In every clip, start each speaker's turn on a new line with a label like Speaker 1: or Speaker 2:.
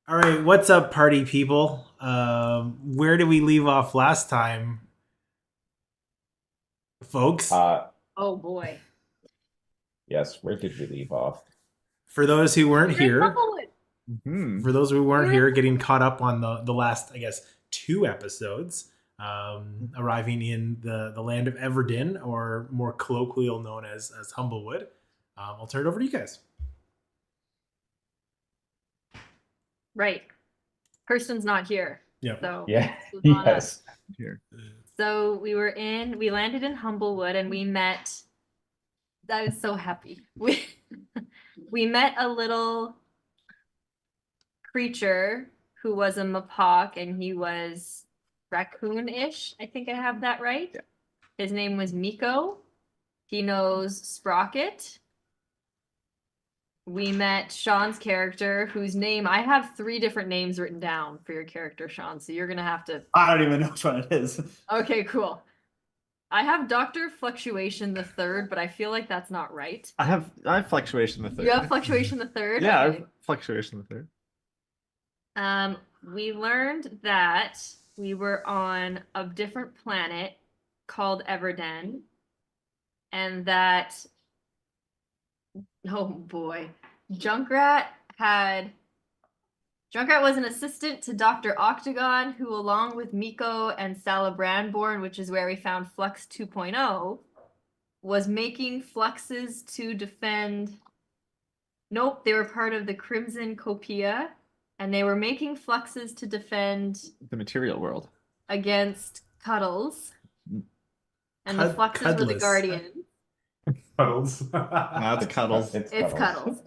Speaker 1: All right, what's up, party people? Where did we leave off last time, folks?
Speaker 2: Uh,
Speaker 3: Oh boy.
Speaker 2: yes, where did we leave off?
Speaker 1: For those who weren't
Speaker 3: We were in
Speaker 1: here,
Speaker 3: Humblewood.
Speaker 2: Hmm.
Speaker 1: for those who
Speaker 3: We
Speaker 1: weren't
Speaker 3: were in
Speaker 1: here, getting caught up on the last, I guess, two episodes, arriving in the land of Everdyn, or more colloquial known as Humblewood. I'll turn it over to you guys.
Speaker 3: right. Kirsten's not here.
Speaker 1: Yep.
Speaker 3: So
Speaker 2: Yeah,
Speaker 3: this was on us.
Speaker 2: yes.
Speaker 4: Here.
Speaker 3: So we landed in Humblewood and we met I was so happy. We met a little creature who was a Mapak and he was raccoon-ish. I think I have that right.
Speaker 4: Yeah.
Speaker 3: His name was Miko. He knows Sprocket. We met Sean's character, whose name I have three different names written down for your character, Sean. So you're gonna have to.
Speaker 5: I don't even know which one it is.
Speaker 3: Okay, cool. I have Dr. Fluctuation the Third, but I feel like that's not right.
Speaker 4: I have fluctuation the third.
Speaker 3: You have Fluctuation the Third?
Speaker 4: Yeah, I
Speaker 3: Okay.
Speaker 4: have fluctuation the third.
Speaker 3: We learned that we were on a different planet called Everden, and that oh boy, Junkrat had Junkrat was an assistant to Dr. Octagon, who, along with Miko and Sala Brandborn, which is where we found Flux 2.0, was making fluxes to defend. Nope, they were part of the Crimson Copia, and they were making fluxes to defend
Speaker 4: The material world.
Speaker 3: against Cuddles. And the
Speaker 1: Cud-
Speaker 3: fluxes were the
Speaker 1: Cudless.
Speaker 3: Guardians.
Speaker 1: Puddles.
Speaker 4: That's Cuddles.
Speaker 3: It's Cuddles.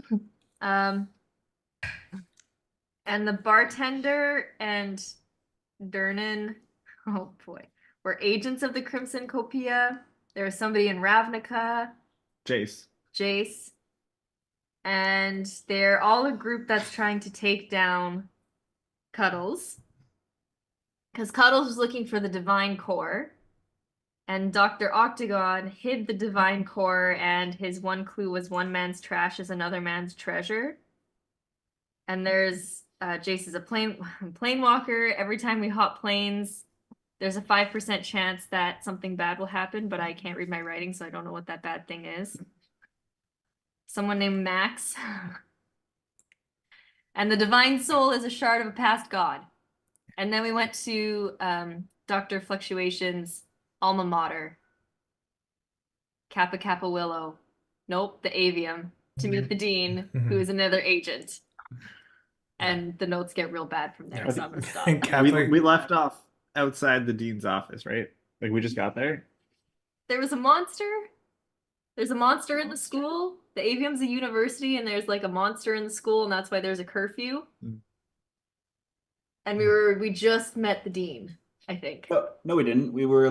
Speaker 3: And the bartender and Durnan, oh boy, were agents of the Crimson Copia. There was somebody in Ravnica,
Speaker 4: Jace.
Speaker 3: Jace, and they're all a group that's trying to take down Cuddles. Because Cuddles was looking for the Divine Core, and Dr. Octagon hid the Divine Core, and his one clue was one man's trash is another man's treasure. And there's Jace is a plane walker. Every time we hop planes, there's a 5% chance that something bad will happen, but I can't read my writing, so I don't know what that bad thing is. Someone named Max. And the Divine Soul is a shard of a past god. And then we went to Dr. Fluctuation's alma mater, Kappa Kappa Willow. Nope, the Avium, to meet the dean, who is another agent. And the notes get real bad from there, so I'm gonna stop.
Speaker 4: We left off outside the dean's office, right? Like we just got there.
Speaker 3: There was a monster. There's a monster in the school. The Avium's a university, and there's like a monster in the school, and that's why there's a curfew. And we just met the dean, I think.
Speaker 5: No, we didn't. We were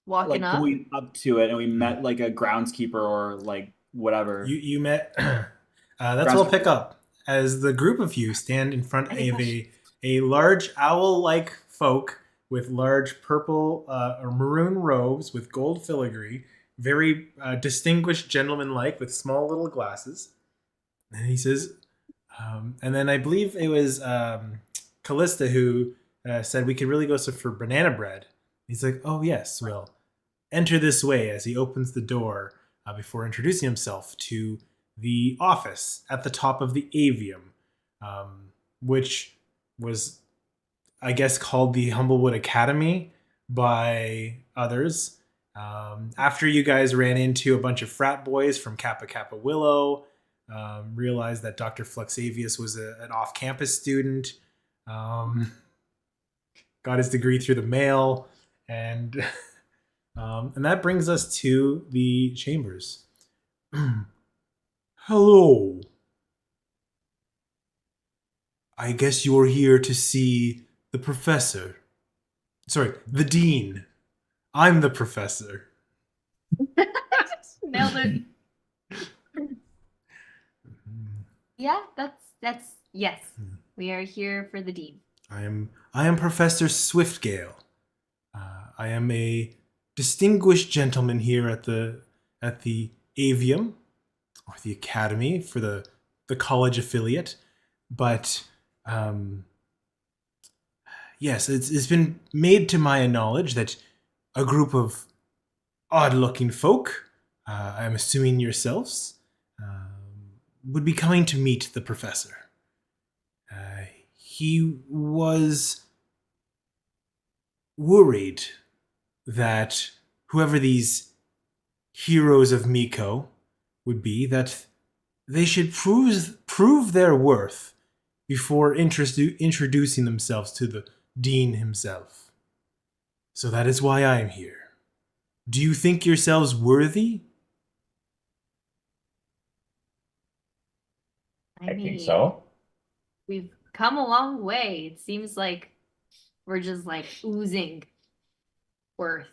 Speaker 3: Walking up.
Speaker 5: going up to it, and we met like a groundskeeper or like whatever.
Speaker 1: You met. That's what we'll pick up as the group of you stand in front of a large owl-like folk with large purple or maroon robes with gold filigree, very distinguished gentleman-like with small little glasses. And he says, and then I believe it was Callista who said we could really go for banana bread. He's like, oh yes, well, enter this way, as he opens the door before introducing himself to the office at the top of the Avium, which was, I guess, called the Humblewood Academy by others. After you guys ran into a bunch of frat boys from Kappa Kappa Willow, realized that Dr. Fluxavius was an off-campus student, got his degree through the mail, and that brings us to the chambers. Hello. I guess you're here to see the professor. Sorry, the dean. I'm the professor.
Speaker 3: Nailed it. Yeah, that's yes. We are here for the dean.
Speaker 1: I am Professor Swiftgale. I am a distinguished gentleman here at the Avium, or the Academy for the college affiliate. But Um, yes, it's been made to my knowledge that a group of odd-looking folk, I'm assuming yourselves, would be coming to meet the professor. He was worried that whoever these heroes of Miko would be, that they should prove their worth before introducing themselves to the dean himself. So that is why I'm here. Do you think yourselves worthy?
Speaker 2: I think so.
Speaker 3: We've come a long way. It seems like we're just like oozing worth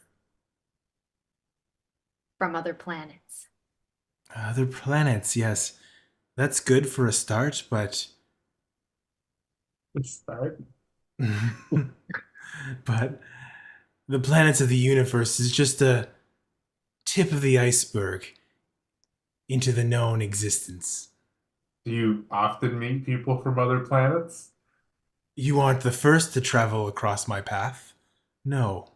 Speaker 3: from other planets.
Speaker 1: Other planets, yes. That's good for a start, but
Speaker 2: Start.
Speaker 1: but the planets of the universe is just a tip of the iceberg into the known existence.
Speaker 6: Do you often meet people from other planets?
Speaker 1: You aren't the first to travel across my path. No.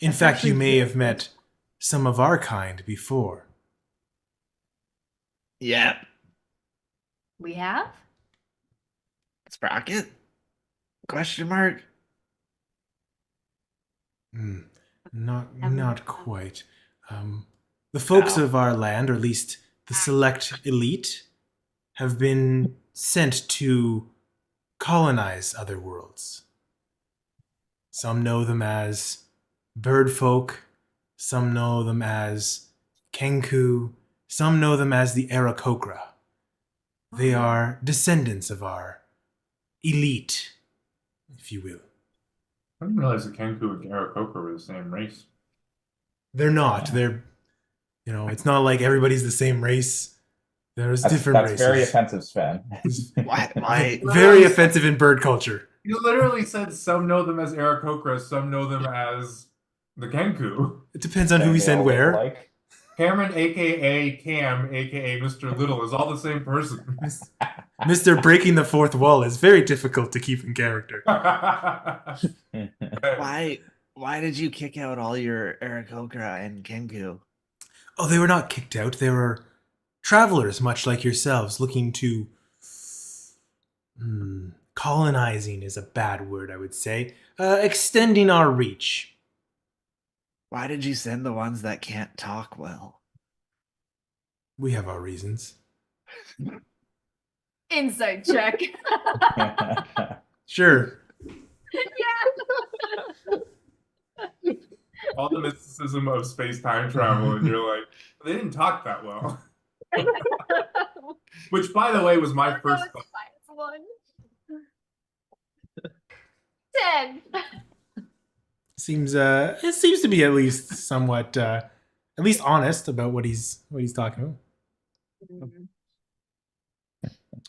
Speaker 1: In fact, you may have met some of our kind before.
Speaker 4: Yeah.
Speaker 3: We have?
Speaker 4: Sprocket? Question mark?
Speaker 1: Not quite. The folks of our land, or at least the select elite, have been sent to colonize other worlds. Some know them as bird folk, some know them as Kenku, some know them as the Aarakocra. They are descendants of our elite, if you will.
Speaker 6: I didn't realize that Kenku and Aarakocra were the same race.
Speaker 1: They're not. They're, it's not like everybody's the same race. There's different
Speaker 2: That's
Speaker 1: races.
Speaker 2: very offensive, Sven.
Speaker 4: Why?
Speaker 1: Very offensive in bird culture.
Speaker 6: You literally said some know them as Aarakocra, some know them as the Kenku.
Speaker 1: It depends on who we
Speaker 2: They
Speaker 1: send
Speaker 2: all look
Speaker 1: where.
Speaker 2: alike.
Speaker 6: Cameron, aka Cam, aka Mr. Little, is all the same person.
Speaker 1: Mr. Breaking the Fourth Wall is very difficult to keep in character.
Speaker 4: Why did you kick out all your Aarakocra and Kenku?
Speaker 1: Oh, they were not kicked out. They were travelers, much like yourselves, looking to... colonizing is a bad word, I would say. Extending our reach.
Speaker 4: Why did you send the ones that can't talk well?
Speaker 1: We have our reasons.
Speaker 3: Insight check.
Speaker 1: Sure.
Speaker 3: Yeah.
Speaker 6: All the mysticism of space-time travel, and you're like, they didn't talk that well. Which, by the way, was my first thought.
Speaker 3: One. 10.
Speaker 1: It seems to be at least somewhat, at least honest about what he's talking about.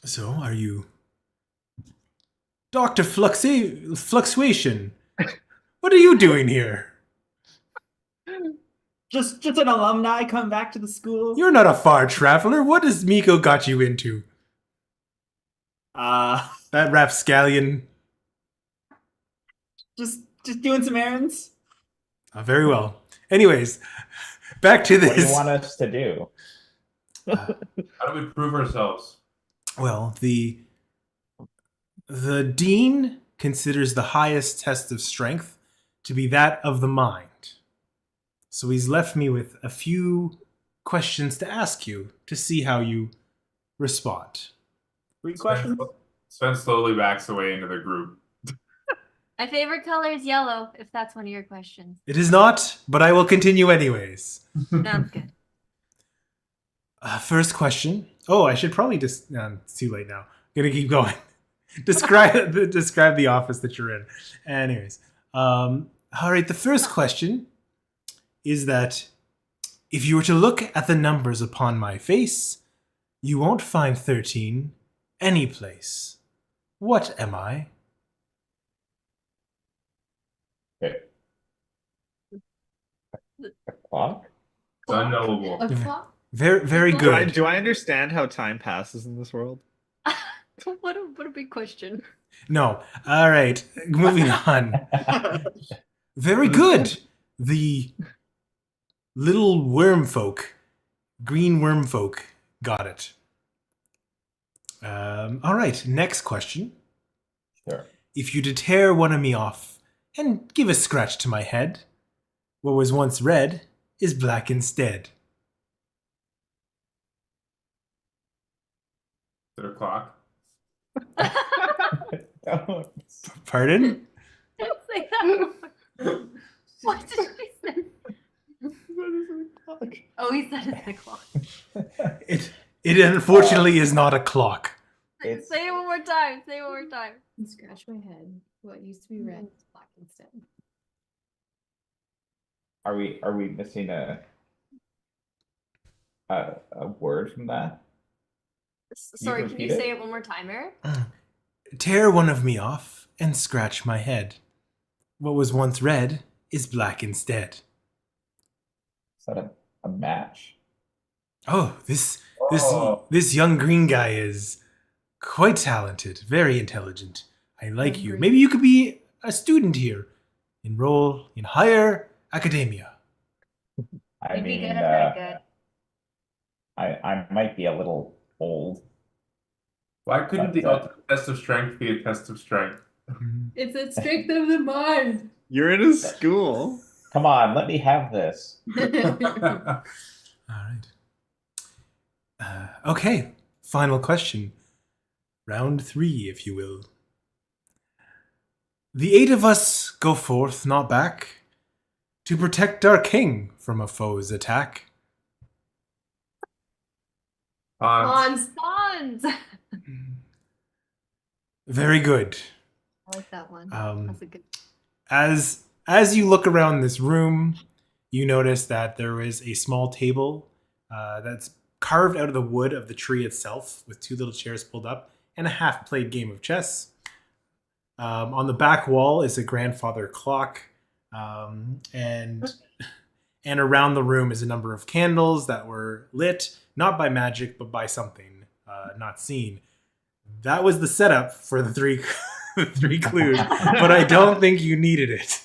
Speaker 1: So, are you Dr. Fluctuation? What are you doing here?
Speaker 5: Just an alumni come back to the school.
Speaker 1: You're not a far traveler. What has Miko got you into? That rapscallion.
Speaker 5: Just doing some errands.
Speaker 1: Very well. Anyways, back to this.
Speaker 2: What do you want us to do?
Speaker 6: How do we prove ourselves?
Speaker 1: Well, the dean considers the highest test of strength to be that of the mind. So he's left me with a few questions to ask you to see how you respond.
Speaker 5: 3 questions.
Speaker 6: Sven slowly backs away into the group.
Speaker 3: My favorite color is yellow, if that's one of your questions.
Speaker 1: It is not, but I will continue anyways.
Speaker 3: Sounds good.
Speaker 1: First question. Oh, I should probably just... No, it's too late now. I'm gonna keep going. describe the office that you're in. Anyways. All right, the first question is that if you were to look at the numbers upon my face, you won't find 13 any place. What am I?
Speaker 2: Okay. A clock?
Speaker 6: It's unknowable.
Speaker 3: A clock?
Speaker 1: Very, very good.
Speaker 4: Do I understand how time passes in this world?
Speaker 3: What a big question.
Speaker 1: No. All right. Moving on. Very good. The little worm folk, green worm folk, got it. All right. Next question.
Speaker 2: Sure.
Speaker 1: If you to tear one of me off and give a scratch to my head, what was once red is black instead.
Speaker 6: Their clock.
Speaker 2: Don't.
Speaker 1: Pardon?
Speaker 3: Don't say that. What did he say? Oh, he said it's the clock.
Speaker 1: It unfortunately is not a clock.
Speaker 2: It's-
Speaker 3: Say it one more time. Say it one more time.
Speaker 7: Scratch my head. What used to be red is black instead.
Speaker 2: Are we missing a word from that?
Speaker 3: Sorry, can you
Speaker 2: repeat it?
Speaker 3: say it one more time, Eric?
Speaker 1: Tear one of me off and scratch my head. What was once red is black instead.
Speaker 2: Is that a match?
Speaker 1: Oh, this
Speaker 6: Oh.
Speaker 1: this young green guy is quite talented, very intelligent. I like
Speaker 7: Young
Speaker 1: you.
Speaker 7: green.
Speaker 1: Maybe you could be a student here. Enroll in higher academia.
Speaker 2: I
Speaker 3: You'd be
Speaker 2: mean,
Speaker 3: good at very good.
Speaker 2: I might be a little old.
Speaker 6: Why couldn't the
Speaker 2: But,
Speaker 6: ultimate test of strength be a test of strength?
Speaker 7: It's a strength of the mind.
Speaker 4: You're in a school.
Speaker 2: Come on, let me have this.
Speaker 1: All right. Okay. Final question. Round 3, if you will. The 8 of us go forth, not back, to protect our king from a foe's attack.
Speaker 6: Hans.
Speaker 3: Hans.
Speaker 1: Very good.
Speaker 3: I like that one.
Speaker 1: Um,
Speaker 3: That's a good.
Speaker 1: As you look around this room, you notice that there is a small table that's carved out of the wood of the tree itself, with 2 little chairs pulled up and a half-played game of chess. On the back wall is a grandfather clock, and around the room is a number of candles that were lit not by magic but by something not seen. That was the setup for the 3 the 3 clues, but I don't think you needed it.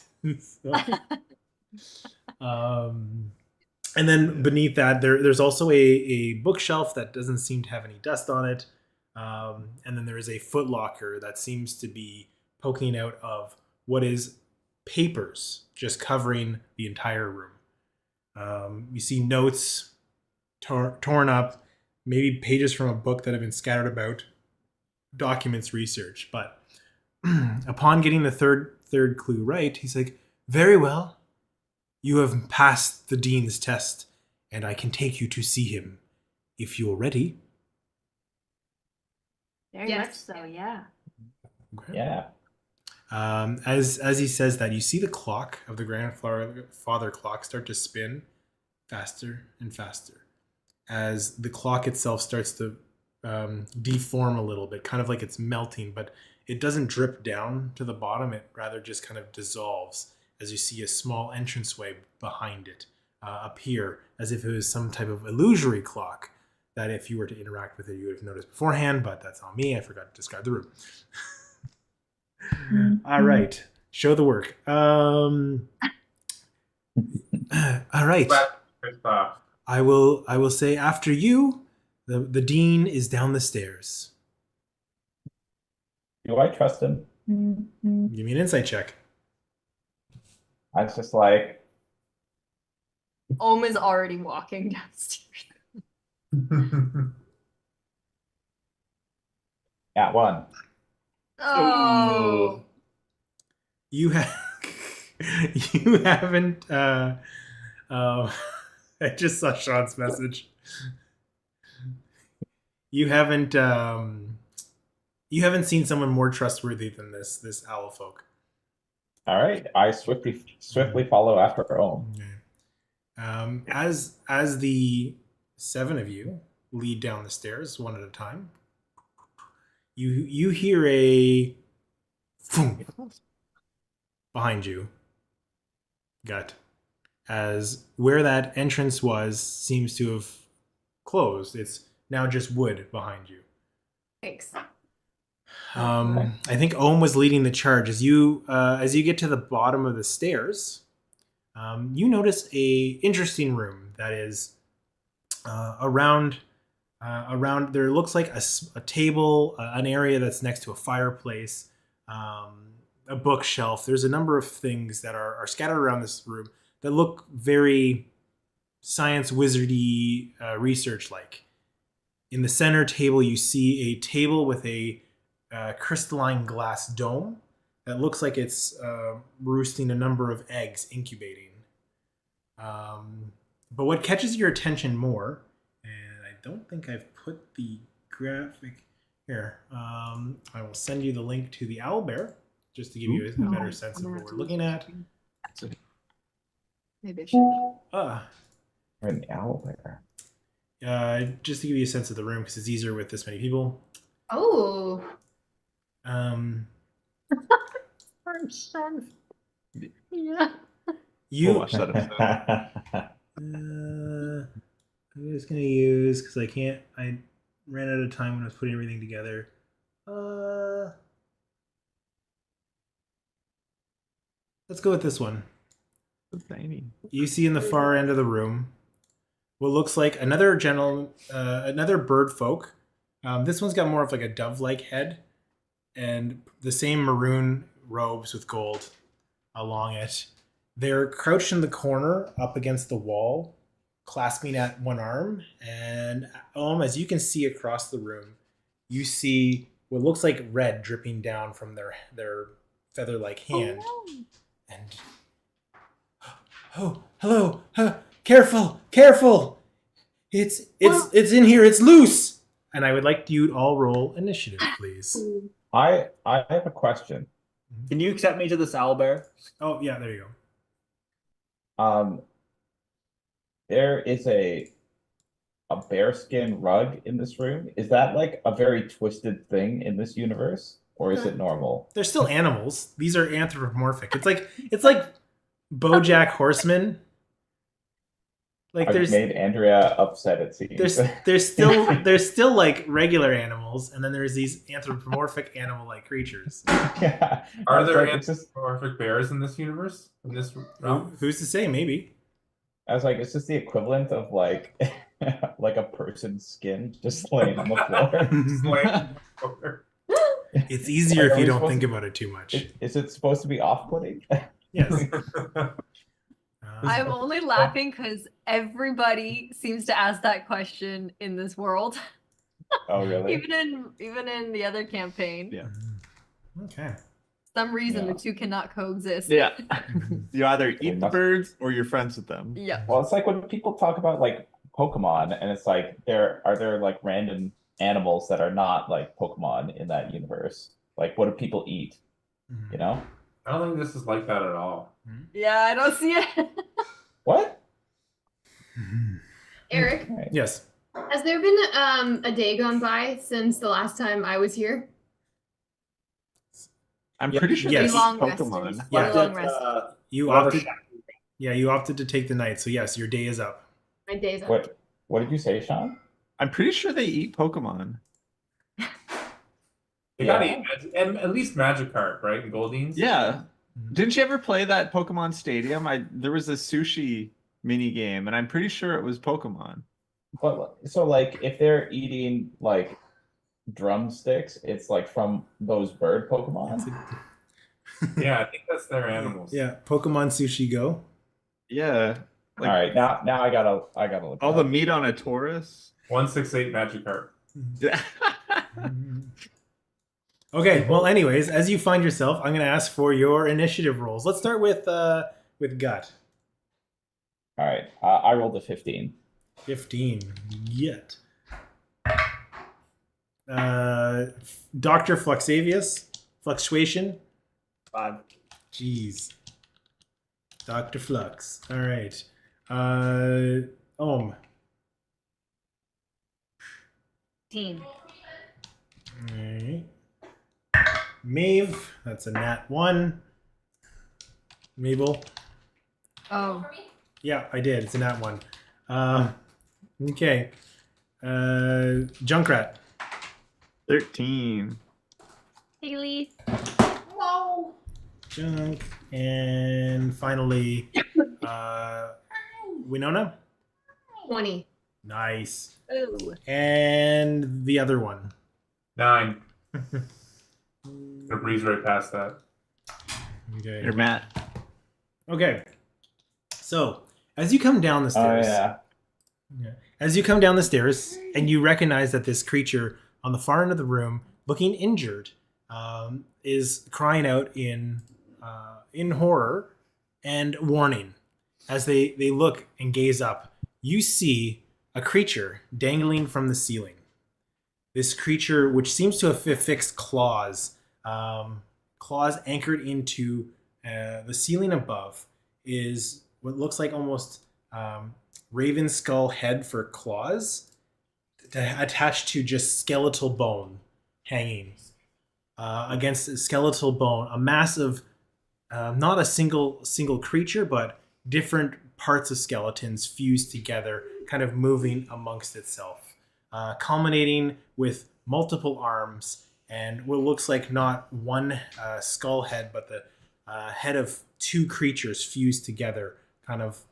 Speaker 1: And then beneath that, there's also a bookshelf that doesn't seem to have any dust on it. And then there is a footlocker that seems to be poking out of what is papers just covering the entire room. You see notes torn up, maybe pages from a book that have been scattered about, documents, research. But upon getting the third clue right, he's like, very well. You have passed the dean's test, and I can take you to see him if you're ready.
Speaker 3: Very
Speaker 7: Yes.
Speaker 3: much so, yeah.
Speaker 1: Okay.
Speaker 2: Yeah.
Speaker 1: As he says that, you see the clock of the grandfather clock start to spin faster and faster as the clock itself starts to deform a little bit, kind of like it's melting, but it doesn't drip down to the bottom. It rather just kind of dissolves as you see a small entranceway behind it appear, as if it was some type of illusory clock that if you were to interact with it, you would have noticed beforehand, but that's on me. I forgot to describe the room. All right. Show the work. All right.
Speaker 6: First off.
Speaker 1: I will say after you, the dean is down the stairs.
Speaker 2: Do I trust him?
Speaker 1: Give me an insight check.
Speaker 2: I was just like,
Speaker 3: Ohm is already walking downstairs.
Speaker 2: at 1.
Speaker 3: Oh.
Speaker 1: You have you haven't I just saw Sean's message. You haven't seen someone more trustworthy than this owl folk.
Speaker 2: All right. I swiftly follow after Ohm.
Speaker 1: Okay. As the 7 of you lead down the stairs one at a time, you hear a thump behind you. Gut. As where that entrance was seems to have closed. It's now just wood behind you.
Speaker 3: Thanks.
Speaker 1: I think Ohm was leading the charge. As you get to the bottom of the stairs, you notice a interesting room that is around there. Looks like a table, an area that's next to a fireplace, a bookshelf. There's a number of things that are scattered around this room that look very science wizardy, research like. In the center table, you see a table with a crystalline glass dome that looks like it's roosting a number of eggs, incubating. But what catches your attention more, and I don't think I've put the graphic here. I will send you the link to the owlbear just to give you a better sense of what we're looking at.
Speaker 7: Maybe I should.
Speaker 2: We're in the owl there.
Speaker 1: Just to give you a sense of the room, because it's easier with this many people.
Speaker 7: Oh.
Speaker 3: Yeah.
Speaker 1: You.
Speaker 4: Watch that episode.
Speaker 1: I'm just gonna use because I can't. I ran out of time when I was putting everything together. Let's go with this one.
Speaker 4: Tiny.
Speaker 1: You see in the far end of the room what looks like another bird folk. This one's got more of like a dove-like head and the same maroon robes with gold along it. They're crouched in the corner up against the wall, clasping at one arm. And as you can see across the room, you see what looks like red dripping down from their feather-like hand. And oh, hello, careful! It's in here. It's loose. And I would like you to all roll initiative, please.
Speaker 2: I have a question.
Speaker 5: Can you accept me to this owlbear?
Speaker 1: Oh yeah, there you go.
Speaker 2: There is a bearskin rug in this room. Is that like a very twisted thing in this universe, or is it normal?
Speaker 1: They're still animals. These are anthropomorphic. It's like BoJack Horseman. Like
Speaker 2: I've made Andrea upset, it seems.
Speaker 1: there's still like regular animals, and then there's these anthropomorphic animal-like creatures.
Speaker 2: Yeah.
Speaker 6: Are there
Speaker 2: Like, it's just,
Speaker 6: anthropomorphic bears in this universe? In this realm?
Speaker 1: Who's to say? Maybe.
Speaker 2: I was like, it's just the equivalent of like like a person's skin just laying on the floor.
Speaker 1: It's easier
Speaker 2: Like,
Speaker 1: if
Speaker 2: are
Speaker 1: you
Speaker 2: we
Speaker 1: don't
Speaker 2: supposed
Speaker 1: think
Speaker 2: to-
Speaker 1: about it too much.
Speaker 2: Is it supposed to be off-putting?
Speaker 1: Yes.
Speaker 3: I'm only laughing because everybody seems to ask that question in this world.
Speaker 2: Oh, really?
Speaker 3: even in the other campaign.
Speaker 4: Yeah.
Speaker 1: Okay.
Speaker 3: Some reason
Speaker 2: Yeah.
Speaker 3: the two cannot coexist.
Speaker 4: Yeah. You either eat the
Speaker 2: must-
Speaker 4: birds or you're friends with them.
Speaker 3: Yeah.
Speaker 2: Well, it's like when people talk about like Pokemon, and it's like are there like random animals that are not like Pokemon in that universe? Like, what do people eat? You know?
Speaker 6: I don't think this is like that at all.
Speaker 3: Yeah, I don't see it.
Speaker 2: What?
Speaker 7: Eric,
Speaker 2: Right.
Speaker 1: Yes.
Speaker 7: has there been a day gone by since the last time I was here?
Speaker 4: I'm
Speaker 2: Yeah.
Speaker 4: pretty sure
Speaker 1: Yes.
Speaker 4: they eat
Speaker 3: Long
Speaker 4: Pokemon.
Speaker 3: resters.
Speaker 1: Yeah.
Speaker 3: Long rest.
Speaker 1: You
Speaker 5: Whatever
Speaker 1: opted.
Speaker 5: shadow-
Speaker 1: Yeah, you opted to take the night. So yes, your day is up.
Speaker 7: My day's up.
Speaker 2: What did you say, Sean?
Speaker 4: I'm pretty sure they eat Pokemon.
Speaker 6: You gotta eat and at least Magikarp, right? And Goldeen's.
Speaker 4: Yeah. Didn't you ever play that Pokemon Stadium? There was a sushi mini game, and I'm pretty sure it was Pokemon.
Speaker 2: But so like if they're eating like drumsticks, it's like from those bird Pokemon.
Speaker 6: Yeah, I think that's their animals.
Speaker 1: Yeah, Pokemon Sushi Go.
Speaker 4: Yeah.
Speaker 2: All right, now I gotta look.
Speaker 4: All
Speaker 2: it
Speaker 4: the
Speaker 2: up.
Speaker 4: meat on a Taurus.
Speaker 6: 168 Magikarp.
Speaker 1: Okay. Well, anyways, as you find yourself, I'm going to ask for your initiative rolls. Let's start with Gut.
Speaker 2: All right, I rolled a 15.
Speaker 1: 15. Yet. Dr. Fluxavius. Fluctuation.
Speaker 5: 5.
Speaker 1: Jeez. Dr. Flux. All right. Ohm.
Speaker 3: 15.
Speaker 1: All right. Maeve. That's a nat 1. Mabel.
Speaker 3: Oh.
Speaker 1: Yeah, I did. It's a nat 1. Okay. Junkrat.
Speaker 4: 13.
Speaker 3: Haley.
Speaker 1: Junk. And finally, Winona.
Speaker 7: 20.
Speaker 1: Nice.
Speaker 3: Ooh.
Speaker 1: And the other one.
Speaker 6: 9. I breeze right past that.
Speaker 1: Okay.
Speaker 4: You're Matt.
Speaker 1: Okay. So, as you come down the
Speaker 2: Oh
Speaker 1: stairs,
Speaker 2: yeah.
Speaker 1: as you come down the stairs, and you recognize that this creature on the far end of the room, looking injured, is crying out in horror and warning. As they look and gaze up, you see a creature dangling from the ceiling. This creature, which seems to have fixed claws anchored into the ceiling above, is what looks like almost raven skull head for claws attached to just skeletal bone hanging against a skeletal bone, a massive, not a single creature, but different parts of skeletons fused together, kind of moving amongst itself, culminating with multiple arms and what looks like not one skull head, but the head of two creatures fused together, kind of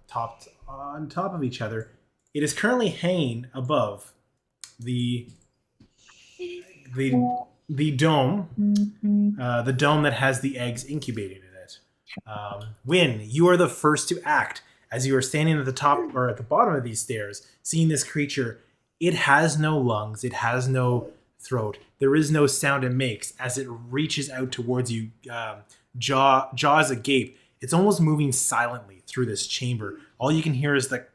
Speaker 1: topped on top of each other. It is currently hanging above the dome, the dome that has the eggs incubating in it. Win, you are the first to act as you are standing at the top or at the bottom of these stairs, seeing this creature. It has no lungs. It has no throat. There is no sound it makes as it reaches out towards you, jaws agape. It's almost moving silently through this chamber. All you can hear is the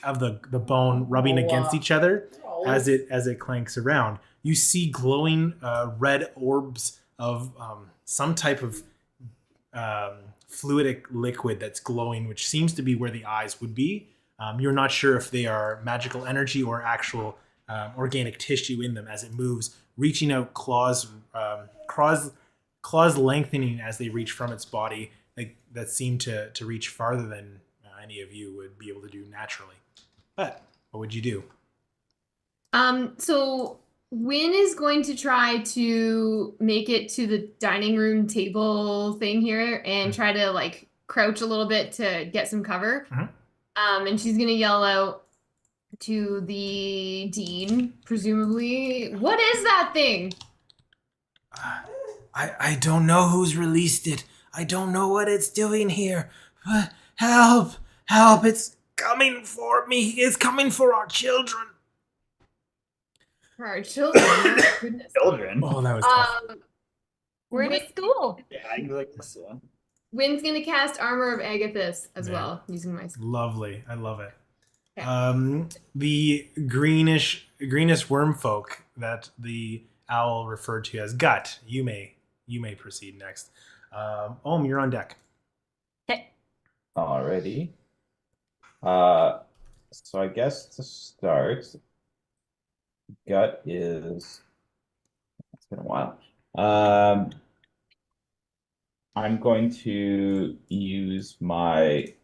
Speaker 1: of the bone rubbing against each other as it clanks around. You see glowing red orbs of some type of fluidic liquid that's glowing, which seems to be where the eyes would be. You're not sure if they are magical energy or actual organic tissue in them as it moves, reaching out, claws lengthening as they reach from its body, that seem to reach farther than any of you would be able to do naturally. But what would you do?
Speaker 7: So Win is going to try to make it to the dining room table thing here and try to like crouch a little bit to get some cover. And she's gonna yell out to the dean, presumably, "What is that thing?"
Speaker 1: I don't know who's released it. I don't know what it's doing here. But help! Help! It's coming for me. It's coming for our children.
Speaker 7: For our children. Oh, goodness.
Speaker 5: Children.
Speaker 1: Oh, that was tough.
Speaker 3: We're in a school.
Speaker 5: Yeah, I like this one.
Speaker 7: Win's gonna cast Armor of Agathis as
Speaker 1: Yeah.
Speaker 7: well, using my skill.
Speaker 1: Lovely. I love it.
Speaker 7: Okay.
Speaker 1: The greenish worm folk that the owl referred to as gut. You may proceed next. Ohm, you're on deck.
Speaker 3: Okay.
Speaker 2: Alrighty. So I guess to start, gut is. It's been a while. I'm going to use my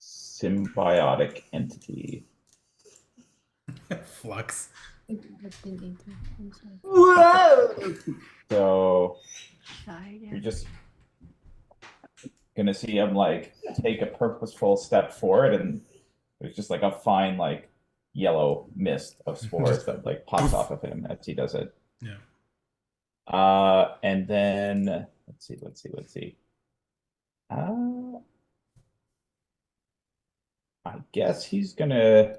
Speaker 2: symbiotic entity.
Speaker 1: Flux.
Speaker 5: Whoa!
Speaker 2: So you're just gonna see him like take a purposeful step forward, and there's just like a fine like yellow mist of spores that like pops off of him as he does it.
Speaker 1: Yeah.
Speaker 2: And then let's see. I guess he's gonna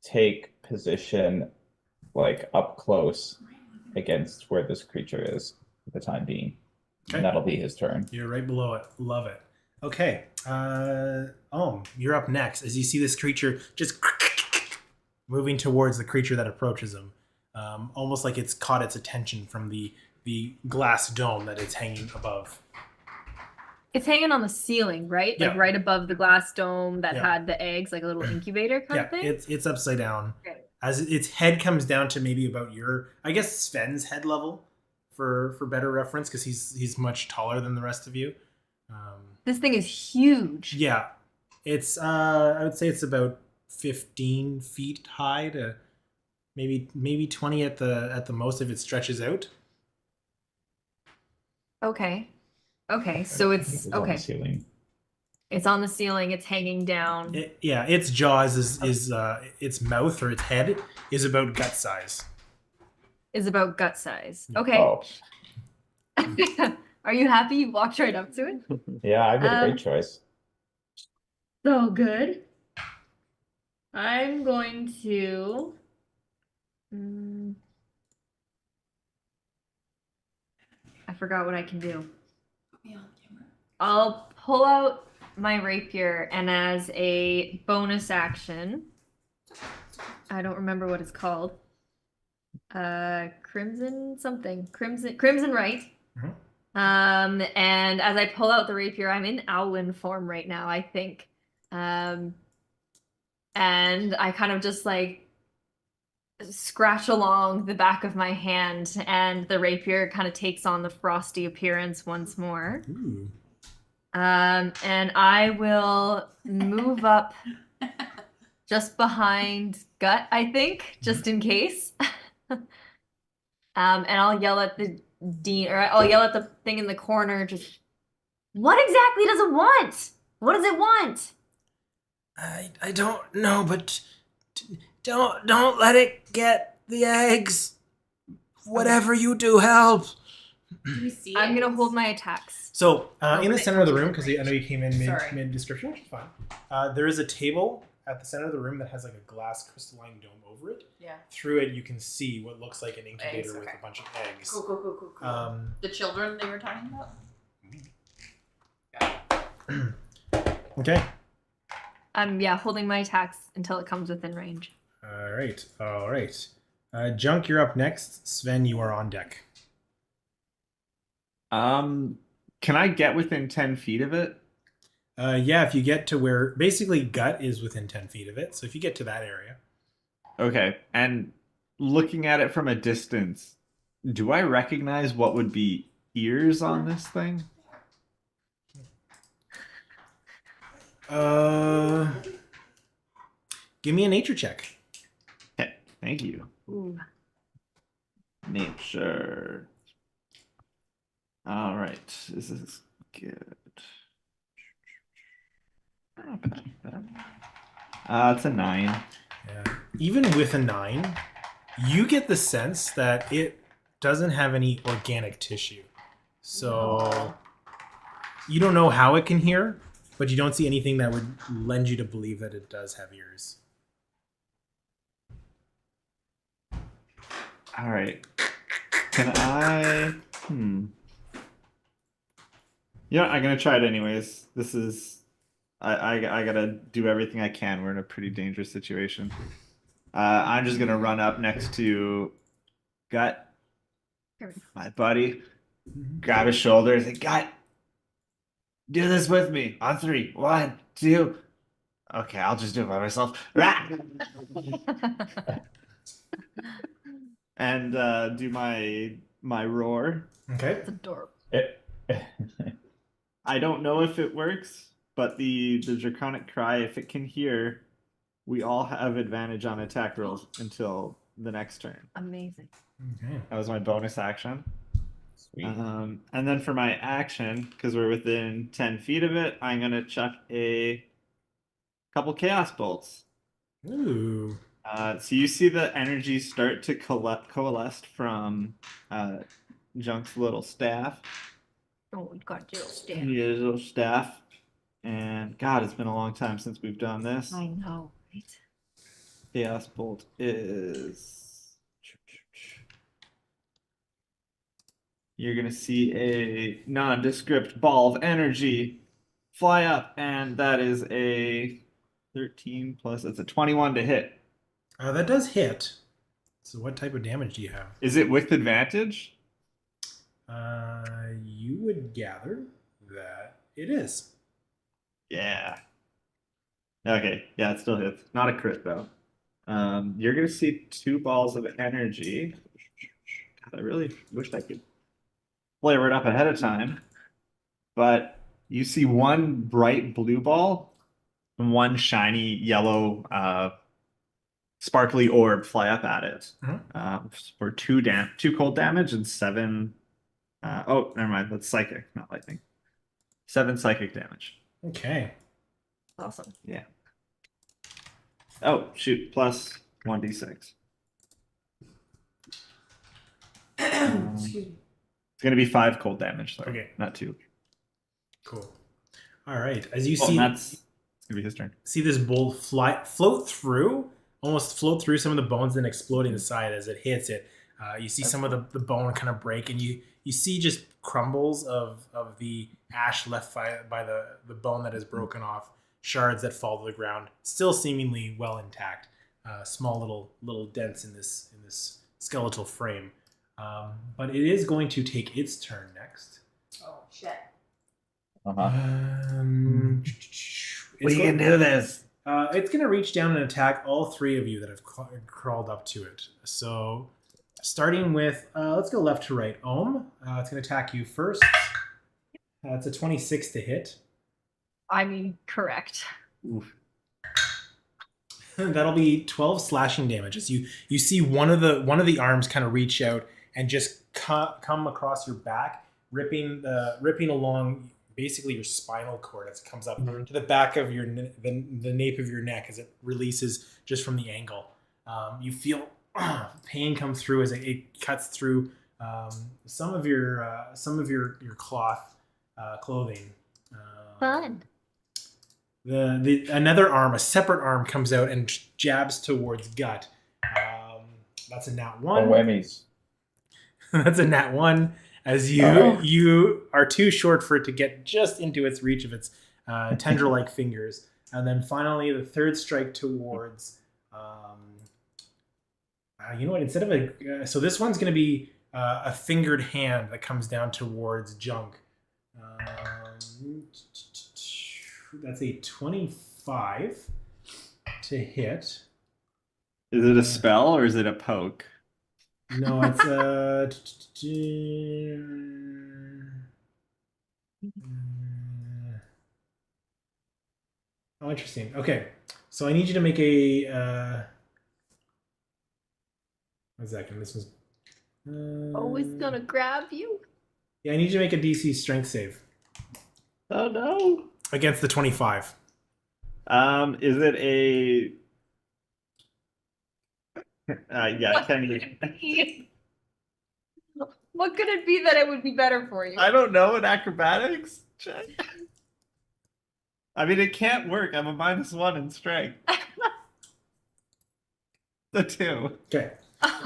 Speaker 2: take position like up close against where this creature is for the time being.
Speaker 1: Okay.
Speaker 2: And that'll be his turn.
Speaker 1: You're right below it. Love it. Okay. You're up next as you see this creature just moving towards the creature that approaches him. Almost like it's caught its attention from the glass dome that it's hanging above.
Speaker 3: It's hanging on the ceiling, right? Like
Speaker 1: Yeah.
Speaker 3: right above the glass dome that
Speaker 1: Yeah.
Speaker 3: had the eggs, like a little incubator kind of thing.
Speaker 1: It's upside down.
Speaker 3: Okay.
Speaker 1: As its head comes down to maybe about your, I guess, Sven's head level for better reference, because he's much taller than the rest of you.
Speaker 3: This thing is huge.
Speaker 1: Yeah, it's I would say it's about 15 feet high to maybe 20 at the most if it stretches out.
Speaker 3: Okay. Okay, so
Speaker 2: I think
Speaker 3: it's
Speaker 2: it was on the
Speaker 3: okay.
Speaker 2: ceiling.
Speaker 3: It's on the ceiling. It's hanging down.
Speaker 1: Yeah, its jaws is its mouth or its head is about gut size.
Speaker 3: Is about gut size.
Speaker 1: Yeah.
Speaker 3: Okay.
Speaker 2: Oh,
Speaker 3: Are you happy you walked right up to it?
Speaker 2: yeah, I made a great choice.
Speaker 3: So good. I'm going to. I forgot what I can do.
Speaker 8: Put me on camera.
Speaker 3: I'll pull out my rapier, and as a bonus action, I don't remember what it's called. Crimson something. Crimson right.
Speaker 1: Mhm.
Speaker 3: And as I pull out the rapier, I'm in Owlin form right now, I think. And I kind of just like scratch along the back of my hand, and the rapier kind of takes on the frosty appearance once more.
Speaker 1: Ooh.
Speaker 3: And I will move up just behind Gut, I think, just in case. And I'll yell at the dean, or I'll yell at the thing in the corner, just, what exactly does it want? What does it want?
Speaker 1: I don't know, but don't let it get the eggs. Whatever you do, help.
Speaker 8: Do we see
Speaker 3: I'm
Speaker 8: it?
Speaker 3: gonna hold my attacks.
Speaker 1: So in the
Speaker 8: Okay.
Speaker 1: center of the room, because I know you came in
Speaker 8: Sorry.
Speaker 1: mid description, which is fine. There is a table at the center of the room that has like a glass crystalline dome over it.
Speaker 8: Yeah.
Speaker 1: Through it, you can see what looks like an incubator
Speaker 8: Eggs,
Speaker 1: with
Speaker 8: okay.
Speaker 1: a bunch of eggs.
Speaker 8: Cool. The children they were talking about?
Speaker 1: Okay.
Speaker 3: Yeah, holding my attacks until it comes within range.
Speaker 1: All right. Junk, you're up next. Sven, you are on deck.
Speaker 4: Can I get within 10 feet of it?
Speaker 1: Yeah, if you get to where basically Gut is within 10 feet of it. So if you get to that area.
Speaker 4: Okay, and looking at it from a distance, do I recognize what would be ears on this thing?
Speaker 1: Give me a nature check.
Speaker 4: Okay, thank you.
Speaker 3: Ooh.
Speaker 4: Nature. All right, this is good. Not bad. It's a 9.
Speaker 1: Yeah. Even with a 9, you get the sense that it doesn't have any organic tissue. So you don't know how it can hear, but you don't see anything that would lend you to believe that it does have ears.
Speaker 4: All right. Can I? You know, I'm gonna try it anyways. This is. I gotta do everything I can. We're in a pretty dangerous situation. I'm just gonna run up next to Gut, my buddy, grab his shoulders and Gut, do this with me on 3. 1, 2. Okay, I'll just do it by myself. And do my roar.
Speaker 1: Okay.
Speaker 3: It's adorable.
Speaker 4: I don't know if it works, but the draconic cry, if it can hear, we all have advantage on attack rolls until the next turn.
Speaker 3: Amazing.
Speaker 1: Okay.
Speaker 4: That was my bonus action.
Speaker 2: Sweet.
Speaker 4: And then for my action, because we're within 10 feet of it, I'm gonna chuck a couple chaos bolts.
Speaker 1: Ooh.
Speaker 4: So you see the energy start to coalesce from Junk's little staff.
Speaker 3: Oh, we got Jill stand.
Speaker 4: He has a little staff. And God, it's been a long time since we've done this.
Speaker 3: I know, right?
Speaker 4: Chaos Bolt is. You're going to see a nondescript ball of energy fly up, and that is a 13 plus. It's a 21 to hit.
Speaker 1: That does hit. So what type of damage do you have?
Speaker 4: Is it with advantage?
Speaker 1: You would gather that it is.
Speaker 4: Yeah. Okay. Yeah, it still hits. Not a crit though. You're gonna see 2 balls of energy. God, I really wished I could flavor it up ahead of time. But you see 1 bright blue ball and 1 shiny yellow sparkly orb fly up at it
Speaker 1: Mhm.
Speaker 4: for 2 cold damage and 7. Oh, never mind. That's psychic, not lightning. 7 psychic damage.
Speaker 1: Okay.
Speaker 3: Awesome.
Speaker 4: Yeah. Oh shoot! Plus 1d6.
Speaker 7: Excuse me.
Speaker 4: It's gonna be 5 cold damage. Sorry,
Speaker 1: Okay.
Speaker 4: not 2.
Speaker 1: Cool. All right. As you
Speaker 4: Oh,
Speaker 1: see,
Speaker 4: and it's gonna be his turn.
Speaker 1: see this bolt float through, almost float through some of the bones and explode inside as it hits it. You see some of the bone kind of break, and you see just crumbles of the ash left by the bone that is broken off, shards that fall to the ground, still seemingly well intact. Small little dents in this skeletal frame. But it is going to take its turn next.
Speaker 8: Oh shit.
Speaker 4: We can do this.
Speaker 1: It's going to reach down and attack all 3 of you that have crawled up to it. So, starting with, let's go left to right. It's going to attack you first. It's a 26 to hit.
Speaker 3: I mean, correct.
Speaker 4: Oof.
Speaker 1: That'll be 12 slashing damage. As you see one of the arms kind of reach out and just come across your back, ripping along basically your spinal cord as it comes up to the back of the nape of your neck as it releases just from the angle. You feel pain come through as it cuts through some of your clothing.
Speaker 3: Fun.
Speaker 1: Another arm, a separate arm, comes out and jabs towards Gut. That's a nat 1.
Speaker 2: Oh, whammies.
Speaker 1: That's a nat 1. As you are too short for it to get just into its reach of its tendril-like fingers. And then finally, the third strike towards. You know what? Instead of so this one's going to be a fingered hand that comes down towards Junk. That's a 25 to hit.
Speaker 4: Is it a spell or is it a poke?
Speaker 1: No, it's oh, interesting. Okay, so I need you to make a. 1 second. This was.
Speaker 3: Always gonna grab you.
Speaker 1: Yeah, I need you to make a DC strength save
Speaker 4: Oh no!
Speaker 1: against the 25.
Speaker 4: Is it a? Yeah, can you?
Speaker 3: What could it be that it would be better for you?
Speaker 4: I don't know. An acrobatics check. I mean, it can't work. I'm a -1 in strength. The 2.
Speaker 1: Okay.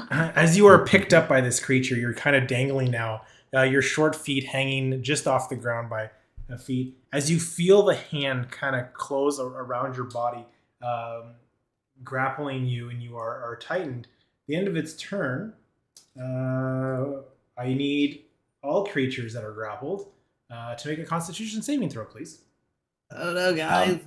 Speaker 1: As you are picked up by this creature, you're kind of dangling now. Your short feet hanging just off the ground by feet. As you feel the hand kind of close around your body, grappling you, and you are tightened. At the end of its turn, I need all creatures that are grappled to make a Constitution saving throw, please.
Speaker 4: Oh no, guys!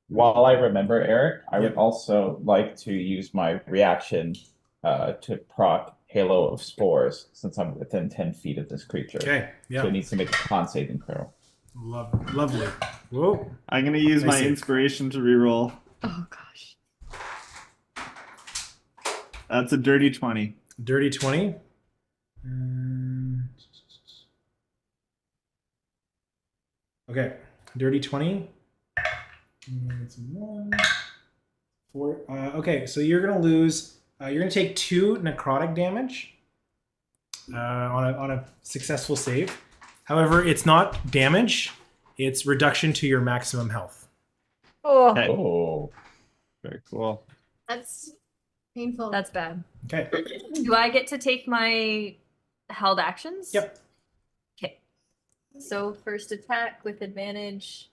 Speaker 2: While I remember, Eric, I would
Speaker 1: Yep.
Speaker 2: also like to use my reaction to proc Halo of Spores since I'm within 10 feet of this creature.
Speaker 1: Okay. Yeah.
Speaker 2: So it needs to make a con saving throw.
Speaker 1: Lovely. Whoa.
Speaker 4: I'm gonna use
Speaker 1: I
Speaker 4: my
Speaker 1: see.
Speaker 4: inspiration to reroll.
Speaker 3: Oh gosh.
Speaker 4: That's a dirty 20.
Speaker 1: Dirty 20. Okay. Dirty 20. It's 1, 4. Okay, so you're gonna lose. You're gonna take 2 necrotic damage on a successful save. However, it's not damage; it's reduction to your maximum health.
Speaker 3: Oh,
Speaker 4: Okay.
Speaker 2: Oh.
Speaker 4: Very cool.
Speaker 7: That's painful.
Speaker 3: that's bad.
Speaker 1: Okay.
Speaker 3: Do I get to take my held actions?
Speaker 1: Yep.
Speaker 3: Okay. So first attack with advantage.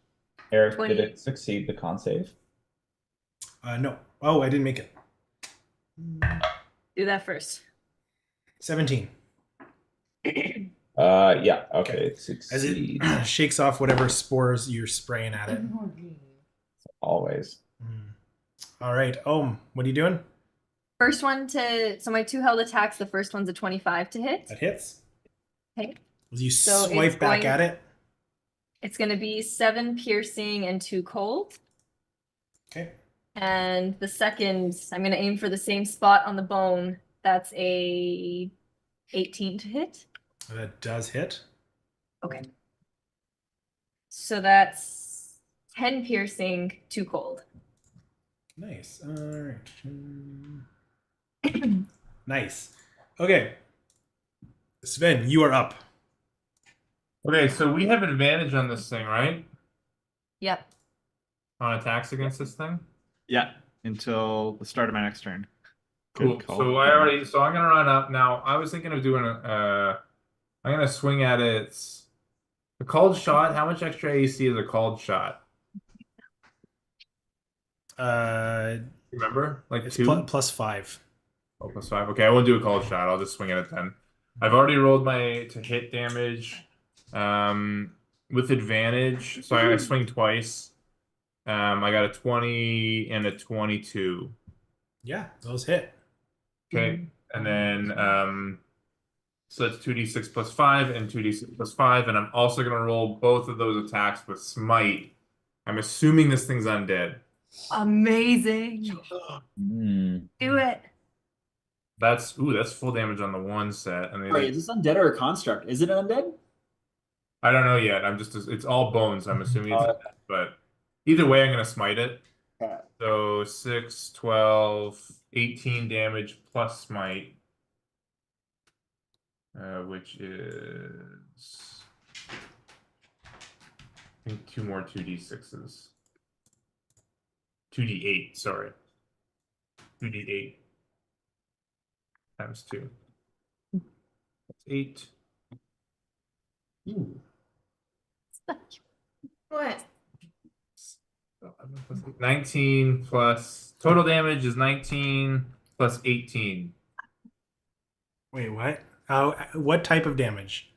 Speaker 2: Eric,
Speaker 3: 20.
Speaker 2: did it succeed the con save?
Speaker 1: No. Oh, I didn't make it.
Speaker 3: Do that first.
Speaker 1: 17.
Speaker 2: Yeah. Okay. It
Speaker 1: As
Speaker 2: succeeds.
Speaker 1: it shakes off whatever spores you're spraying at it.
Speaker 2: Always.
Speaker 1: All right. What are you doing?
Speaker 3: First one so my 2 held attacks, the first one's a 25 to hit.
Speaker 1: That hits.
Speaker 3: Okay.
Speaker 1: As you
Speaker 3: So
Speaker 1: swipe
Speaker 3: it's
Speaker 1: back
Speaker 3: going-
Speaker 1: at it.
Speaker 3: It's gonna be 7 piercing and 2 cold.
Speaker 1: Okay.
Speaker 3: And the second, I'm gonna aim for the same spot on the bone. That's a 18 to hit.
Speaker 1: That does hit.
Speaker 3: Okay. So that's 10 piercing, 2 cold.
Speaker 1: Nice. All right. Nice. Okay. Sven, you are up.
Speaker 6: Okay, so we have advantage on this thing, right?
Speaker 3: Yep.
Speaker 6: On attacks against this thing?
Speaker 4: Yeah, until the start of my next turn.
Speaker 6: Cool.
Speaker 4: Good call.
Speaker 6: So I'm gonna run up now. I was thinking of doing I'm gonna swing at its a called shot. How much extra AC is a called shot? Remember? Like
Speaker 1: It's
Speaker 6: 2?
Speaker 1: +5.
Speaker 6: Oh, +5. Okay, I won't do a called shot. I'll just swing it at 10. I've already rolled my to hit damage with advantage. So I swing twice. I got a 20 and a 22.
Speaker 1: Yeah, those hit.
Speaker 6: Okay. And then so that's 2d6 plus 5 and 2d6 plus 5. And I'm also going to roll both of those attacks with smite. I'm assuming this thing's undead.
Speaker 3: Amazing. Do it.
Speaker 6: That's full damage on the one set. And
Speaker 5: Sorry, is this undead or a construct? Is it undead?
Speaker 6: I don't know yet. It's all bones. I'm assuming it's undead, but either way, I'm going to smite it.
Speaker 5: Okay.
Speaker 6: So 6, 12, 18 damage plus smite. Which is I think 2 more 2d6s. 2d8, sorry. 2d8 times 2. That's 8. Ooh.
Speaker 7: What?
Speaker 6: 19 plus total damage is 19 plus 18.
Speaker 1: Wait, what? What type of damage?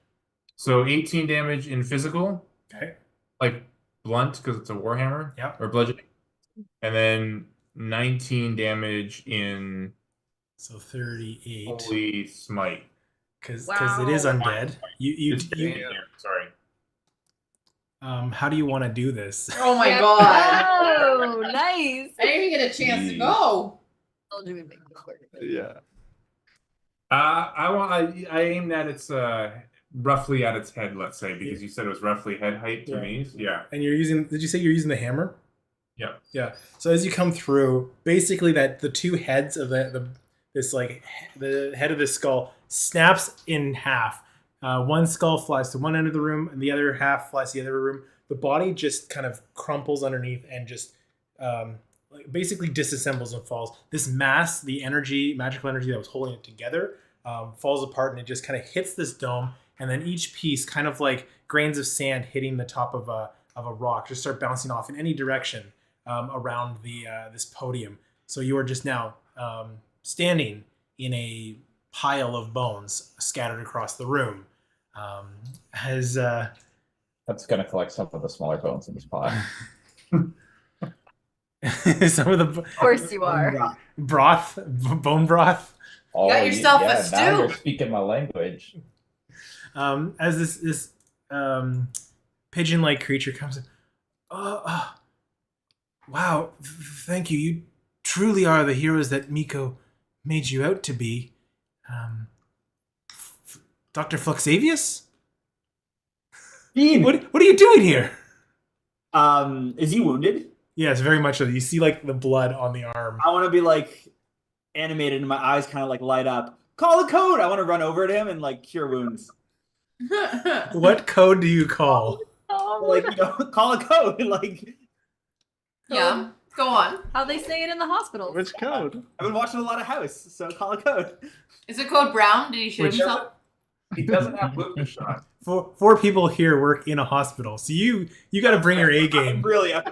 Speaker 6: So 18 damage in physical,
Speaker 1: Okay.
Speaker 6: like blunt because it's a warhammer.
Speaker 1: Yep.
Speaker 6: Or bludgeoning. And then 19 damage in
Speaker 1: So 38.
Speaker 6: holy smite.
Speaker 1: Because
Speaker 3: Wow.
Speaker 1: it is undead.
Speaker 6: It's in here, sorry.
Speaker 1: How do you want to do this?
Speaker 8: Oh my god.
Speaker 3: Oh, nice.
Speaker 8: I didn't even get a chance to go.
Speaker 4: Yeah.
Speaker 6: I aimed at its roughly at its head, let's say, because you said it was roughly head height to
Speaker 1: Yeah.
Speaker 6: me. Yeah.
Speaker 1: And you're using? Did you say you're using the hammer?
Speaker 6: Yeah.
Speaker 1: Yeah. So as you come through, basically the two heads of the head of the skull snaps in half. One skull flies to one end of the room, and the other half flies to the other room. The body just kind of crumples underneath and just basically disassembles and falls. This mass, the magical energy that was holding it together, falls apart, and it just kind of hits this dome. And then each piece, kind of like grains of sand hitting the top of a rock, just start bouncing off in any direction around this podium. So you are just now standing in a pile of bones scattered across the room.
Speaker 2: That's gonna collect some of the smaller bones in this pot.
Speaker 1: Some of the
Speaker 3: Of course you are.
Speaker 1: bone broth.
Speaker 2: Oh,
Speaker 8: got yourself a
Speaker 2: yeah, now you're
Speaker 8: stew.
Speaker 2: speaking my language.
Speaker 1: As this pigeon-like creature comes in. Wow, thank you. You truly are the heroes that Miko made you out to be. Dr. Fluxavius?
Speaker 5: Bean!
Speaker 1: What are you doing here?
Speaker 5: Is he wounded?
Speaker 1: Yes, very much so. You see like the blood on the arm.
Speaker 5: I want to be like animated and my eyes kind of like light up. Call the code! I want to run over to him and like cure wounds.
Speaker 1: What code do you call?
Speaker 5: Like, you know, call a code. Like,
Speaker 8: Yeah, go on.
Speaker 3: How they say it in the hospital.
Speaker 4: Which code?
Speaker 5: I've been watching a lot of House, so call a code.
Speaker 8: Is it code Brown? Did he shoot
Speaker 1: Which-
Speaker 8: himself?
Speaker 6: He doesn't have Lucas shot.
Speaker 1: Four people here work in a hospital, so you got to bring your A game.
Speaker 5: I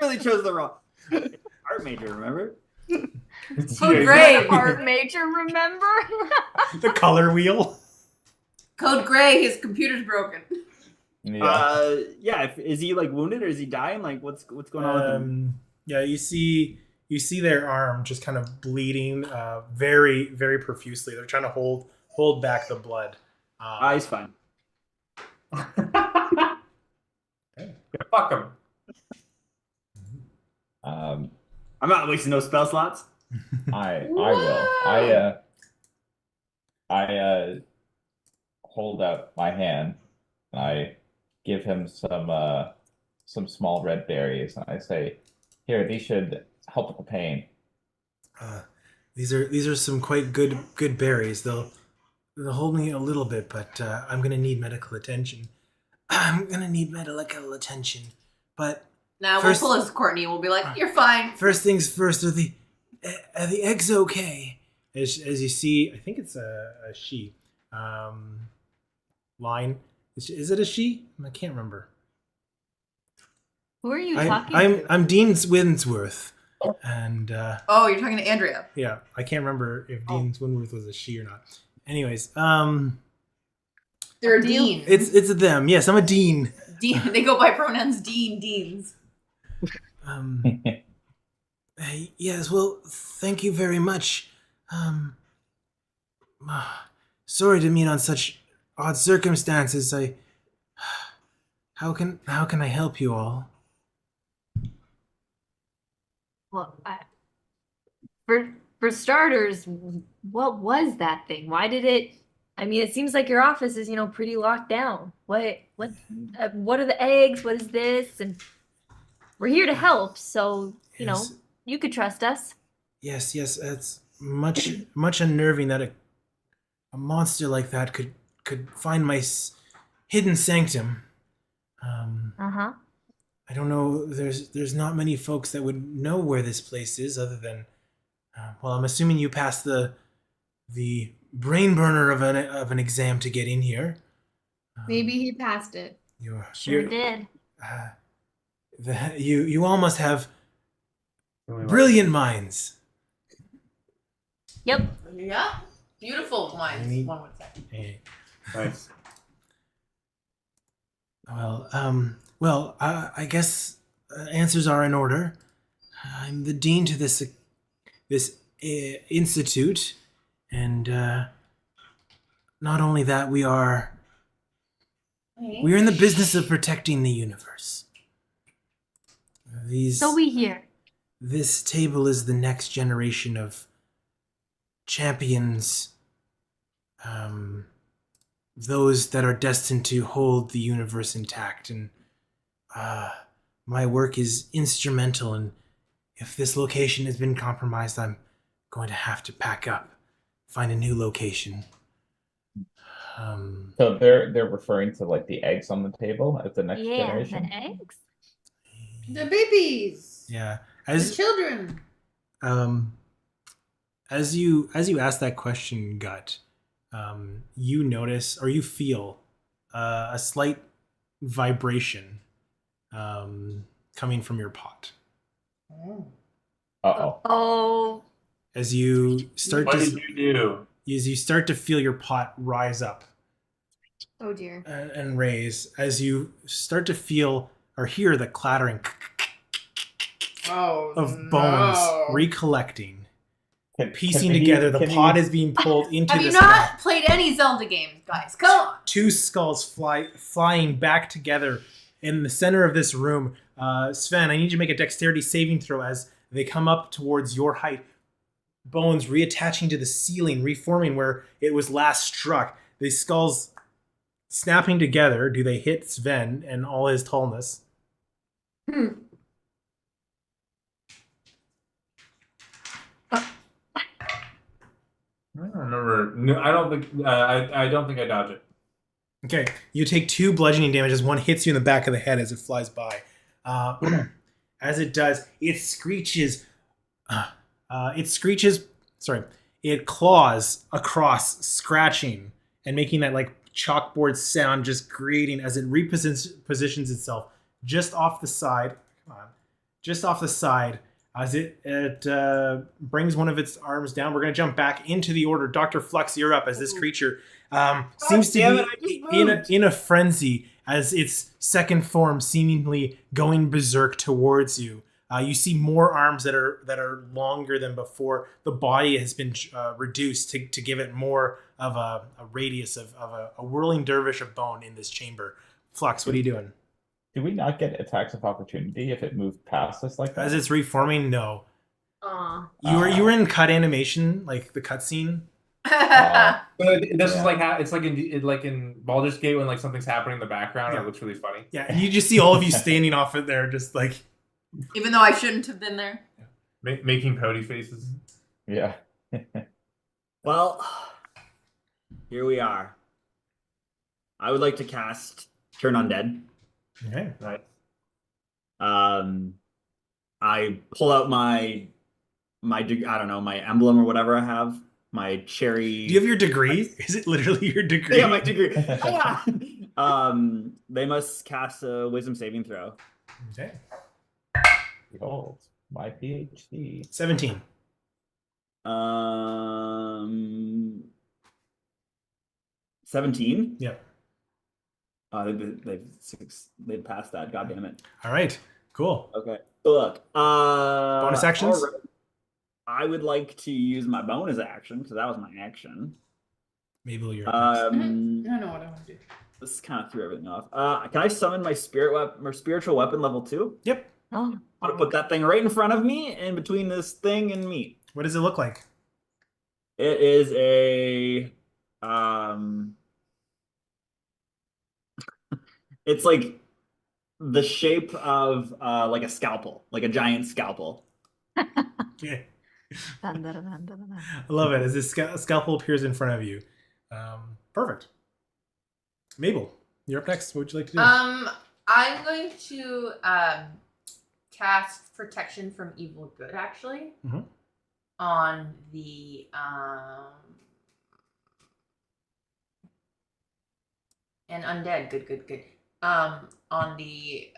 Speaker 5: really chose the wrong art major. Remember?
Speaker 8: Code Gray.
Speaker 3: Art major, remember?
Speaker 1: The color wheel.
Speaker 8: Code Gray. His computer's broken.
Speaker 2: Yeah.
Speaker 5: Yeah. Is he like wounded or is he dying? Like, what's going on with him?
Speaker 1: Yeah, you see their arm just kind of bleeding, very very profusely. They're trying to hold back the blood.
Speaker 5: He's fine.
Speaker 6: Yeah, fuck him.
Speaker 5: I'm not wasting no spell slots.
Speaker 2: I will. I hold out my hand and I give him some small red berries and I say, "Here, these should help with the pain."
Speaker 1: These are some quite good berries. They'll hold me a little bit, but I'm gonna need medical attention. I'm gonna need medical attention. But
Speaker 8: Now
Speaker 1: first,
Speaker 8: we'll pull his Courtney. We'll be like, "You're fine."
Speaker 1: First things first. Are the eggs okay? As you see, I think it's a she. Line. Is it a she? I can't remember.
Speaker 3: Who are you talking to?
Speaker 1: I'm Dean Winsworth, and
Speaker 8: Oh, you're talking to Andrea.
Speaker 1: yeah, I can't remember if Dean Winsworth was a she or not. Anyways,
Speaker 8: They're a dean.
Speaker 1: it's a them. Yes, I'm a dean.
Speaker 8: Dean. They go by pronouns deans.
Speaker 1: Yes. Well, thank you very much. Sorry to meet on such odd circumstances. How can I help you all?
Speaker 3: Well, for starters, what was that thing? Why did it? I mean, it seems like your office is, pretty locked down. What are the eggs? What is this? And we're here to help, so
Speaker 1: Yes.
Speaker 3: you could trust us.
Speaker 1: Yes. It's much unnerving that a monster like that could find my hidden sanctum.
Speaker 3: Uh-huh.
Speaker 1: I don't know. There's not many folks that would know where this place is, other than, well, I'm assuming you passed the brain burner of an exam to get in here.
Speaker 7: Maybe he passed it.
Speaker 3: Sure did.
Speaker 1: You all must have brilliant minds.
Speaker 3: Yep.
Speaker 8: Yeah. Beautiful minds, one would say.
Speaker 1: Hey.
Speaker 6: Nice.
Speaker 1: Well, I guess answers are in order. I'm the dean to this institute, and not only that, we are in the business of protecting the universe.
Speaker 3: So we hear.
Speaker 1: This table is the next generation of champions, those that are destined to hold the universe intact, and my work is instrumental, and if this location has been compromised, I'm going to have to pack up, find a new location.
Speaker 2: So they're referring to like the eggs on the table as the next generation.
Speaker 3: The eggs.
Speaker 7: The babies.
Speaker 1: Yeah,
Speaker 7: The children.
Speaker 1: as you ask that question, Gut, you notice or you feel a slight vibration coming from your pot.
Speaker 2: Uh-oh.
Speaker 3: Oh.
Speaker 1: As you start
Speaker 6: What did you do?
Speaker 1: as you start to feel your pot rise up
Speaker 7: Oh dear.
Speaker 1: and raise, as you start to feel or hear the clattering of bones recollecting, piecing together, the pot is being pulled into
Speaker 8: Have
Speaker 1: the
Speaker 8: you
Speaker 1: sky.
Speaker 8: not played any Zelda games, guys? Come on.
Speaker 1: Two skulls flying back together in the center of this room. Sven, I need you to make a dexterity saving throw as they come up towards your height. Bones reattaching to the ceiling, reforming where it was last struck. The skulls snapping together. Do they hit Sven and all his tallness?
Speaker 6: I don't remember. No, I don't think. I don't think I dodge it.
Speaker 1: Okay, you take 2 bludgeoning damage as one hits you in the back of the head as it flies by. As it does, it screeches. It claws across, scratching and making that like chalkboard sound, just grating as it repositions itself just off the side. Come on, just off the side. As it brings one of its arms down. We're going to jump back into the order. Dr. Flux, you're up as this creature seems to be in a frenzy as its second form seemingly going berserk towards you. You see more arms that are longer than before. The body has been reduced to give it more of a radius of a whirling dervish of bone in this chamber. Flux, what are you doing?
Speaker 2: Do we not get attacks of opportunity if it moved past us like that?
Speaker 1: As it's reforming, no.
Speaker 7: Aw.
Speaker 1: You were in cut animation, like the cutscene.
Speaker 2: Uh,
Speaker 6: But this is
Speaker 2: Yeah.
Speaker 6: like it's like in Baldur's Gate when like something's happening in the background.
Speaker 1: Yeah.
Speaker 6: It looks really funny.
Speaker 1: Yeah, you just see all of you standing off it there, just like
Speaker 8: Even though I shouldn't have been there.
Speaker 6: Making pouty faces.
Speaker 2: yeah.
Speaker 5: Well, here we are. I would like to cast Turn Undead.
Speaker 1: okay.
Speaker 6: Right.
Speaker 5: I pull out my I don't know, my emblem or whatever I have, my cherry.
Speaker 1: Do you have your degree? Is it literally your degree?
Speaker 5: Yeah, my degree. Yeah. They must cast a Wisdom saving throw.
Speaker 1: Okay.
Speaker 2: Behold, my PhD.
Speaker 1: 17.
Speaker 5: 17.
Speaker 1: Yep.
Speaker 5: They've passed that. God damn it.
Speaker 1: All right. Cool.
Speaker 5: Okay. So look.
Speaker 1: Bonus actions?
Speaker 5: all right. I would like to use my bonus action because that was my action.
Speaker 1: Mabel, you're
Speaker 8: I
Speaker 1: up next.
Speaker 8: don't know what I want to do.
Speaker 5: This kind of threw everything off. Can I summon my spirit weapon or spiritual weapon level 2?
Speaker 1: Yep.
Speaker 3: Oh.
Speaker 5: I'm gonna put that thing right in front of me, in between this thing and me.
Speaker 1: What does it look like?
Speaker 5: It is a it's like the shape of like a scalpel, like a giant scalpel.
Speaker 1: Yeah.
Speaker 3: Dun, dun, dun, dun, dun, dun.
Speaker 1: I love it as this scalpel appears in front of you. Perfect. Mabel, you're up next. What would you like to do?
Speaker 8: I'm going to cast Protection from Evil Good, actually.
Speaker 1: Mhm.
Speaker 8: On the and undead. Good. On the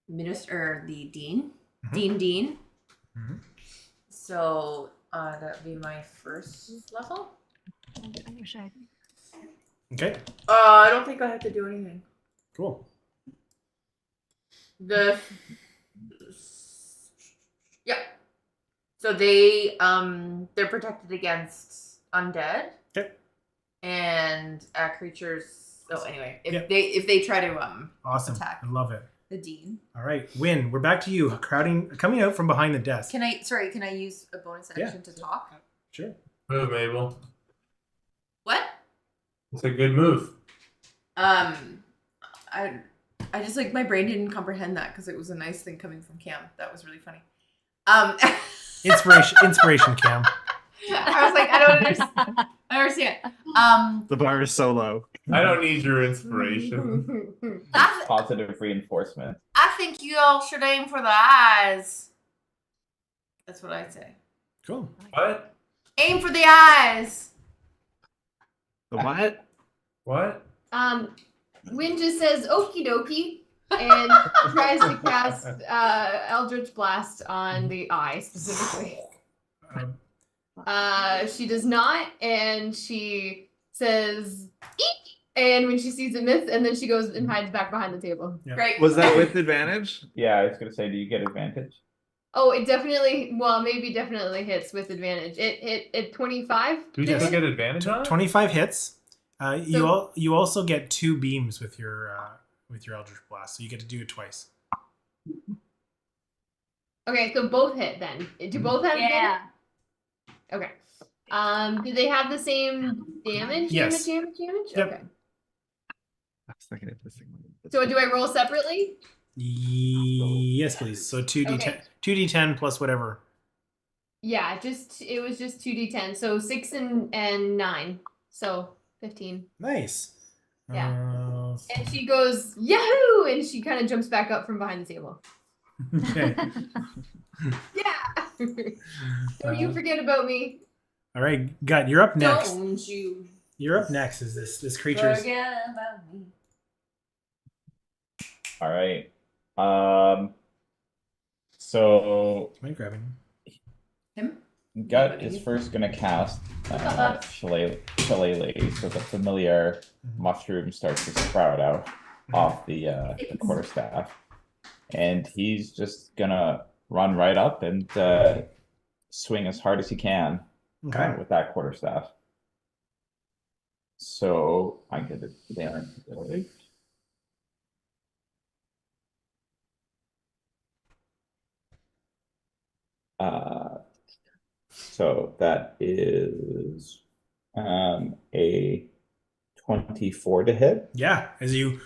Speaker 8: minister, the dean.
Speaker 1: Mhm.
Speaker 8: Dean.
Speaker 1: Mhm.
Speaker 8: So that'd be my first level.
Speaker 3: I wish I.
Speaker 1: Okay.
Speaker 8: I don't think I have to do anything.
Speaker 1: Cool.
Speaker 8: Yeah. So they're protected against undead.
Speaker 1: Okay.
Speaker 8: And creatures. So anyway, if
Speaker 1: Yep.
Speaker 8: they try to
Speaker 1: Awesome.
Speaker 8: attack
Speaker 1: I love it.
Speaker 8: the dean.
Speaker 1: All right, Win. We're back to you. Coming out from behind the desk.
Speaker 8: Can I use a bonus action to talk?
Speaker 1: Sure.
Speaker 6: Move, Mabel.
Speaker 8: What?
Speaker 6: It's a good move.
Speaker 8: I just like my brain didn't comprehend that because it was a nice thing coming from Cam. That was really funny.
Speaker 1: Inspiration, Cam.
Speaker 8: I was like, I don't understand.
Speaker 4: The bar is so low.
Speaker 6: I don't need your inspiration.
Speaker 2: Positive reinforcement.
Speaker 8: I think you all should aim for the eyes. That's what I say.
Speaker 1: Cool.
Speaker 6: What?
Speaker 8: Aim for the eyes.
Speaker 4: The what?
Speaker 6: What?
Speaker 7: Win just says okie dokie and tries to cast Eldritch Blast on the eye specifically.
Speaker 1: Um,
Speaker 7: She does not, and she says eek, and when she sees it miss, and then she goes and hides back behind the table.
Speaker 1: Yeah.
Speaker 8: Great.
Speaker 4: Was that with advantage?
Speaker 2: Yeah, I was gonna say, do you get advantage?
Speaker 7: Oh, it definitely, well, maybe definitely hits with advantage. It hit at 25.
Speaker 6: Do we
Speaker 1: Yes.
Speaker 6: still get advantage on it?
Speaker 1: 25 hits.
Speaker 7: So-
Speaker 1: You also get 2 beams with your Eldritch Blast, so you get to do it twice.
Speaker 7: Okay, so both hit then. Do both have advantage?
Speaker 3: Yeah.
Speaker 7: Okay. Do they have the same damage?
Speaker 1: Yes.
Speaker 7: Damage?
Speaker 1: Yep.
Speaker 7: Okay.
Speaker 4: I was thinking of this thing.
Speaker 7: So do I roll separately?
Speaker 1: Yes, please. So 2d10,
Speaker 7: Okay.
Speaker 1: 2d10 plus whatever.
Speaker 7: Yeah, it was just 2d10. So 6 and 9. So 15.
Speaker 1: Nice.
Speaker 7: Yeah.
Speaker 1: Uh,
Speaker 7: And she goes, Yahoo! And she kind of jumps back up from behind the table.
Speaker 1: okay.
Speaker 7: Yeah! Don't you forget about me.
Speaker 1: All right, Gut, you're up next.
Speaker 8: Don't you
Speaker 1: You're up next. Is this creature's?
Speaker 8: forget about me.
Speaker 2: All right. So
Speaker 1: Am I grabbing?
Speaker 8: Him?
Speaker 2: Gut is first gonna cast Shillelagh, so the familiar mushroom starts to sprout out off the quarterstaff, and he's just gonna run right up and swing as hard as he can
Speaker 1: Okay.
Speaker 2: with that quarterstaff. So I get it there. So that is a 24 to hit.
Speaker 1: Yeah, as you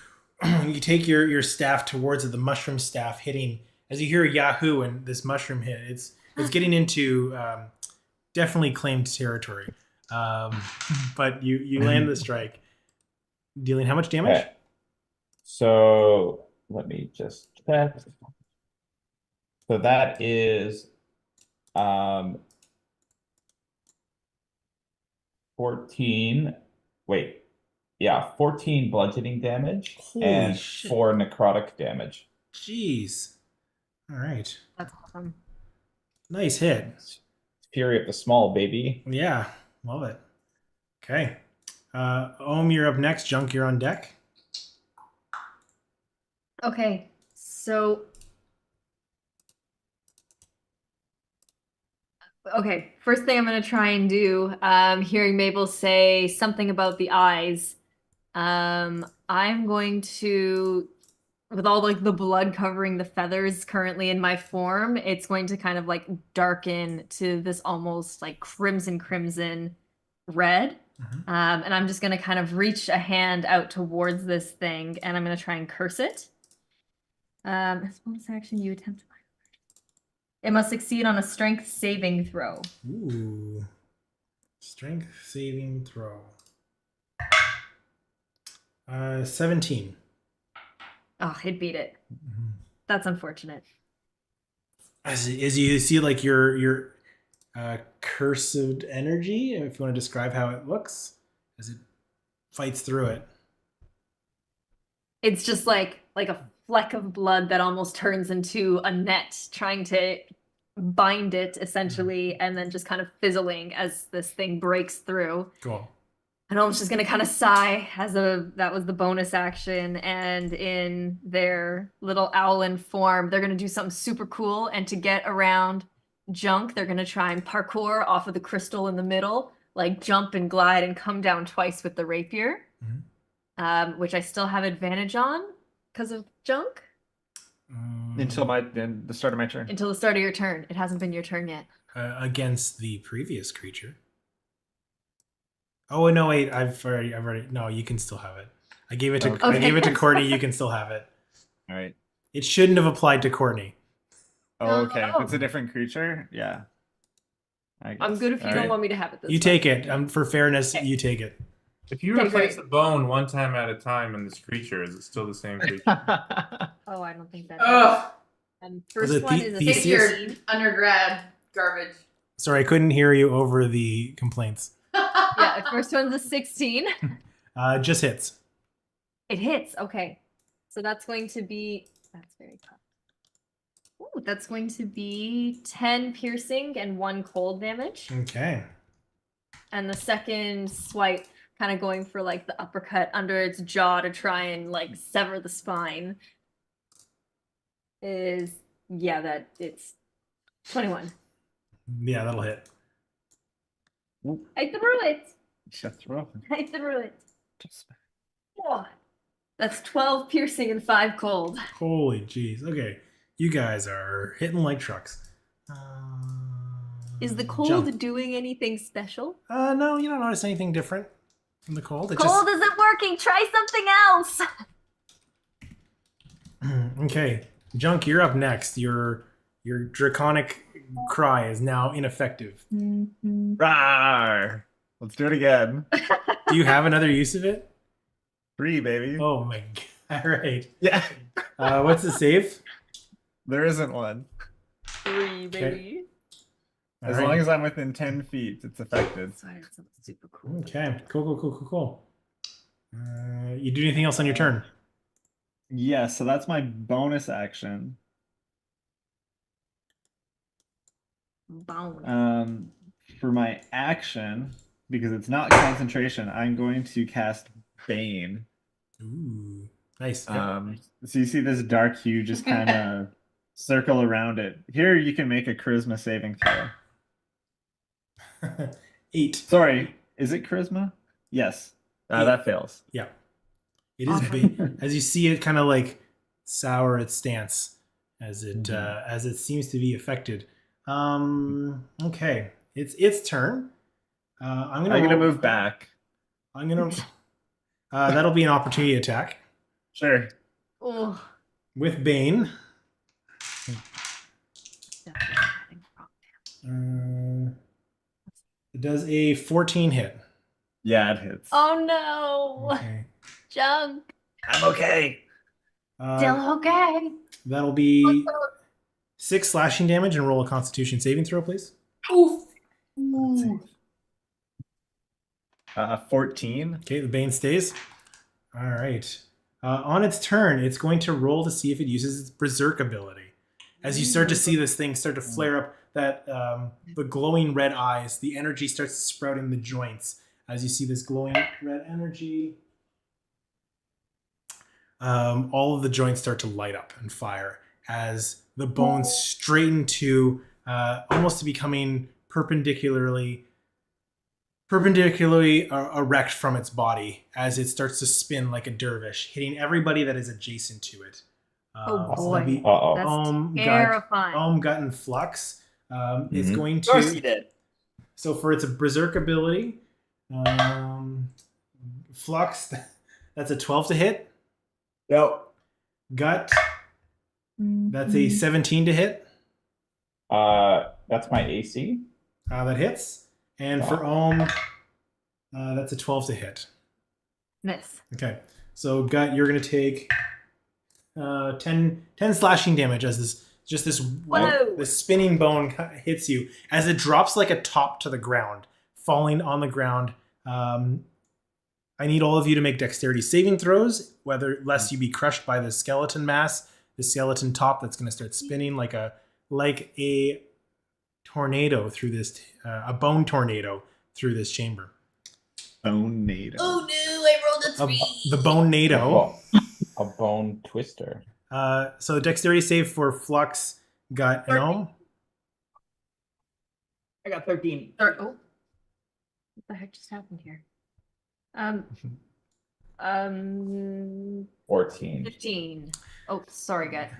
Speaker 1: you take your staff towards it, the mushroom staff hitting. As you hear Yahoo and this mushroom hit, it's getting into definitely claimed territory. But you land the strike, dealing how much damage?
Speaker 2: Okay. So let me just check. So that is 14. Wait. Yeah, 14 bludgeoning damage
Speaker 1: Holy
Speaker 2: and
Speaker 1: shit.
Speaker 2: 4 necrotic damage.
Speaker 1: Jeez. All right.
Speaker 3: That's awesome.
Speaker 1: Nice hit.
Speaker 2: Fury of the Small, baby.
Speaker 1: Yeah, love it. Okay. Ohm, you're up next. Junk, you're on deck.
Speaker 3: Okay, so okay, first thing I'm gonna try and do, hearing Mabel say something about the eyes, I'm going to, with all like the blood covering the feathers currently in my form, it's going to kind of like darken to this almost like crimson red. And I'm just gonna kind of reach a hand out towards this thing, and I'm gonna try and curse it. As bonus action, you attempt to. It must succeed on a strength saving throw.
Speaker 1: Ooh. Strength saving throw. 17.
Speaker 3: Oh, it beat it. That's unfortunate.
Speaker 1: As you see, like your cursed energy, if you want to describe how it looks, as it fights through it.
Speaker 3: It's just like a fleck of blood that almost turns into a net, trying to bind it essentially, and then just kind of fizzling as this thing breaks through.
Speaker 1: Cool.
Speaker 3: And I'm just gonna kind of sigh that was the bonus action, and in their little owlin form, they're gonna do something super cool, and to get around Junk, they're gonna try and parkour off of the crystal in the middle, like jump and glide and come down twice with the rapier, which I still have advantage on because of Junk.
Speaker 4: Until the start of my turn.
Speaker 3: Until the start of your turn. It hasn't been your turn yet.
Speaker 1: Against the previous creature. Oh no! Wait, I've already. No, you can still have it. I gave it to
Speaker 4: Okay.
Speaker 1: I gave it to Courtney. You can still have it.
Speaker 4: All right.
Speaker 1: It shouldn't have applied to Courtney.
Speaker 4: Oh, okay. If it's a different creature, yeah.
Speaker 3: I'm good if you don't want me to have it this
Speaker 1: You
Speaker 3: time.
Speaker 1: take it. For fairness, you take it.
Speaker 6: If you
Speaker 3: Okay,
Speaker 6: replace
Speaker 3: great.
Speaker 6: the bone one time at a time in this creature, is it still the same creature?
Speaker 3: Oh, I don't think that.
Speaker 8: Ugh.
Speaker 3: And
Speaker 1: Was
Speaker 3: first
Speaker 1: it
Speaker 3: one
Speaker 1: the-
Speaker 3: is a
Speaker 1: Theseus?
Speaker 8: Your
Speaker 3: 16.
Speaker 8: undergrad garbage.
Speaker 1: Sorry, I couldn't hear you over the complaints.
Speaker 3: Yeah, the first one's a 16.
Speaker 1: Just hits.
Speaker 3: It hits. Okay. So that's going to be. That's very tough. Ooh, that's going to be 10 piercing and 1 cold damage.
Speaker 1: Okay.
Speaker 3: And the second swipe, kind of going for like the uppercut under its jaw to try and like sever the spine, is it's 21.
Speaker 1: Yeah, that'll hit.
Speaker 3: I threw it.
Speaker 4: Shut throw.
Speaker 3: I threw it. Whoa. That's 12 piercing and 5 cold.
Speaker 1: Holy jeez. Okay. You guys are hitting like trucks.
Speaker 3: Is the cold
Speaker 1: Jump.
Speaker 3: doing anything special?
Speaker 1: No, you don't notice anything different from the cold. It
Speaker 3: Cold isn't working. Try something else.
Speaker 1: just okay. Junk, you're up next. Your draconic cry is now ineffective.
Speaker 4: Rawr! Let's do it again.
Speaker 1: Do you have another use of it?
Speaker 4: 3, baby.
Speaker 1: Oh my god. All right.
Speaker 4: Yeah.
Speaker 1: What's the save?
Speaker 4: There isn't one.
Speaker 3: 3, baby.
Speaker 1: All
Speaker 4: As
Speaker 1: right.
Speaker 4: long as I'm within 10 feet, it's affected.
Speaker 3: Sorry, that's super cool.
Speaker 1: Okay. Cool. You do anything else on your turn?
Speaker 4: Yeah, so that's my bonus action.
Speaker 3: Bone.
Speaker 4: For my action, because it's not concentration, I'm going to cast Bane.
Speaker 1: Ooh. Nice.
Speaker 4: So you see this dark hue just kind of circle around it. Here you can make a charisma saving throw.
Speaker 1: 8.
Speaker 4: Sorry, is it charisma? Yes. That fails.
Speaker 1: Yeah. It is big. As you see it kind of like sour its stance as it seems to be affected. Okay. It's its turn. I'm
Speaker 4: I'm gonna
Speaker 1: roll-
Speaker 4: move back.
Speaker 1: I'm gonna. That'll be an opportunity attack
Speaker 4: Sure.
Speaker 3: Oh.
Speaker 1: with Bane. It does a 14 hit.
Speaker 4: Yeah, it hits.
Speaker 3: Oh no.
Speaker 1: Okay.
Speaker 3: Junk.
Speaker 4: I'm okay.
Speaker 3: Still okay.
Speaker 1: That'll be 6 slashing damage, and roll a Constitution saving throw, please.
Speaker 8: Oof.
Speaker 3: Ooh.
Speaker 4: 14.
Speaker 1: Okay, the Bane stays. All right. On its turn, it's going to roll to see if it uses its Berserk ability. As you start to see this thing start to flare up, that the glowing red eyes, the energy starts to sprout in the joints. As you see this glowing red energy, all of the joints start to light up and fire as the bones straighten to almost to becoming perpendicularly erect from its body as it starts to spin like a dervish, hitting everybody that is adjacent to it.
Speaker 3: Oh
Speaker 1: So
Speaker 3: boy.
Speaker 1: that'd be
Speaker 3: That's terrifying.
Speaker 1: Gut, and Flux. It's
Speaker 2: Mhm.
Speaker 1: going
Speaker 5: Of course he
Speaker 1: to.
Speaker 5: did.
Speaker 1: So for its Berserk ability, Flux, that's a 12 to hit.
Speaker 5: Nope.
Speaker 1: Gut, that's a 17 to hit.
Speaker 2: That's my AC.
Speaker 1: That hits. And for Ohm, that's a 12 to hit.
Speaker 3: Miss.
Speaker 1: Okay. So Gut, you're going to take 10 slashing damage as this spinning bone hits you as it drops like a top to the ground, falling on the ground. I need all of you to make dexterity saving throws, lest you be crushed by the skeleton mass, the skeleton top that's going to start spinning like a tornado through this, a bone tornado through this chamber.
Speaker 4: Bonenado.
Speaker 8: Oh no, I rolled a 3.
Speaker 1: The Bonenado.
Speaker 2: A bone twister.
Speaker 1: So dexterity save for Flux, Gut, and Ohm.
Speaker 5: I got 13.
Speaker 3: Oh. What the heck just happened here?
Speaker 2: 14.
Speaker 3: 15. Oh, sorry, Gut.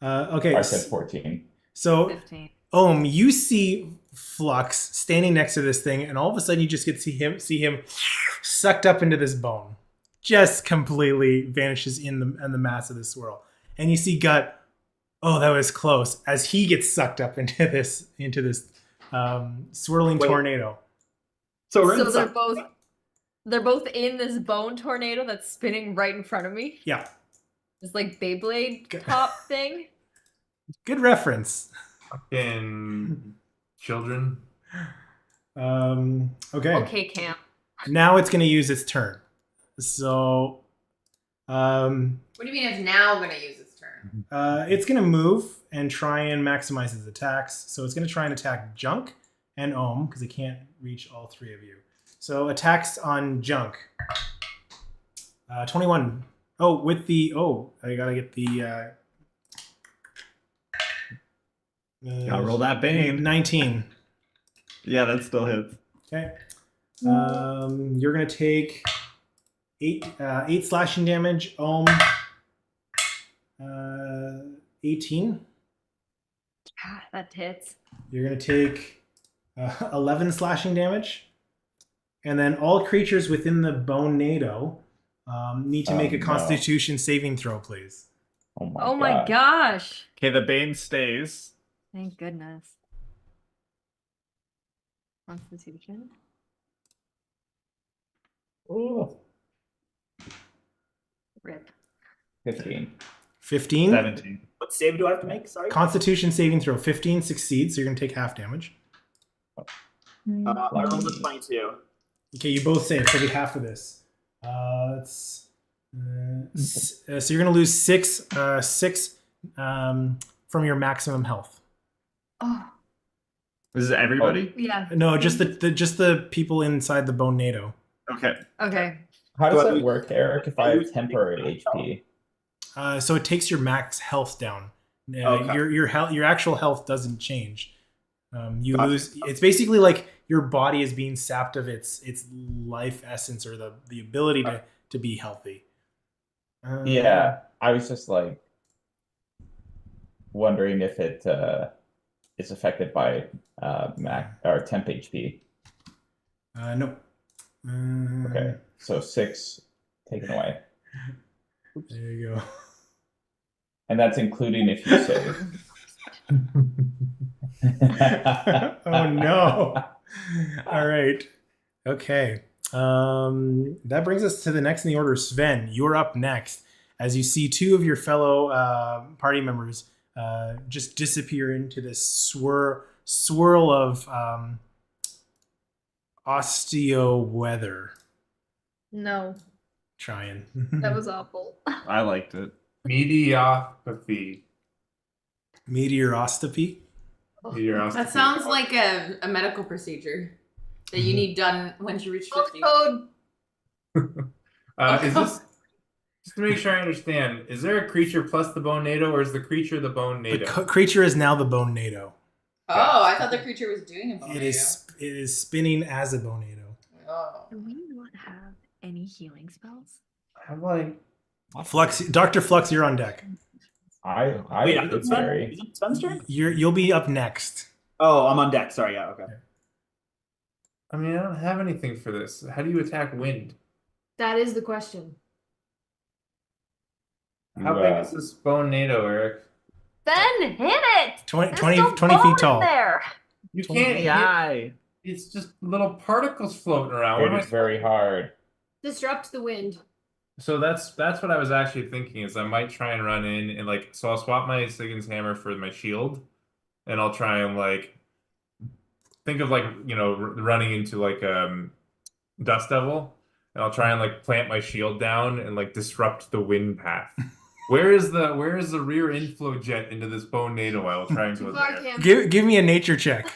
Speaker 1: Okay.
Speaker 2: I said 14.
Speaker 1: So
Speaker 3: 15.
Speaker 1: Ohm, you see Flux standing next to this thing, and all of a sudden you just get to see him sucked up into this bone. Just completely vanishes in the mass of the swirl. And you see Gut, oh, that was close, as he gets sucked up into this swirling tornado.
Speaker 5: So we're
Speaker 3: So
Speaker 5: in
Speaker 3: they're both in this bone tornado that's spinning right in front of me.
Speaker 1: Yeah.
Speaker 3: This like Beyblade top thing.
Speaker 1: Good reference.
Speaker 6: Fucking children.
Speaker 1: Okay.
Speaker 3: Okay, Cam.
Speaker 1: Now it's going to use its turn. So,
Speaker 8: What do you mean it's now going to use its turn?
Speaker 1: it's going to move and try and maximize its attacks. So it's going to try and attack Junk and Ohm because it can't reach all three of you. So attacks on Junk. 21. Oh, with the I gotta get the.
Speaker 4: I'll roll that Bane.
Speaker 1: 19.
Speaker 4: Yeah, that still hits.
Speaker 1: Okay. You're gonna take 8 slashing damage. Ohm. 18.
Speaker 3: That hits.
Speaker 1: You're gonna take 11 slashing damage, and then all creatures within the Bonenado need to make a Constitution saving throw, please.
Speaker 2: Oh my
Speaker 3: Gosh.
Speaker 4: Okay, the Bane stays.
Speaker 3: Thank goodness. Constitution.
Speaker 2: Ooh.
Speaker 3: Rip.
Speaker 2: 15.
Speaker 1: 15.
Speaker 4: 17.
Speaker 5: What save do I have to make? Sorry.
Speaker 1: Constitution saving throw. 15 succeeds, so you're gonna take half damage.
Speaker 5: I rolled a 22.
Speaker 1: Okay, you both save, so it'll be half of this. So you're gonna lose six from your maximum health.
Speaker 3: Oh.
Speaker 4: This is everybody?
Speaker 3: Yeah.
Speaker 1: No, just the people inside the Bonenado.
Speaker 4: Okay.
Speaker 3: Okay.
Speaker 2: How
Speaker 5: Do
Speaker 2: does
Speaker 5: I
Speaker 2: that
Speaker 5: lose-
Speaker 2: work, Eric, if I have temporary HP?
Speaker 1: So it takes your max health down.
Speaker 5: Okay.
Speaker 1: Your actual health doesn't change. You
Speaker 5: Gotcha.
Speaker 1: lose. It's basically like your body is being sapped of its life essence or the ability to be healthy.
Speaker 2: Yeah, I was just like wondering if it is affected by max or temp HP.
Speaker 1: No.
Speaker 2: Okay, so 6 taken away,
Speaker 1: There you go.
Speaker 2: and that's including if you save.
Speaker 1: Oh no. All right. Okay. That brings us to the next in the order. Sven, you're up next. As you see 2 of your fellow party members just disappear into this swirl of osteo weather.
Speaker 3: No,
Speaker 1: Trying.
Speaker 3: that was awful.
Speaker 4: I liked it.
Speaker 6: Mediopathy.
Speaker 1: Meteorostopy.
Speaker 6: Meteorostophy.
Speaker 8: That sounds like a medical procedure that you need done once you reach 50.
Speaker 3: Code.
Speaker 6: Is this just to make sure I understand? Is there a creature plus the Bonenado, or is the creature the
Speaker 1: The
Speaker 6: Bonenado?
Speaker 1: creature is now the Bonenado.
Speaker 8: Oh, I thought the creature was doing a
Speaker 1: It is spinning as a Bonenado.
Speaker 8: Oh.
Speaker 3: Do we not have any healing spells?
Speaker 6: I'm like,
Speaker 1: Flux, Dr. Flux, you're on deck.
Speaker 2: I
Speaker 5: Wait,
Speaker 2: it's
Speaker 5: is it
Speaker 2: very.
Speaker 5: Sven's turn?
Speaker 1: You'll be up next.
Speaker 5: Oh, I'm on deck. Sorry, yeah, okay.
Speaker 6: I mean, I don't have anything for this. How do you attack wind?
Speaker 7: That is the question.
Speaker 6: How big is this Bonenado, Eric?
Speaker 3: Ben, hit it!
Speaker 1: 20
Speaker 3: There's
Speaker 1: 20
Speaker 3: still
Speaker 1: 20 feet
Speaker 3: bone in
Speaker 1: tall.
Speaker 3: there.
Speaker 6: You can't hit.
Speaker 9: AI.
Speaker 6: It's just little particles floating around. What
Speaker 2: It
Speaker 6: am I
Speaker 2: is very hard.
Speaker 7: Disrupt the wind.
Speaker 6: So that's what I was actually thinking is I might try and run in and like so I'll swap my Sigyn's hammer for my shield, and I'll try and like think of like running into like Dust Devil, and I'll try and like plant my shield down and like disrupt the wind path. Where is the rear inflow jet into this Bonenado? I will try and go
Speaker 7: Fuck
Speaker 6: there.
Speaker 7: him.
Speaker 1: Give me a nature check.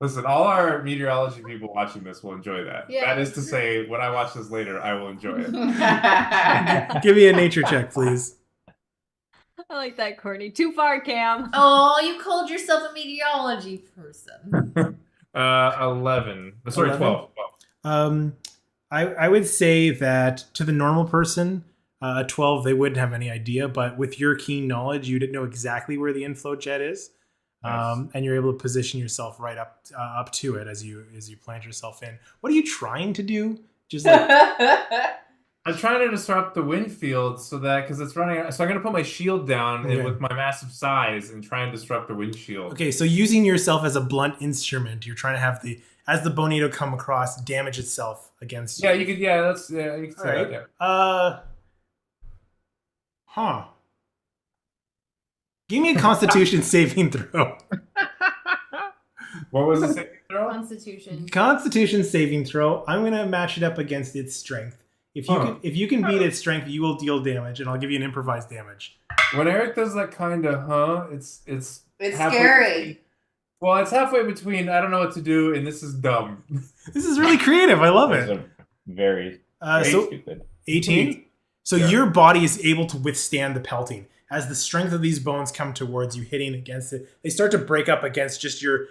Speaker 6: Listen, all our meteorology people watching this will enjoy that.
Speaker 7: Yeah.
Speaker 6: That is to say, when I watch this later, I will enjoy it.
Speaker 1: Give me a nature check, please.
Speaker 3: I like that, Courtney. Too far, Cam.
Speaker 8: Oh, you called yourself a meteorology person.
Speaker 6: 11. Sorry,
Speaker 1: 11?
Speaker 6: 12.
Speaker 1: I would say that to the normal person, a 12, they wouldn't have any idea, but with your keen knowledge, you'd know exactly where the inflow jet is.
Speaker 6: Nice.
Speaker 1: And you're able to position yourself right up to it as you plant yourself in. What are you trying to do? Just like
Speaker 6: I'm trying to disrupt the wind field so that because it's running. So I'm gonna put my shield down
Speaker 1: Okay.
Speaker 6: and with my massive size and try and disrupt the windshield.
Speaker 1: okay, so using yourself as a blunt instrument, you're trying to have as the Bonito come across, damage itself against you.
Speaker 6: Yeah, you could. Yeah, that's. Yeah, you could say
Speaker 1: Alright.
Speaker 6: that. Yeah.
Speaker 1: Huh. Give me a Constitution saving throw.
Speaker 6: What was the saving throw?
Speaker 7: Constitution.
Speaker 1: Constitution saving throw. I'm gonna match it up against its strength. If you can beat its strength, you will deal damage, and I'll give you an improvised damage.
Speaker 6: When Eric does that kind of it's
Speaker 8: It's
Speaker 6: halfway
Speaker 8: scary.
Speaker 6: between- well, it's halfway between I don't know what to do and this is dumb.
Speaker 1: This is really creative. I love
Speaker 2: Those
Speaker 1: it.
Speaker 2: are very, very
Speaker 1: So
Speaker 2: stupid.
Speaker 1: 18. So
Speaker 6: Yeah.
Speaker 1: your body is able to withstand the pelting. As the strength of these bones come towards you, hitting against it, they start to break up against just your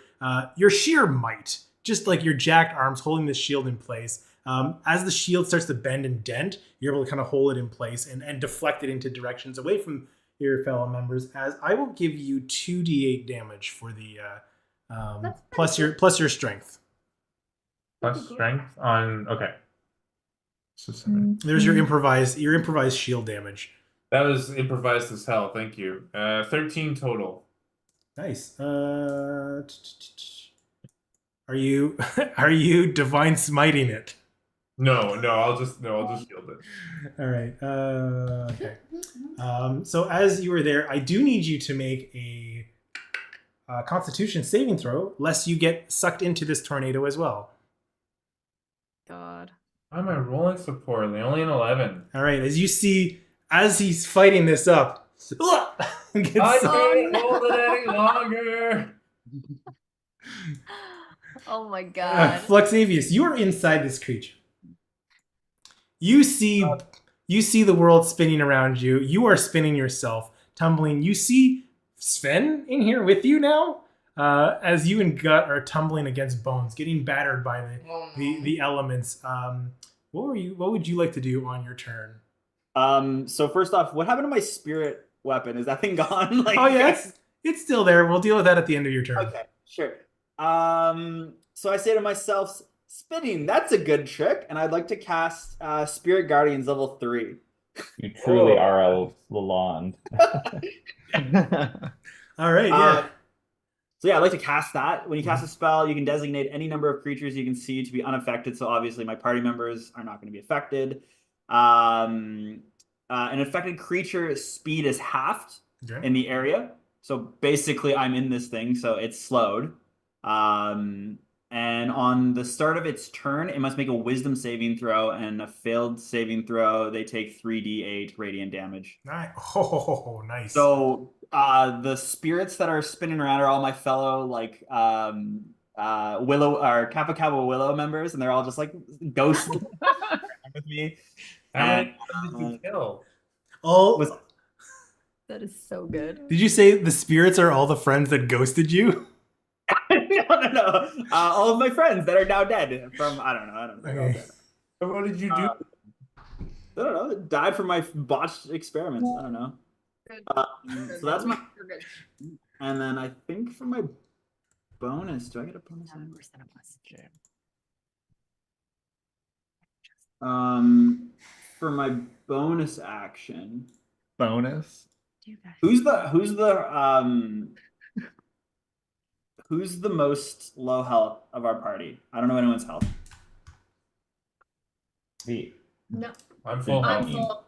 Speaker 1: sheer might, just like your jacked arms holding the shield in place. As the shield starts to bend and dent, you're able to kind of hold it in place and deflect it into directions away from your fellow members. As I will give you 2d8 damage for the plus your strength.
Speaker 6: Plus strength on okay. So 7.
Speaker 1: There's your improvised shield damage.
Speaker 6: That was improvised as hell. Thank you. 13 total.
Speaker 1: Nice. Are you divine smiting it?
Speaker 6: No, I'll just shield it.
Speaker 1: All right. Okay. So as you were there, I do need you to make a Constitution saving throw, lest you get sucked into this tornado as well.
Speaker 3: God.
Speaker 6: Why am I rolling so poorly? Only an 11.
Speaker 1: All right. As you see, as he's fighting this up, gets
Speaker 6: I
Speaker 1: sucked-
Speaker 6: can't hold it any longer.
Speaker 3: Oh my god.
Speaker 1: Fluxavius, you are inside this creature. You see the world spinning around you. You are spinning yourself, tumbling. You see Sven in here with you now, as you and Gut are tumbling against bones, getting battered by the elements. What would you like to do on your turn?
Speaker 5: So first off, what happened to my spirit weapon? Is that thing gone? Like,
Speaker 1: Oh yeah, It's still there. We'll deal with that at the end of your turn.
Speaker 5: Okay, sure. So I say to myself, spinning, that's a good trick, and I'd like to cast Spirit Guardians level 3.
Speaker 2: You truly are a Lalonde.
Speaker 1: All right, yeah.
Speaker 5: So yeah, I'd like to cast that. When you cast a spell, you can designate any number of creatures you can see to be unaffected. So obviously my party members are not going to be affected. An affected creature's speed is halved in the area. So basically I'm in this thing, so it's slowed. And on the start of its turn, it must make a wisdom saving throw, and a failed saving throw, they take 3d8 radiant damage.
Speaker 1: Nice. Oh, nice.
Speaker 5: So the spirits that are spinning around are all my fellow like Willow or Kappa Kappa Willow members, and they're all just like ghosts with me.
Speaker 6: How many did you kill?
Speaker 3: That is so good.
Speaker 1: Did you say the spirits are all the friends that ghosted you?
Speaker 5: No. All of my friends that are now dead from I don't know.
Speaker 1: Okay.
Speaker 6: So what did you do?
Speaker 5: I don't know. Died from my botched experiments. I don't know. So that's my. And then I think for my bonus, do I get a bonus? For my bonus action.
Speaker 4: Bonus.
Speaker 5: Who's the most low health of our party? I don't know anyone's health.
Speaker 2: Me.
Speaker 7: No.
Speaker 6: I'm full
Speaker 7: I'm
Speaker 6: health.
Speaker 7: full.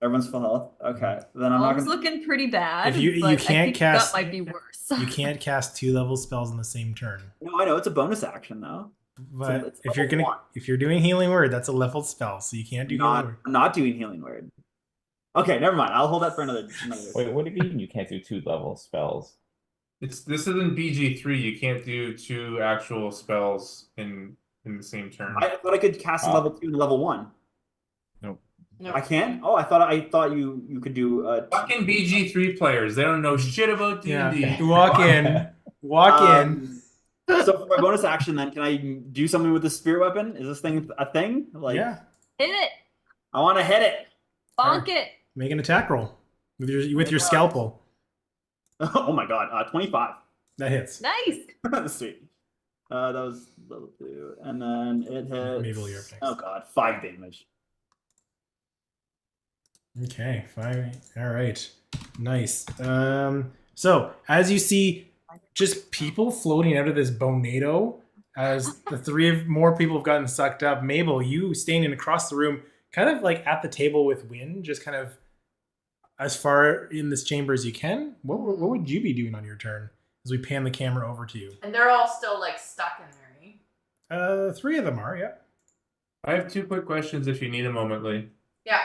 Speaker 5: Everyone's full health. Okay, then I'm not
Speaker 3: It's
Speaker 5: gonna.
Speaker 3: looking pretty bad.
Speaker 1: If you
Speaker 3: but I
Speaker 1: can't
Speaker 3: think
Speaker 1: cast-
Speaker 3: that might be worse.
Speaker 1: You can't cast 2-level spells in the same turn.
Speaker 5: No, I know it's a bonus action though.
Speaker 1: But
Speaker 5: it's
Speaker 1: if you're
Speaker 5: level
Speaker 1: gonna
Speaker 5: 1.
Speaker 1: if you're doing healing word, that's a leveled spell, so you can't do healing word.
Speaker 5: I'm not doing healing word. Okay, never mind. I'll hold that for another.
Speaker 2: Wait, what do you mean you can't do 2-level spells?
Speaker 6: This isn't BG3. You can't do 2 actual spells in the same turn.
Speaker 5: I thought I could cast a level 2 and level 1.
Speaker 8: No.
Speaker 5: I can? Oh, I thought you could do
Speaker 6: Fucking BG3 players. They don't know shit about D&D.
Speaker 1: Yeah. Walk in.
Speaker 5: So for my bonus action, then can I do something with the spirit weapon? Is this thing a thing? Like,
Speaker 1: Yeah.
Speaker 3: Hit it.
Speaker 5: I want to hit it.
Speaker 3: Bonk it.
Speaker 1: Make an attack roll with your scalpel.
Speaker 5: Oh my god, 25.
Speaker 1: That hits.
Speaker 3: Nice.
Speaker 5: Sweet. That was level 2, and then it hits.
Speaker 1: Mabel, you're up next.
Speaker 5: Oh god, 5 damage.
Speaker 1: Okay, 5. All right, nice. So as you see, just people floating out of this Bonenado, as the 3 more people have gotten sucked up. Mabel, you standing across the room, kind of like at the table with Wynn, just kind of as far in this chamber as you can. What would you be doing on your turn as we pan the camera over to you?
Speaker 8: And they're all still like stuck in there, right?
Speaker 1: 3 of them are, yeah.
Speaker 6: I have 2 quick questions if you need a moment, Lee.
Speaker 8: Yeah.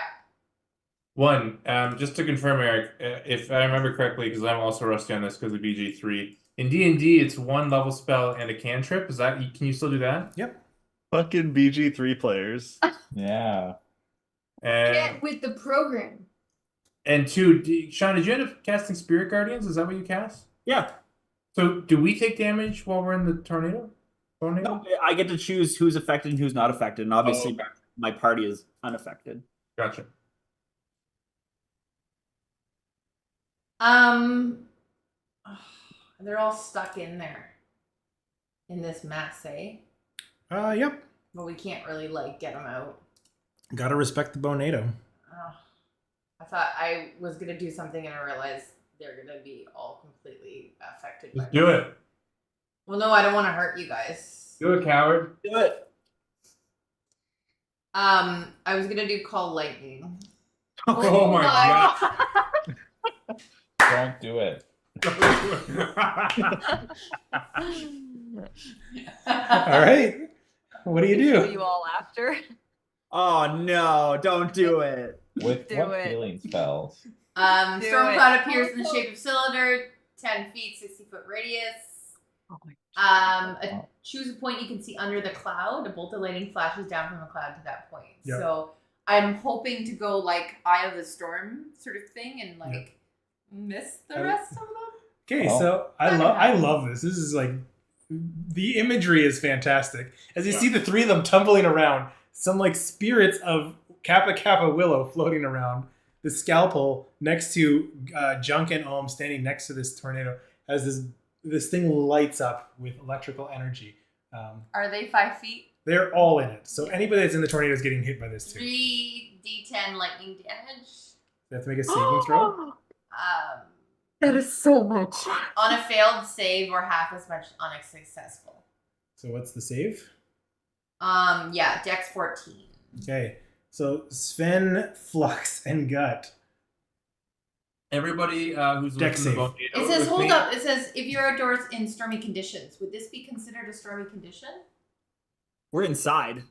Speaker 6: One, just to confirm, Eric, if I remember correctly, because I'm also rusty on this because of BG3. In D&D, it's 1 level spell and a cantrip. Is that can you still do that?
Speaker 1: Yep.
Speaker 4: Fucking BG3 players.
Speaker 2: Yeah.
Speaker 7: Get with the program.
Speaker 6: And 2, Sean, did you end up casting Spirit Guardians? Is that what you cast?
Speaker 5: Yeah.
Speaker 6: So do we take damage while we're in the tornado?
Speaker 5: No, I get to choose who's affected and who's not affected, and obviously
Speaker 6: okay.
Speaker 5: my party is unaffected.
Speaker 6: Gotcha.
Speaker 8: They're all stuck in there. In this mess, eh?
Speaker 1: Yep.
Speaker 8: But we can't really like get them out.
Speaker 1: Gotta respect the Bonenado.
Speaker 8: I thought I was gonna do something and I realized they're gonna be all completely affected by
Speaker 6: Just do it.
Speaker 8: Well, no, I don't want to hurt you guys.
Speaker 6: Do it, coward.
Speaker 5: Do it.
Speaker 8: I was gonna do call lightning.
Speaker 6: Oh my god.
Speaker 2: Don't do it.
Speaker 1: All right. What do you
Speaker 3: Show
Speaker 1: do?
Speaker 3: you all after.
Speaker 5: Oh no! Don't do it.
Speaker 2: With
Speaker 3: Do
Speaker 2: what
Speaker 3: it.
Speaker 2: healing spells?
Speaker 3: Do
Speaker 8: Storm
Speaker 3: it.
Speaker 8: cloud appears in the shape of cylinder, 10 feet, 60-foot radius.
Speaker 3: Oh my
Speaker 8: Choose a point you can see under the cloud. A bolt of lightning flashes down from the cloud to that point.
Speaker 1: Yep.
Speaker 8: So I'm hoping to go like Eye of the Storm sort of thing and like miss the rest of them.
Speaker 1: Okay,
Speaker 2: Oh.
Speaker 1: so I love this. This is like the imagery is fantastic. As you see the 3 of them tumbling around, some like spirits of Kappa Kappa Willow floating around, the scalpel next to Junk and Ohm standing next to this tornado. as this thing lights up with electrical energy.
Speaker 8: Are they 5 feet?
Speaker 1: They're all in it. So anybody that's in the tornado is getting hit by this too.
Speaker 8: 3d10 lightning damage.
Speaker 1: They have to make a saving throw.
Speaker 3: That is so much.
Speaker 8: On a failed save or half as much on a successful.
Speaker 1: So what's the save?
Speaker 8: Yeah, Dex 14.
Speaker 1: Okay. So Sven, Flux, and Gut.
Speaker 6: Everybody who's
Speaker 1: Dex
Speaker 6: within the
Speaker 1: save.
Speaker 6: volcano
Speaker 8: It says,
Speaker 6: with
Speaker 8: hold
Speaker 6: me-
Speaker 8: up. It says, if you're outdoors in stormy conditions, would this be considered a stormy condition?
Speaker 5: We're inside.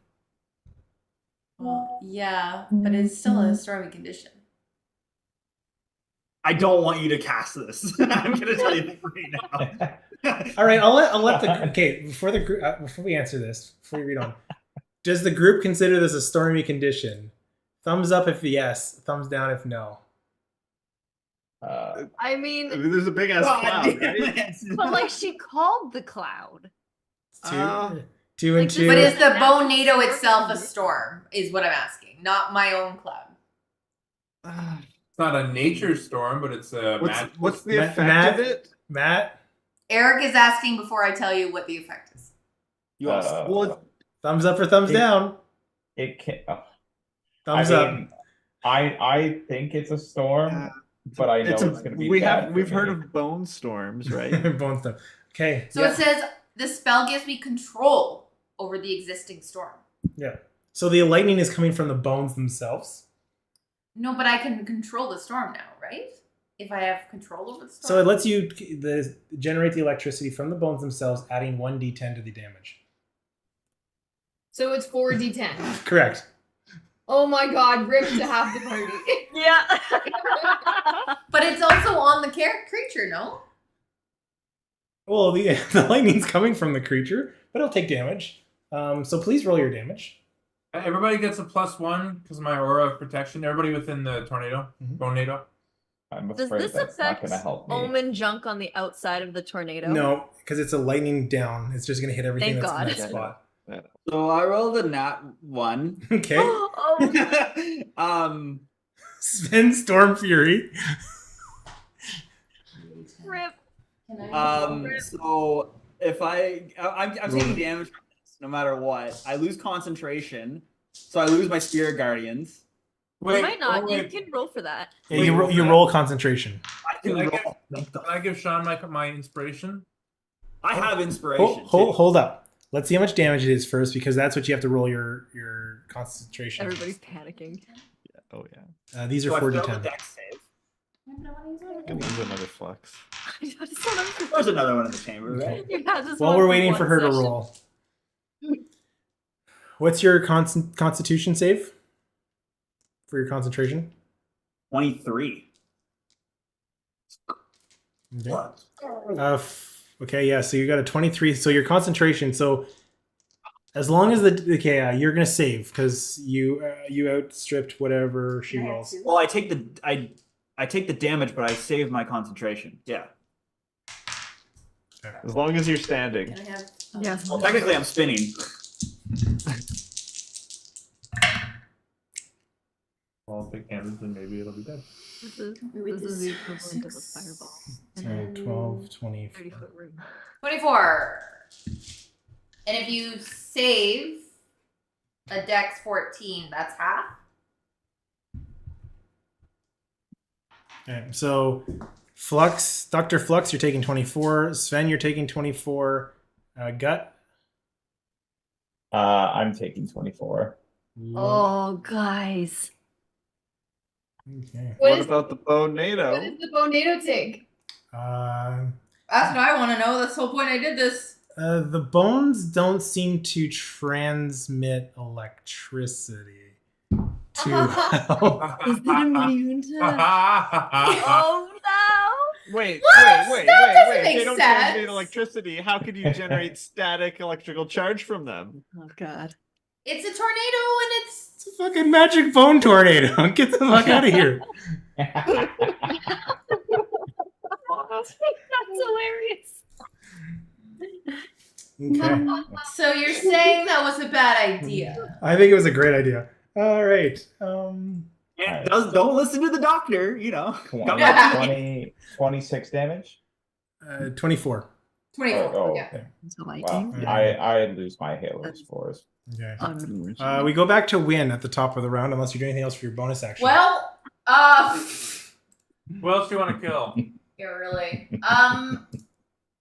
Speaker 8: Well, yeah, but it's still a stormy condition.
Speaker 5: I don't want you to cast this. I'm gonna tell you that right now.
Speaker 1: All right, I'll let the okay before we answer this, before we read on. Does the group consider this a stormy condition? Thumbs up if yes, thumbs down if no.
Speaker 3: I mean,
Speaker 4: There's a big ass
Speaker 5: God
Speaker 4: cloud,
Speaker 5: damn
Speaker 4: right?
Speaker 5: it.
Speaker 3: but like she called the cloud.
Speaker 1: Two and
Speaker 3: Like,
Speaker 1: two.
Speaker 8: But is the Bonenado itself a storm, is what I'm asking, not my own cloud.
Speaker 6: It's not a nature storm, but it's a magic.
Speaker 4: What's the
Speaker 1: Ma-
Speaker 4: effect
Speaker 1: Matt?
Speaker 4: of it?
Speaker 1: Matt,
Speaker 8: Eric is asking before I tell you what the effect is.
Speaker 5: You all
Speaker 4: Well,
Speaker 1: thumbs up or thumbs
Speaker 2: It-
Speaker 1: down?
Speaker 2: It can.
Speaker 1: Thumbs
Speaker 2: I
Speaker 1: up.
Speaker 2: mean, I think it's a storm, but I know it's going to be.
Speaker 4: we've heard of bone storms, right?
Speaker 1: Bone stuff. Okay.
Speaker 8: So it says, the spell gives me control over the existing storm.
Speaker 1: Yeah. So the lightning is coming from the bones themselves.
Speaker 8: No, but I can control the storm now, right? If I have control over the storm.
Speaker 1: So it lets you generate the electricity from the bones themselves, adding 1d10 to the damage.
Speaker 7: So it's 4d10.
Speaker 1: Correct.
Speaker 7: Oh my god, rip to half the party.
Speaker 3: Yeah.
Speaker 8: But it's also on the creature, no?
Speaker 1: Well, the lightning's coming from the creature, but it'll take damage. So please roll your damage.
Speaker 6: Everybody gets a +1 because of my aura of protection. Everybody within the tornado,
Speaker 1: Mhm.
Speaker 6: Bonenado.
Speaker 2: I'm
Speaker 3: Does
Speaker 2: afraid
Speaker 3: this
Speaker 2: that's not
Speaker 3: affect
Speaker 2: going to help me.
Speaker 3: omen junk on the outside of the tornado?
Speaker 1: No, because it's a lightning down. It's just going to hit everything
Speaker 3: Thank
Speaker 1: that's
Speaker 3: God.
Speaker 1: in that spot.
Speaker 5: So I rolled a nat 1.
Speaker 1: Okay.
Speaker 3: Oh,
Speaker 1: Sven Storm Fury.
Speaker 3: rip.
Speaker 5: So if I'm taking damage from this no matter what. I lose concentration, so I lose my spirit guardians.
Speaker 3: You might not. You can roll for that.
Speaker 1: Yeah, you roll concentration.
Speaker 5: I can
Speaker 6: Can I
Speaker 5: roll.
Speaker 6: Can I give Sean my inspiration?
Speaker 5: I have inspiration.
Speaker 1: Hold up. Let's see how much damage it is first, because that's what you have to roll your concentration.
Speaker 3: Everybody's panicking.
Speaker 4: Oh yeah.
Speaker 1: These are
Speaker 5: So I
Speaker 1: 4d10.
Speaker 5: failed the dex save.
Speaker 4: Gonna use another flex.
Speaker 5: There's another one in the chamber, right?
Speaker 1: While we're waiting for her to roll. What's your constitution save? For your concentration?
Speaker 5: 23.
Speaker 1: Okay.
Speaker 5: What?
Speaker 1: Okay, yeah, so you got a 23. So your concentration, so as long as you're gonna save because you outstripped whatever she rolls.
Speaker 5: Well, I take the damage, but I save my concentration. Yeah.
Speaker 4: As long as you're standing.
Speaker 8: Can I have,
Speaker 3: Yes.
Speaker 5: Well, technically, I'm spinning.
Speaker 6: Well, take damage and maybe it'll be dead.
Speaker 3: This is the equivalent of a fireball.
Speaker 1: So 12, 20.
Speaker 3: 30-foot room.
Speaker 8: 24. And if you save a dex 14, that's half.
Speaker 1: Okay, so Flux, Dr. Flux, you're taking 24. Sven, you're taking 24. Gut?
Speaker 2: I'm taking 24.
Speaker 3: Oh, guys.
Speaker 1: Okay.
Speaker 4: What
Speaker 7: is
Speaker 4: about the
Speaker 7: what
Speaker 4: Bonenado?
Speaker 7: does the Bonenado take?
Speaker 8: That's what I want to know. That's the whole point I did this.
Speaker 1: The bones don't seem to transmit electricity too well.
Speaker 3: Is it immune to? Oh no!
Speaker 4: Wait.
Speaker 8: That doesn't make
Speaker 4: They don't
Speaker 8: sense.
Speaker 4: transmit electricity. How could you generate static electrical charge from them?
Speaker 3: Oh god.
Speaker 8: It's a tornado and it's.
Speaker 1: It's a fucking magic bone tornado. Get the fuck out of here.
Speaker 3: That's hilarious.
Speaker 1: Okay.
Speaker 8: So you're saying that was a bad idea?
Speaker 1: I think it was a great idea. All right.
Speaker 5: Don't listen to the doctor, you know.
Speaker 2: 26 damage.
Speaker 1: 24.
Speaker 8: 24.
Speaker 2: Oh,
Speaker 8: Yeah.
Speaker 2: okay.
Speaker 9: So I
Speaker 2: Wow.
Speaker 9: think
Speaker 2: I lose my Halo scores.
Speaker 1: Okay.
Speaker 9: unoriginal.
Speaker 1: We go back to Win at the top of the round, unless you're doing anything else for your bonus action.
Speaker 8: Well,
Speaker 6: Who else do you want to kill?
Speaker 8: yeah, really.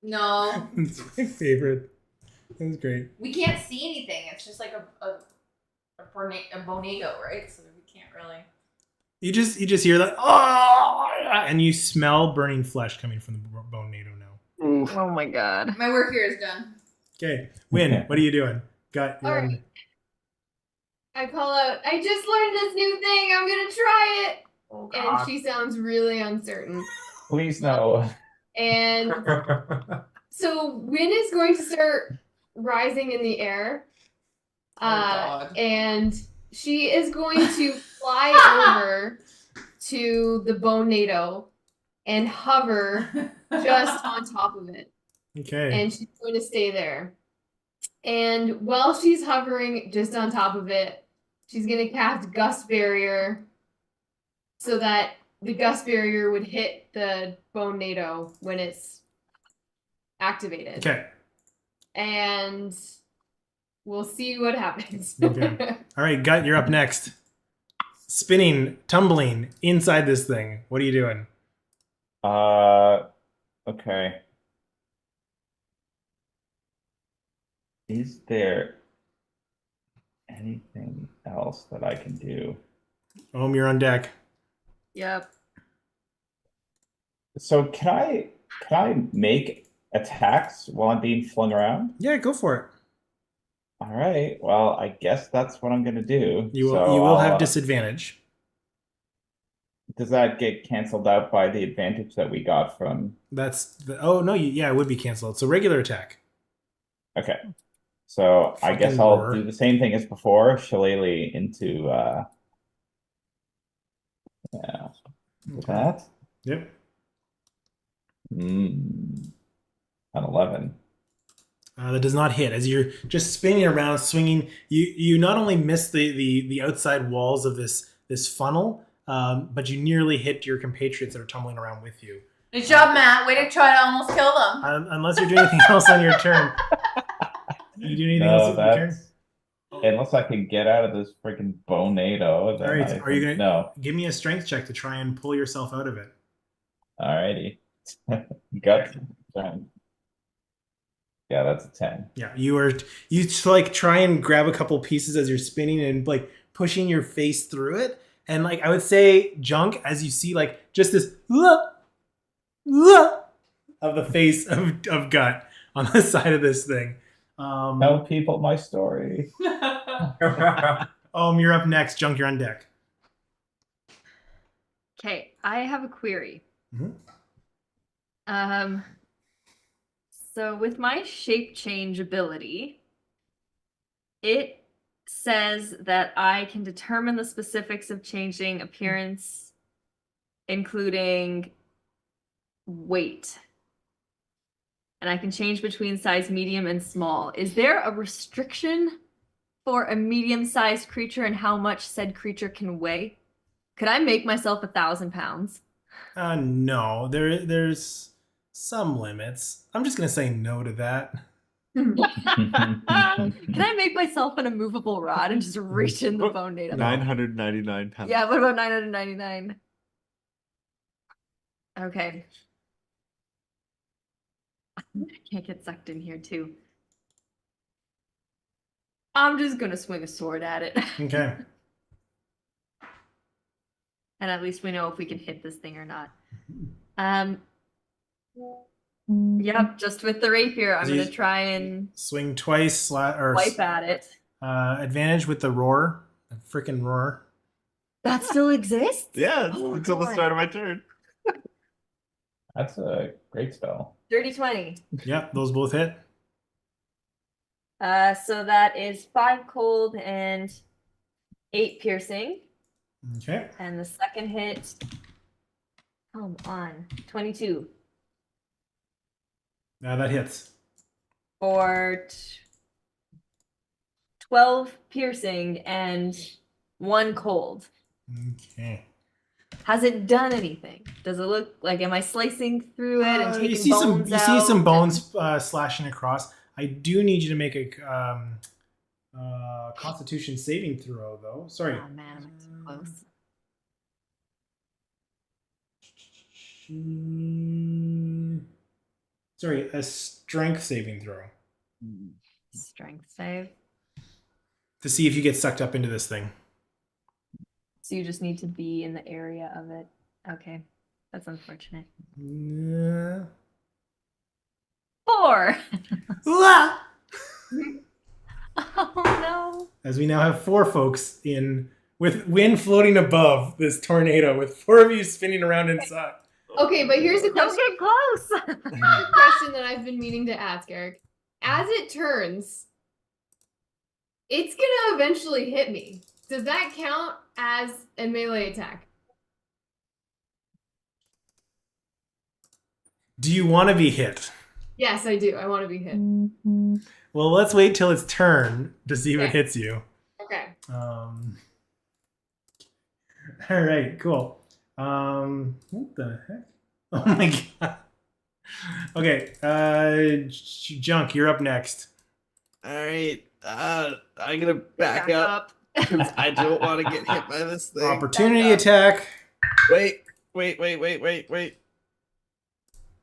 Speaker 8: No,
Speaker 1: It's my favorite. That was great.
Speaker 8: we can't see anything. It's just like a Bonenado, right? So we can't really.
Speaker 1: You just hear that, oh, and you smell burning flesh coming from the Bonenado now.
Speaker 9: Oof. Oh my god.
Speaker 8: My work here is done.
Speaker 1: Okay, Win. What are you doing? Got your
Speaker 7: All right. I call out, I just learned this new thing. I'm going to try it.
Speaker 6: Oh,
Speaker 7: And
Speaker 6: God.
Speaker 7: she sounds really uncertain.
Speaker 2: Please no.
Speaker 7: And so Win is going to start rising in the air.
Speaker 8: God.
Speaker 7: And she is going to fly over to the Bonenado and hover just on top of it.
Speaker 1: Okay.
Speaker 7: And she's going to stay there. And while she's hovering just on top of it, she's going to cast Gust Barrier so that the Gust Barrier would hit the Bonenado when it's activated.
Speaker 1: Okay.
Speaker 7: And we'll see what happens.
Speaker 1: Okay. All right, Gut, you're up next. Spinning, tumbling inside this thing. What are you doing?
Speaker 2: Okay. Is there anything else that I can do?
Speaker 1: You're on deck.
Speaker 3: Yep.
Speaker 2: So can I make attacks while I'm being flung around?
Speaker 1: Yeah, go for it.
Speaker 2: All right. Well, I guess that's what I'm gonna do.
Speaker 1: You will
Speaker 2: So
Speaker 1: you will
Speaker 2: I'll,
Speaker 1: have disadvantage.
Speaker 2: Does that get canceled out by the advantage that we got from?
Speaker 1: That's the, oh no, yeah, it would be canceled. So regular attack.
Speaker 2: Okay. So I guess
Speaker 1: Fucking
Speaker 2: I'll
Speaker 1: roar.
Speaker 2: do the same thing as before. Shillelagh into yeah. That.
Speaker 1: Yep.
Speaker 2: An 11.
Speaker 1: That does not hit. As you're just spinning around, swinging, you not only miss the outside walls of this funnel, but you nearly hit your compatriots that are tumbling around with you.
Speaker 8: Good job, Matt. Way to try to almost kill them.
Speaker 1: Unless you're doing anything else on your turn. You do anything else on your turn?
Speaker 2: Unless I can get out of this freaking Bonenado.
Speaker 1: All right. Are you gonna
Speaker 2: No.
Speaker 1: give me a strength check to try and pull yourself out of it?
Speaker 2: Alrighty. Gut. Yeah, that's a 10.
Speaker 1: Yeah, you like try and grab a couple pieces as you're spinning and like pushing your face through it, and like I would say, Junk, as you see like just this of the face of Gut on the side of this thing.
Speaker 2: Tell people my story.
Speaker 1: You're up next. Junk, you're on deck.
Speaker 3: Okay, I have a query.
Speaker 1: Mhm.
Speaker 3: So with my shape change ability, it says that I can determine the specifics of changing appearance, including weight. And I can change between size medium and small. Is there a restriction for a medium-sized creature and how much said creature can weigh? Could I make myself 1,000 pounds?
Speaker 1: No, there's some limits. I'm just gonna say no to that.
Speaker 3: Can I make myself an immovable rod and just reach in the Bonenado?
Speaker 4: 999 pounds.
Speaker 3: Yeah, what about 999? Okay. I can't get sucked in here too. I'm just gonna swing a sword at it.
Speaker 1: Okay.
Speaker 3: And at least we know if we can hit this thing or not. Yep, just with the rapier, I'm
Speaker 1: So you-
Speaker 3: gonna try and
Speaker 1: Swing twice or
Speaker 3: wipe at it.
Speaker 1: advantage with the roar. The freaking roar.
Speaker 3: That still exists?
Speaker 4: Yeah,
Speaker 3: Oh,
Speaker 4: until the
Speaker 3: God.
Speaker 4: start of my turn.
Speaker 2: That's a great spell.
Speaker 3: Dirty 20.
Speaker 1: Yep, those both hit.
Speaker 3: So that is 5 cold and 8 piercing.
Speaker 1: Okay.
Speaker 3: And the second hit, come on, 22
Speaker 1: That hits.
Speaker 3: for 12 piercing and 1 cold.
Speaker 1: Okay.
Speaker 3: Has it done anything? Does it look like, am I slicing through it and taking
Speaker 1: you see
Speaker 3: bones out?
Speaker 1: see some bones slashing across. I do need you to make a Constitution saving throw, though. Sorry.
Speaker 3: Oh man, am I too close?
Speaker 1: Sorry, a strength saving throw
Speaker 3: Strength save.
Speaker 1: to see if you get sucked up into this thing.
Speaker 3: So you just need to be in the area of it. Okay, that's unfortunate.
Speaker 1: Yeah.
Speaker 3: 4.
Speaker 1: Ah!
Speaker 3: Oh no.
Speaker 1: As we now have 4 folks in with wind floating above this tornado, with 4 of you spinning around inside.
Speaker 7: Okay, but here's the
Speaker 3: Don't
Speaker 7: question.
Speaker 3: get close.
Speaker 7: Here's the question that I've been meaning to ask, Eric. As it turns, it's gonna eventually hit me. Does that count as a melee attack?
Speaker 1: Do you want to be hit?
Speaker 7: Yes, I do. I want to be hit.
Speaker 1: Well, let's wait till its turn to see if it
Speaker 7: Okay.
Speaker 1: hits you.
Speaker 7: Okay.
Speaker 1: All right, cool. What the heck? Oh my god. Okay, Junk, you're up next.
Speaker 4: All right. I'm gonna back up because I don't want to get hit by this thing.
Speaker 1: Opportunity attack.
Speaker 4: Wait.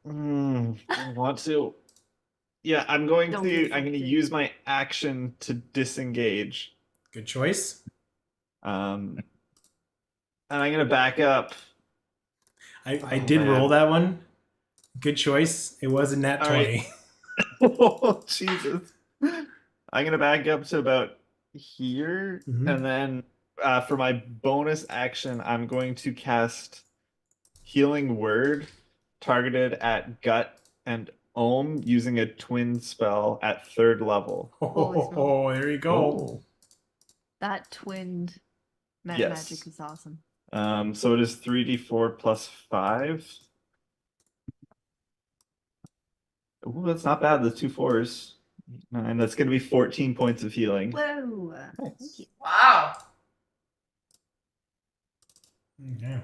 Speaker 4: I want to. Yeah, I'm going
Speaker 3: Don't
Speaker 4: to.
Speaker 3: be
Speaker 4: I'm going to
Speaker 3: affected.
Speaker 4: use my action to disengage.
Speaker 1: Good choice.
Speaker 4: And I'm going to back up.
Speaker 1: I did
Speaker 4: man.
Speaker 1: roll that one. Good choice. It was a nat
Speaker 4: All
Speaker 1: 20.
Speaker 4: right. Oh, Jesus. I'm going to back up to about here.
Speaker 1: Mhm.
Speaker 4: And then for my bonus action, I'm going to cast Healing Word targeted at Gut and Ohm using a twin spell at 3rd level.
Speaker 3: Holy smokes.
Speaker 1: Oh, there you go.
Speaker 3: That twinned
Speaker 4: Yes.
Speaker 3: magic is awesome.
Speaker 4: So it is 3d4 plus 5. Ooh, that's not bad. The 2 4s. And that's going to be 14 points of healing.
Speaker 3: Whoa. Thank you.
Speaker 8: Wow.
Speaker 1: Okay.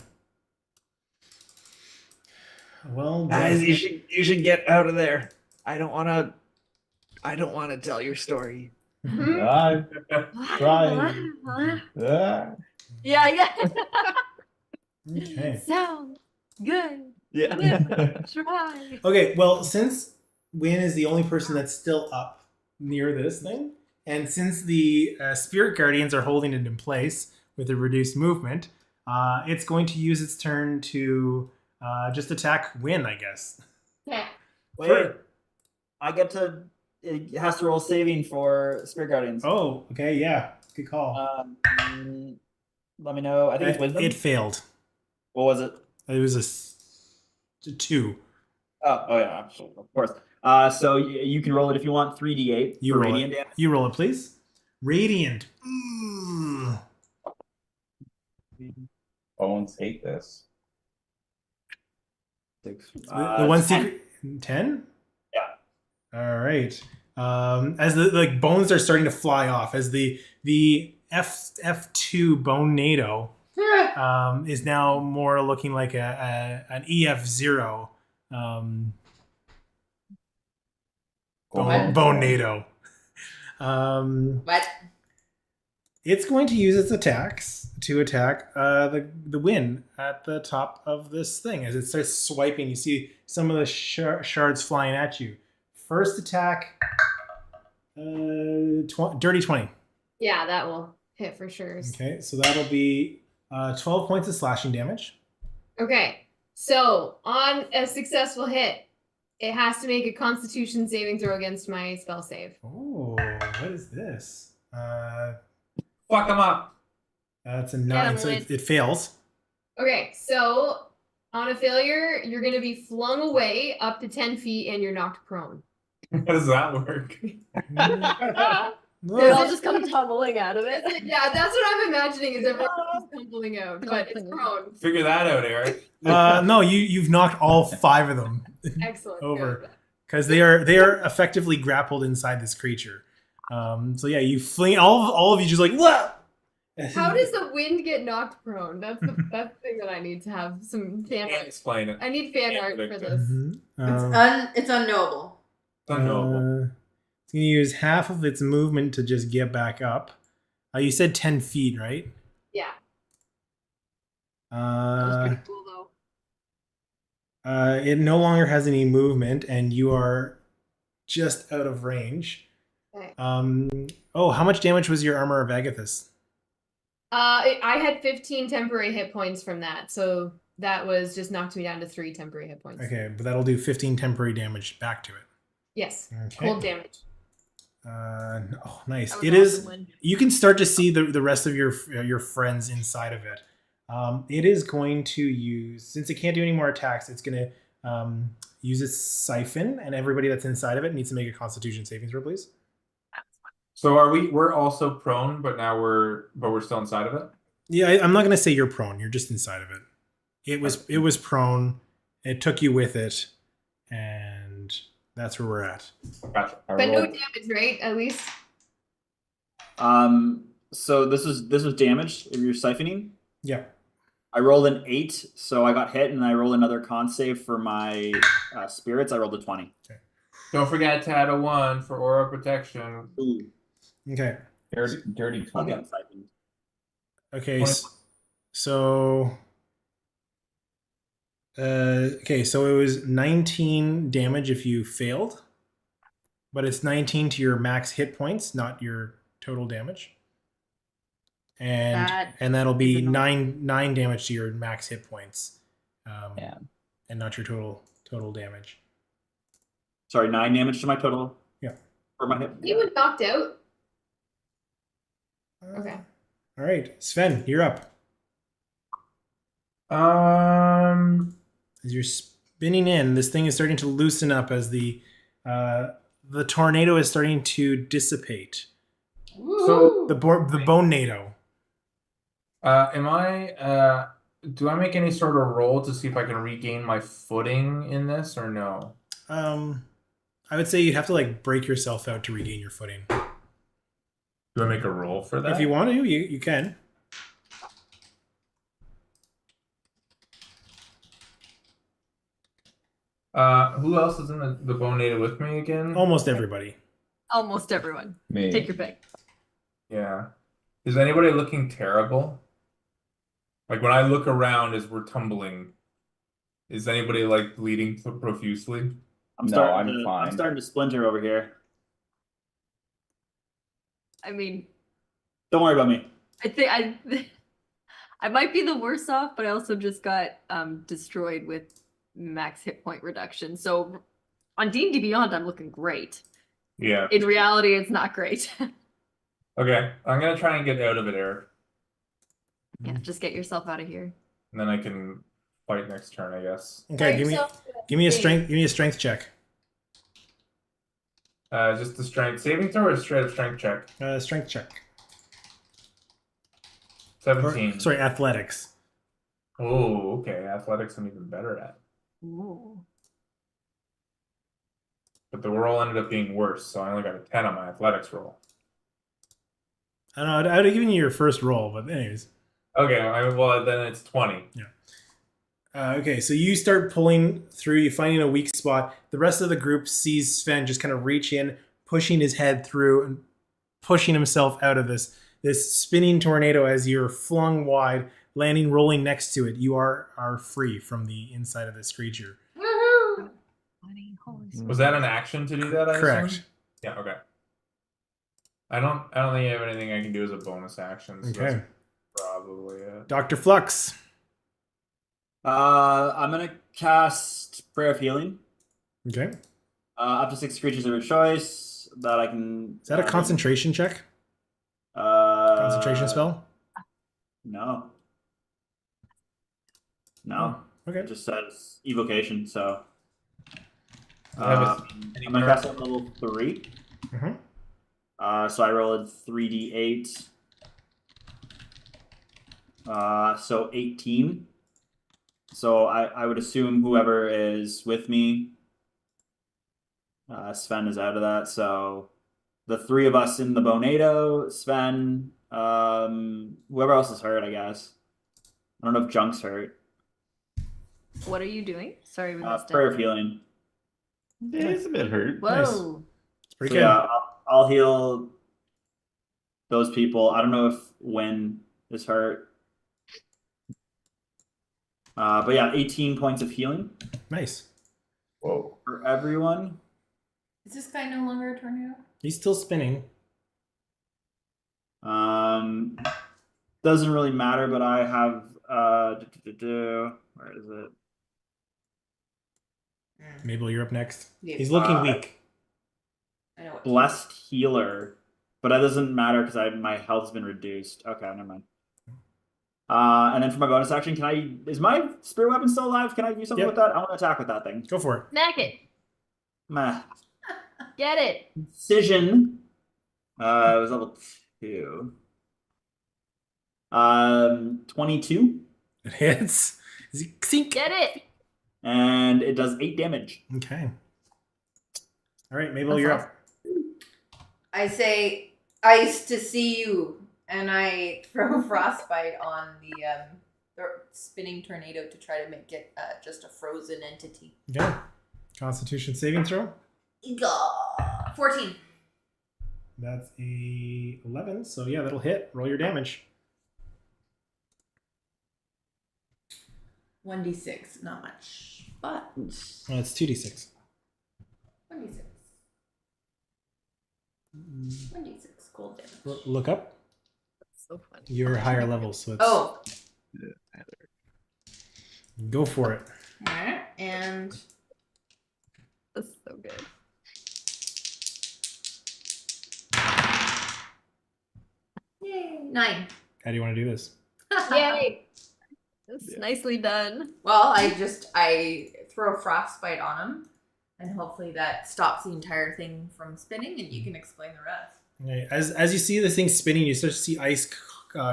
Speaker 1: Well,
Speaker 4: Guys, you should get out of there. I don't want to tell your story.
Speaker 2: I'm trying. Ah.
Speaker 3: Yeah.
Speaker 1: okay.
Speaker 3: Sounds good.
Speaker 4: Yeah.
Speaker 3: Try.
Speaker 1: Okay, well, since Win is the only person that's still up near this thing, and since the Spirit Guardians are holding it in place with a reduced movement, it's going to use its turn to just attack Win, I guess.
Speaker 7: Okay.
Speaker 5: Wait, I get to. It has to roll saving for Spirit Guardians.
Speaker 1: Oh, okay, yeah. Good call.
Speaker 5: Let me know. I think it's Wisdom.
Speaker 1: It failed.
Speaker 5: What was it?
Speaker 1: It was a 2.
Speaker 5: Oh yeah, of course. So you can roll it if you want 3d8
Speaker 1: You
Speaker 5: for
Speaker 1: roll
Speaker 5: radiant
Speaker 1: it.
Speaker 5: damage.
Speaker 1: You roll it, please. Radiant. Ooh.
Speaker 2: Bones hate this.
Speaker 1: The one
Speaker 5: 10.
Speaker 1: secret 10?
Speaker 5: Yeah.
Speaker 1: All right. As the bones are starting to fly off, as the F2 Bonenado is now more looking like an EF0 Bonenado.
Speaker 8: What?
Speaker 1: It's going to use its attacks to attack the Win at the top of this thing. As it starts swiping, you see some of the shards flying at you. First attack, dirty 20.
Speaker 7: Yeah, that will hit for sure.
Speaker 1: Okay, so that'll be 12 points of slashing damage.
Speaker 7: Okay, so on a successful hit, it has to make a Constitution saving throw against my spell save.
Speaker 1: Oh, what is this?
Speaker 6: Fuck them up.
Speaker 1: That's a 9, so it fails.
Speaker 7: Okay, so on a failure, you're going to be flung away up to 10 feet and you're knocked prone.
Speaker 6: How does that work?
Speaker 3: They all just come tumbling out of it.
Speaker 7: Yeah, that's what I'm imagining is everyone just tumbling out, but it's prone.
Speaker 6: Figure that out, Eric.
Speaker 1: No, you've knocked all 5 of them
Speaker 7: Excellent.
Speaker 1: over
Speaker 7: Good.
Speaker 1: because they are effectively grappled inside this creature. So yeah, you fling all of you just like, whoa!
Speaker 7: How does the wind get knocked prone? That's the thing that I need to have some fan
Speaker 6: Can't
Speaker 7: art.
Speaker 6: explain it.
Speaker 7: I need fan
Speaker 6: Can't
Speaker 7: art for
Speaker 6: predict it.
Speaker 7: this.
Speaker 8: It's unknowable.
Speaker 6: It's unknowable.
Speaker 1: It's gonna use half of its movement to just get back up. You said 10 feet, right?
Speaker 7: Yeah.
Speaker 3: That was
Speaker 1: Uh,
Speaker 3: pretty cool though.
Speaker 1: it no longer has any movement, and you are just out of range.
Speaker 7: Okay.
Speaker 1: Oh, how much damage was your armor of Agathis?
Speaker 7: I had 15 temporary hit points from that, so that was just knocked me down to 3 temporary hit points.
Speaker 1: Okay, but that'll do 15 temporary damage back to it.
Speaker 7: Yes.
Speaker 1: Okay.
Speaker 7: Cold damage.
Speaker 1: Oh, nice.
Speaker 3: That was
Speaker 1: It
Speaker 3: awesome
Speaker 1: is.
Speaker 3: win.
Speaker 1: You can start to see the rest of your friends inside of it. It is going to use, since it can't do any more attacks, it's going to use its siphon, and everybody that's inside of it needs to make a Constitution saving throw, please.
Speaker 6: So we're also prone, but now we're still inside of it?
Speaker 1: Yeah, I'm not going to say you're prone. You're just inside of it. It was prone. It took you with it, and that's where we're at.
Speaker 6: Gotcha.
Speaker 7: But no damage, right? At least.
Speaker 5: So this was damage if you're siphoning.
Speaker 1: Yeah.
Speaker 5: I rolled an 8, so I got hit, and I rolled another con save for my spirits. I rolled a 20.
Speaker 1: Okay.
Speaker 6: Don't forget to add a 1 for aura protection.
Speaker 5: Ooh.
Speaker 1: Okay.
Speaker 2: Dirty
Speaker 5: I'll
Speaker 2: 20.
Speaker 5: get siphoned.
Speaker 1: Okay. So. Okay, so it was 19 damage if you failed, but it's 19 to your max hit points, not your total damage. And that'll be nine damage to your max hit points, and not your total damage.
Speaker 5: Sorry, 9 damage to my total.
Speaker 1: Yeah.
Speaker 5: For my hit.
Speaker 7: You were knocked out. Okay.
Speaker 1: All right, Sven, you're up. As you're spinning in, this thing is starting to loosen up as the tornado is starting to dissipate.
Speaker 6: So
Speaker 1: The Bonenado.
Speaker 6: Do I make any sort of roll to see if I can regain my footing in this or no?
Speaker 1: I would say you'd have to like break yourself out to regain your footing.
Speaker 6: Do I make a roll for that?
Speaker 1: If you want to, you can.
Speaker 6: Who else is in the Bonenado with me again?
Speaker 1: Almost everybody.
Speaker 3: Almost everyone.
Speaker 2: Me.
Speaker 3: Take your pick.
Speaker 6: Yeah. Is anybody looking terrible? Like when I look around as we're tumbling, is anybody like bleeding profusely?
Speaker 5: I'm
Speaker 2: fine.
Speaker 5: I'm starting to splinter over here.
Speaker 3: I mean,
Speaker 5: Don't worry about me.
Speaker 3: I think I might be the worst off, but I also just got destroyed with max hit point reduction. So on D&D Beyond, I'm looking great.
Speaker 6: Yeah.
Speaker 3: In reality, it's not great.
Speaker 6: Okay. I'm gonna try and get out of it, Eric.
Speaker 3: Yeah, just get yourself out of here.
Speaker 6: And then I can fight next turn, I guess.
Speaker 1: Okay, give me a strength check.
Speaker 6: Just the strength saving throw or straight up strength check?
Speaker 1: Strength check.
Speaker 6: 17.
Speaker 1: Sorry, athletics.
Speaker 6: Oh, okay. Athletics I'm even better at.
Speaker 3: Ooh.
Speaker 6: But the roll ended up being worse, so I only got a 10 on my athletics roll.
Speaker 1: I don't know. I'd have given you your first roll, but anyways.
Speaker 6: Okay, well then it's 20.
Speaker 1: Yeah. Okay, so you start pulling through. You finding a weak spot. The rest of the group sees Sven just kind of reach in, pushing his head through and pushing himself out of this spinning tornado as you're flung wide, landing, rolling next to it. You are free from the inside of this creature.
Speaker 7: Woohoo!
Speaker 6: Was that an action to do that? I
Speaker 1: Correct.
Speaker 6: assume? Yeah. Okay. I don't think I have anything I can do as a bonus action. So
Speaker 1: Okay.
Speaker 6: that's probably it.
Speaker 1: Dr. Flux.
Speaker 5: I'm gonna cast Prayer of Healing.
Speaker 1: Okay.
Speaker 5: Up to 6 creatures of your choice that I can.
Speaker 1: Is that a concentration check? Concentration spell?
Speaker 5: No. No.
Speaker 1: Okay.
Speaker 5: It just says evocation, so.
Speaker 6: Any
Speaker 5: I'm gonna cast it at level 3.
Speaker 1: Mhm.
Speaker 5: So I rolled 3d8. So 18. So I would assume whoever is with me, Sven is out of that. So the 3 of us in the Bonenado, Sven, Whoever else is hurt, I guess. I don't know if Junk's hurt.
Speaker 3: What are you doing? Sorry, we missed
Speaker 5: Prayer
Speaker 3: it.
Speaker 5: of healing.
Speaker 4: Yeah, it's a bit hurt.
Speaker 3: Whoa.
Speaker 1: Nice. It's pretty
Speaker 5: So
Speaker 1: good.
Speaker 5: yeah, I'll heal those people. I don't know if Win is hurt. But yeah, 18 points of healing
Speaker 1: Nice.
Speaker 2: Whoa.
Speaker 5: for everyone.
Speaker 8: Is this guy no longer a tornado?
Speaker 1: He's still spinning.
Speaker 5: Doesn't really matter, but I have where is it?
Speaker 1: Mabel, you're up next.
Speaker 8: Yeah.
Speaker 1: He's looking weak.
Speaker 8: I know what.
Speaker 5: Blessed healer, but that doesn't matter because my health's been reduced. Okay, never mind. And then for my bonus action, is my spirit weapon still alive? Can I do something
Speaker 1: Yep.
Speaker 5: with that? I want to attack with that thing.
Speaker 1: Go for it.
Speaker 3: Smack it.
Speaker 5: Meh.
Speaker 3: Get it.
Speaker 5: Incision. It was level 2. 22.
Speaker 1: It hits.
Speaker 3: Get it.
Speaker 5: And it does 8 damage.
Speaker 1: Okay. All right, Mabel, you're up.
Speaker 8: I say, "Ice to see you," and I throw frostbite on the spinning tornado to try to make it just a frozen entity.
Speaker 1: Okay. Constitution saving throw.
Speaker 8: 14.
Speaker 1: That's a 11. So yeah, that'll hit. Roll your damage.
Speaker 8: 1d6, not much, but
Speaker 1: It's 2d6.
Speaker 8: 1d6. 1d6 cold damage.
Speaker 1: Look up.
Speaker 3: That's so funny.
Speaker 1: You're higher level, so it's
Speaker 8: Oh,
Speaker 1: go for it.
Speaker 8: alright, and
Speaker 3: That's so good.
Speaker 8: yay, 9.
Speaker 1: How do you want to do this?
Speaker 3: Yay. That's nicely done.
Speaker 8: Well, I throw frostbite on him, and hopefully that stops the entire thing from spinning, and you can explain the rest.
Speaker 1: Okay. As you see this thing spinning, you start to see ice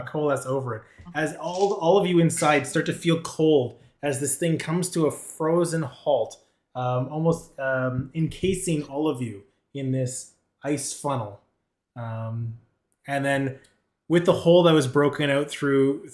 Speaker 1: coalesce over it. As all of you inside start to feel cold as this thing comes to a frozen halt, almost encasing all of you in this ice funnel. And then with the hole that was broken out through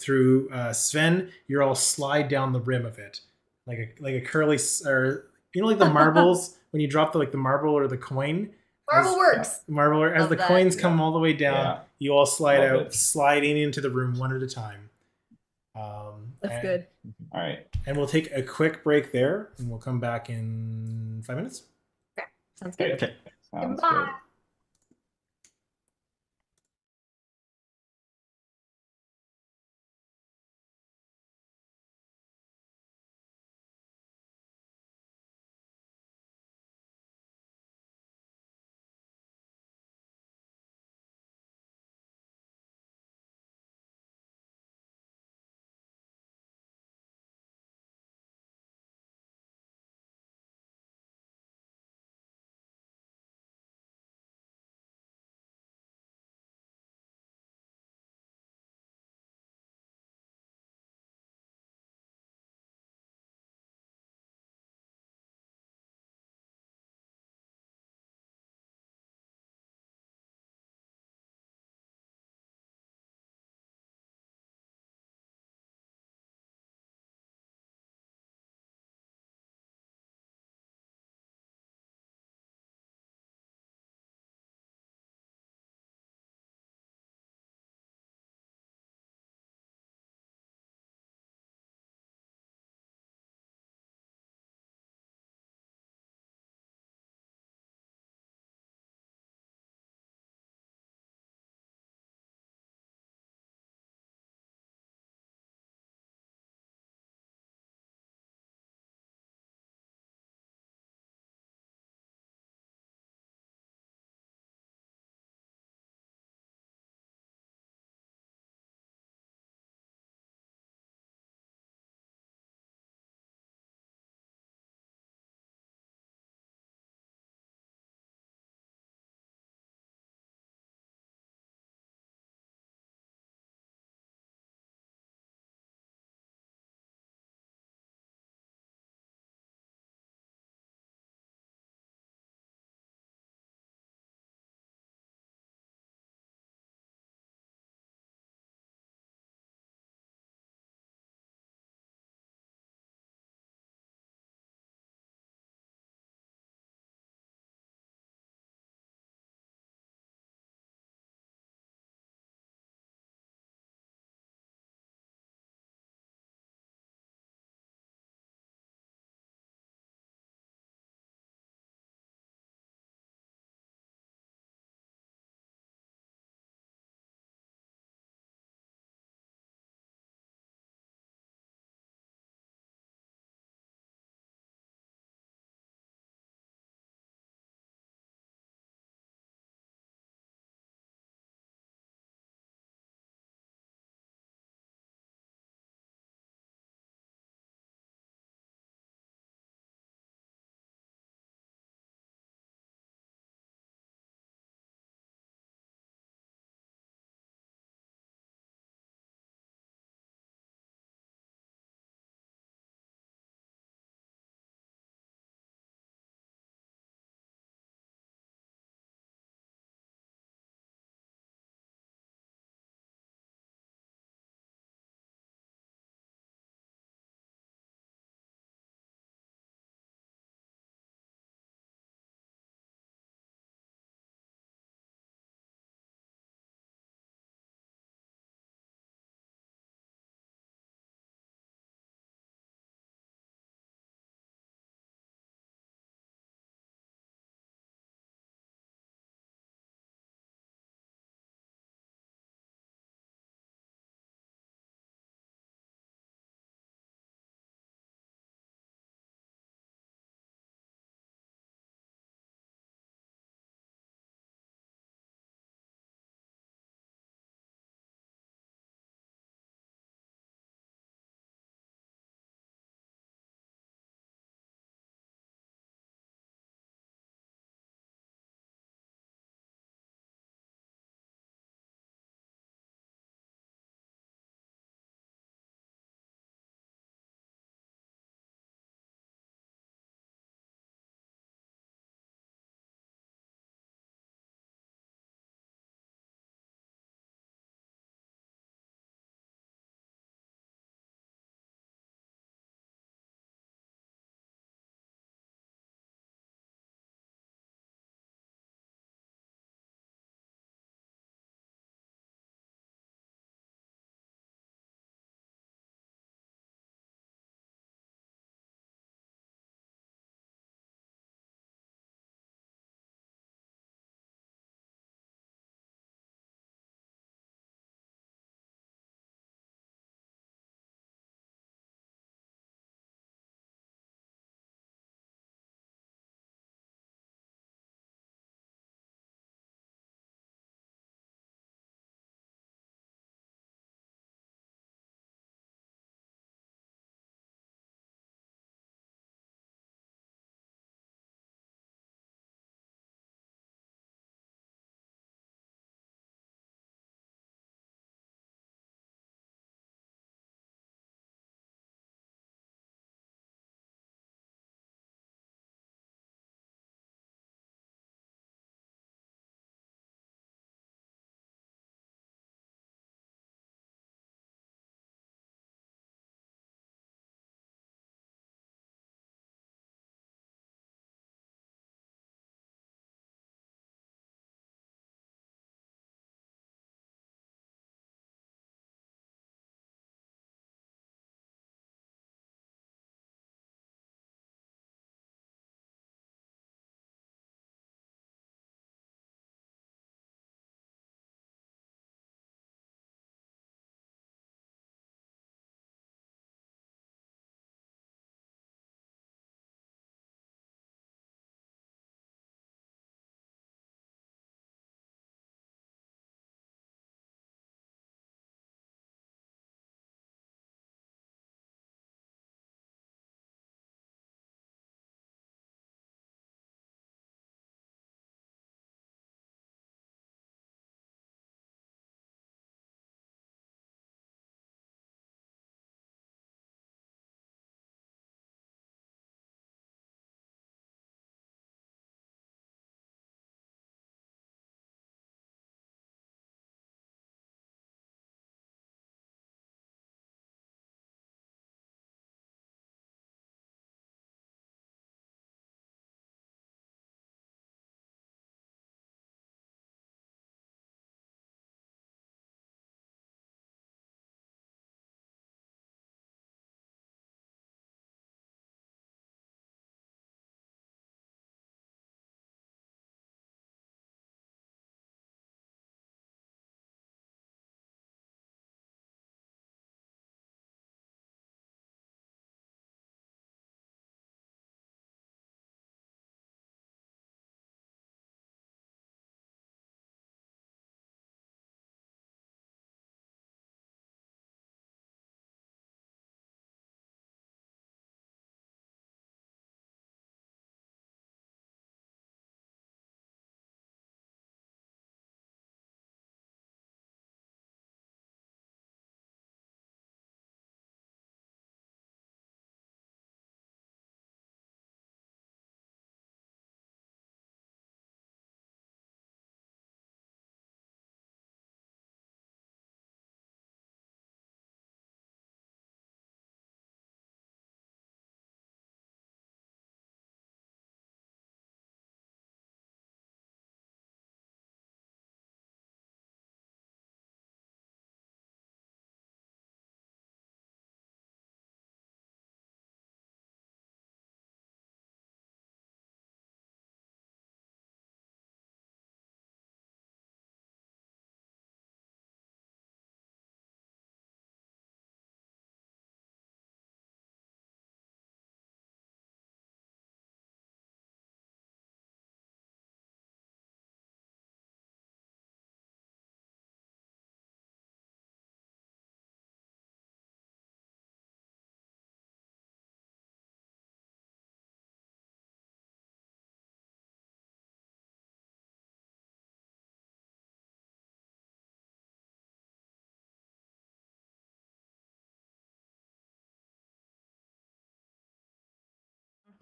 Speaker 1: Sven, you're all slide down the rim of it, like a curly, or like the marbles when you drop the marble or the coin.
Speaker 3: Marble works.
Speaker 1: Marble, as
Speaker 3: Love
Speaker 1: the
Speaker 3: that.
Speaker 1: coins come all the way down, you all slide
Speaker 2: Love
Speaker 1: out,
Speaker 2: it.
Speaker 1: sliding into the room one at a time.
Speaker 3: That's good.
Speaker 2: All right.
Speaker 1: And we'll take a quick break there, and we'll come back in 5 minutes.
Speaker 3: Sounds good.
Speaker 5: Okay.
Speaker 2: Sounds
Speaker 3: Goodbye.
Speaker 2: good.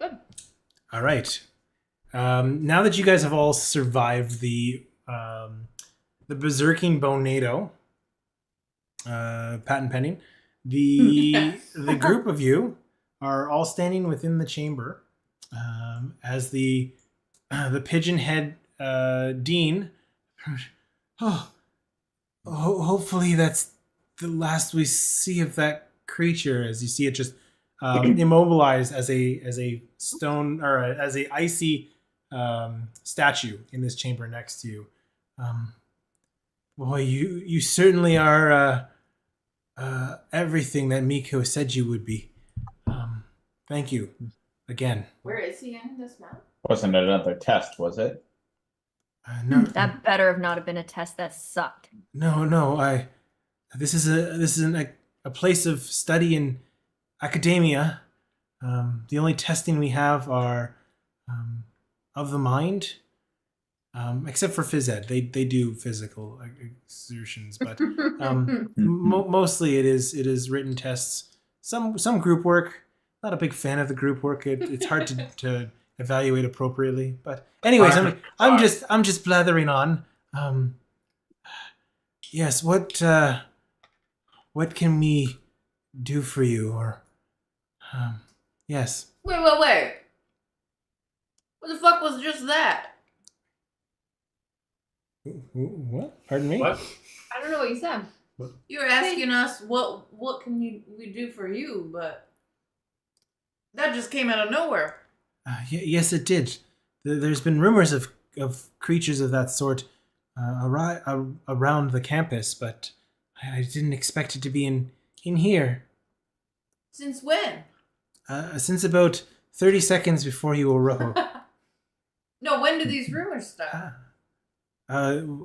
Speaker 7: Good.
Speaker 1: All right. Now that you guys have all survived the berserking Bonenado, patent pending, the group of you are all standing within the chamber as the pigeon head dean. Hopefully that's the last we see of that creature. As you see it just immobilized as a stone or as a icy statue in this chamber next to you. Boy, you certainly are everything that Miko said you would be. Thank you again.
Speaker 8: Where is he in this map?
Speaker 2: Wasn't another test, was it?
Speaker 1: No,
Speaker 3: That better have not have been a test. That sucked.
Speaker 1: no. This is a place of study in academia. The only testing we have are of the mind, except for phys ed. They do physical exertions, but mostly it is written tests. Some group work. Not a big fan of the group work. It's hard to evaluate appropriately. But anyways, I'm just blathering on. Yes. What can we do for you? Or yes.
Speaker 8: Wait. What the fuck was just that?
Speaker 1: What? Pardon me?
Speaker 6: What?
Speaker 7: I don't know what you said.
Speaker 8: You were asking us what can we do for you, but that just came out of nowhere.
Speaker 1: Yes, it did. There's been rumors of creatures of that sort around the campus, but I didn't expect it to be in here.
Speaker 8: Since when?
Speaker 1: Since about 30 seconds before you arrived.
Speaker 8: No, when did these rumors start?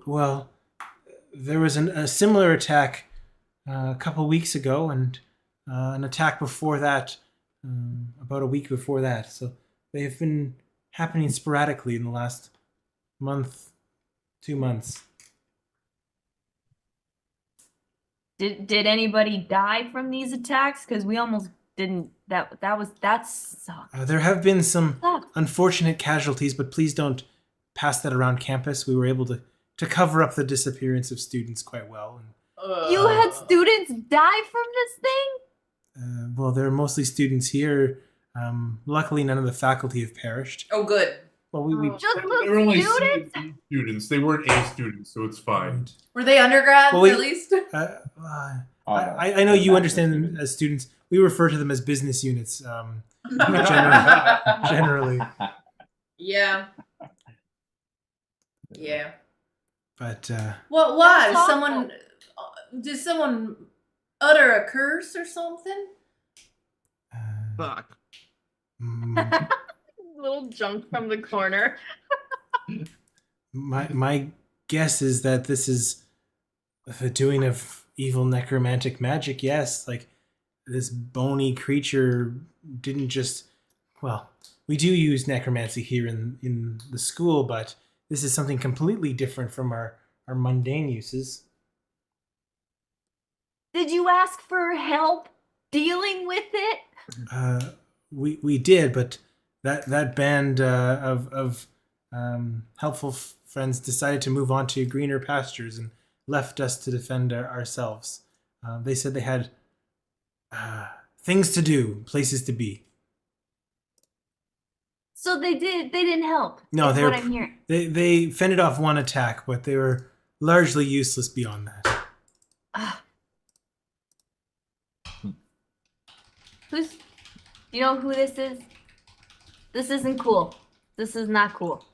Speaker 1: Well, there was a similar attack a couple weeks ago, and an attack before that, about a week before that. So they have been happening sporadically in the last month, 2 months.
Speaker 3: Did anybody die from these attacks? Because we almost didn't. That sucked.
Speaker 1: There have been some
Speaker 3: Sucked.
Speaker 1: unfortunate casualties, but please don't pass that around campus. We were able to cover up the disappearance of students quite well.
Speaker 3: You had students die from this thing?
Speaker 1: Well, there are mostly students here. Luckily, none of the faculty have perished.
Speaker 8: Oh, good.
Speaker 1: Well, we
Speaker 3: Just
Speaker 6: There were only
Speaker 3: students?
Speaker 6: C students. They weren't A students, so it's fine.
Speaker 8: Were they undergrads
Speaker 1: Well,
Speaker 8: at least?
Speaker 1: I know you understand them as students. We refer to them as business units. Generally.
Speaker 8: Yeah. Yeah.
Speaker 1: But
Speaker 8: What was?
Speaker 3: That's awful.
Speaker 8: Someone did someone utter a curse or something?
Speaker 4: Fuck.
Speaker 9: Little junk from the corner.
Speaker 1: my guess is that this is the doing of evil necromantic magic. Yes, like this bony creature didn't just. Well, we do use necromancy here in the school, but this is something completely different from our mundane uses.
Speaker 3: Did you ask for help dealing with it?
Speaker 1: We did, but that band of helpful friends decided to move on to greener pastures and left us to defend ourselves. They said they had things to do, places to be.
Speaker 3: So they didn't help.
Speaker 1: No,
Speaker 3: is
Speaker 1: they
Speaker 3: what
Speaker 1: were,
Speaker 3: I'm hearing.
Speaker 1: they fended off one attack, but they were largely useless beyond that.
Speaker 3: You know who this is? This isn't cool. This is not cool.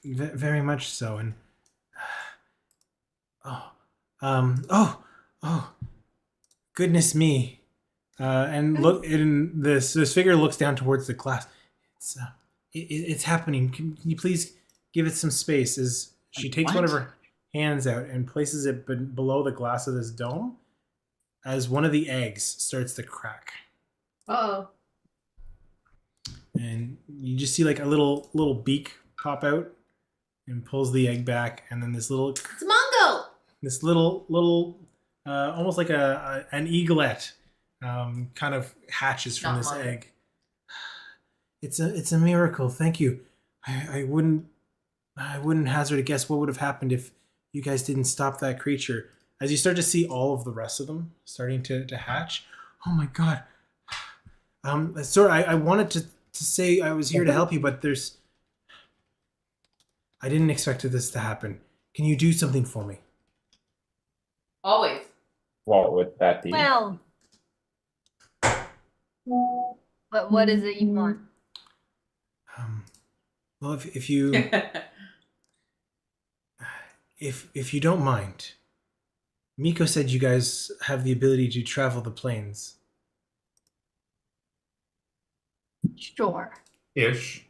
Speaker 1: Very much so, and goodness me! And look, this figure looks down towards the glass. It's happening. Can you please give it some space? As she takes one of her hands out and places it below the glass of this dome, as one of the eggs starts to crack.
Speaker 7: Oh.
Speaker 1: And you just see like a little beak pop out and pulls the egg back, and then this little
Speaker 8: It's Mongo.
Speaker 1: this little almost like an eaglet kind of hatches from
Speaker 8: Not
Speaker 1: this
Speaker 8: Mongo.
Speaker 1: egg. It's a miracle. Thank you. I wouldn't hazard a guess what would have happened if you guys didn't stop that creature. As you start to see all of the rest of them starting to hatch. Oh my god. Sorry, I wanted to say I was here to help you, but I didn't expect this to happen. Can you do something for me?
Speaker 8: Always.
Speaker 2: What would that be?
Speaker 3: Well, but what is it you want?
Speaker 1: Well, if you if you don't mind, Miko said you guys have the ability to travel the planes.
Speaker 3: Sure.
Speaker 6: Ish.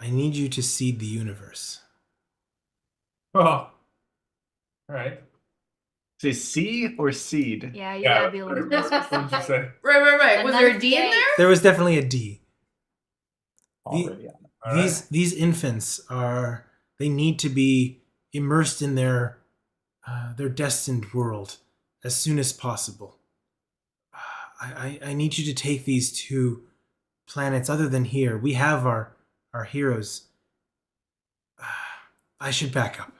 Speaker 1: I need you to seed the universe.
Speaker 6: Oh. All right.
Speaker 4: Say C or seed?
Speaker 3: Yeah, you
Speaker 6: Yeah.
Speaker 3: gotta be a little more
Speaker 6: What did you
Speaker 3: specific.
Speaker 6: say?
Speaker 8: Right. Was there a D in
Speaker 3: Enunciate.
Speaker 8: there?
Speaker 1: There was definitely a D.
Speaker 2: Already on.
Speaker 6: All right.
Speaker 1: These infants they need to be immersed in their destined world as soon as possible. I need you to take these 2 planets other than here. We have our heroes. I should back up.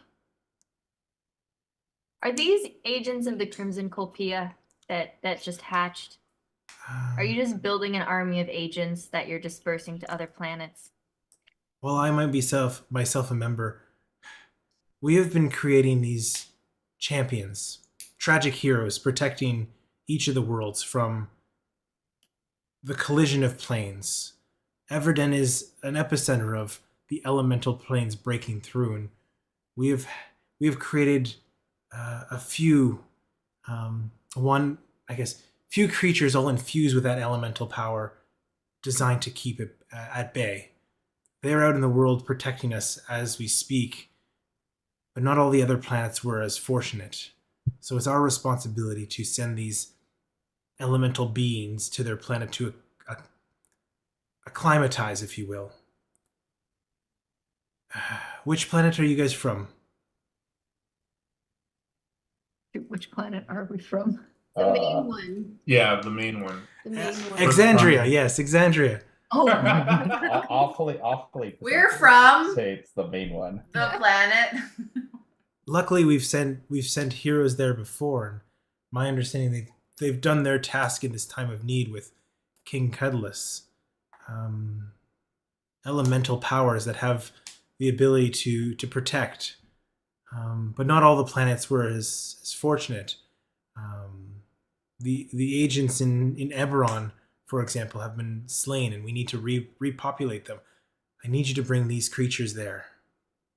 Speaker 3: Are these agents of the Crimson Colpia that just hatched? Are you just building an army of agents that you're dispersing to other planets?
Speaker 1: While I might be myself a member, we have been creating these champions, tragic heroes, protecting each of the worlds from the collision of planes. Everden is an epicenter of the elemental planes breaking through, and we have created a few few creatures all infused with that elemental power, designed to keep it at bay. They're out in the world protecting us as we speak, but not all the other planets were as fortunate. So it's our responsibility to send these elemental beings to their planet to acclimatize, if you will. Which planet are you guys from?
Speaker 9: Which planet are we from?
Speaker 7: The
Speaker 2: Uh,
Speaker 7: main one.
Speaker 6: Yeah, the main one.
Speaker 7: The main one.
Speaker 1: Exandria, yes, Exandria.
Speaker 9: Oh,
Speaker 2: awfully.
Speaker 8: We're from
Speaker 2: Say it's the main one.
Speaker 8: the planet.
Speaker 1: Luckily, we've sent heroes there before, and my understanding they've done their task in this time of need with King Cudless. Elemental powers that have the ability to protect, but not all the planets were as fortunate. The agents in Eberron, for example, have been slain, and we need to repopulate them. I need you to bring these creatures there.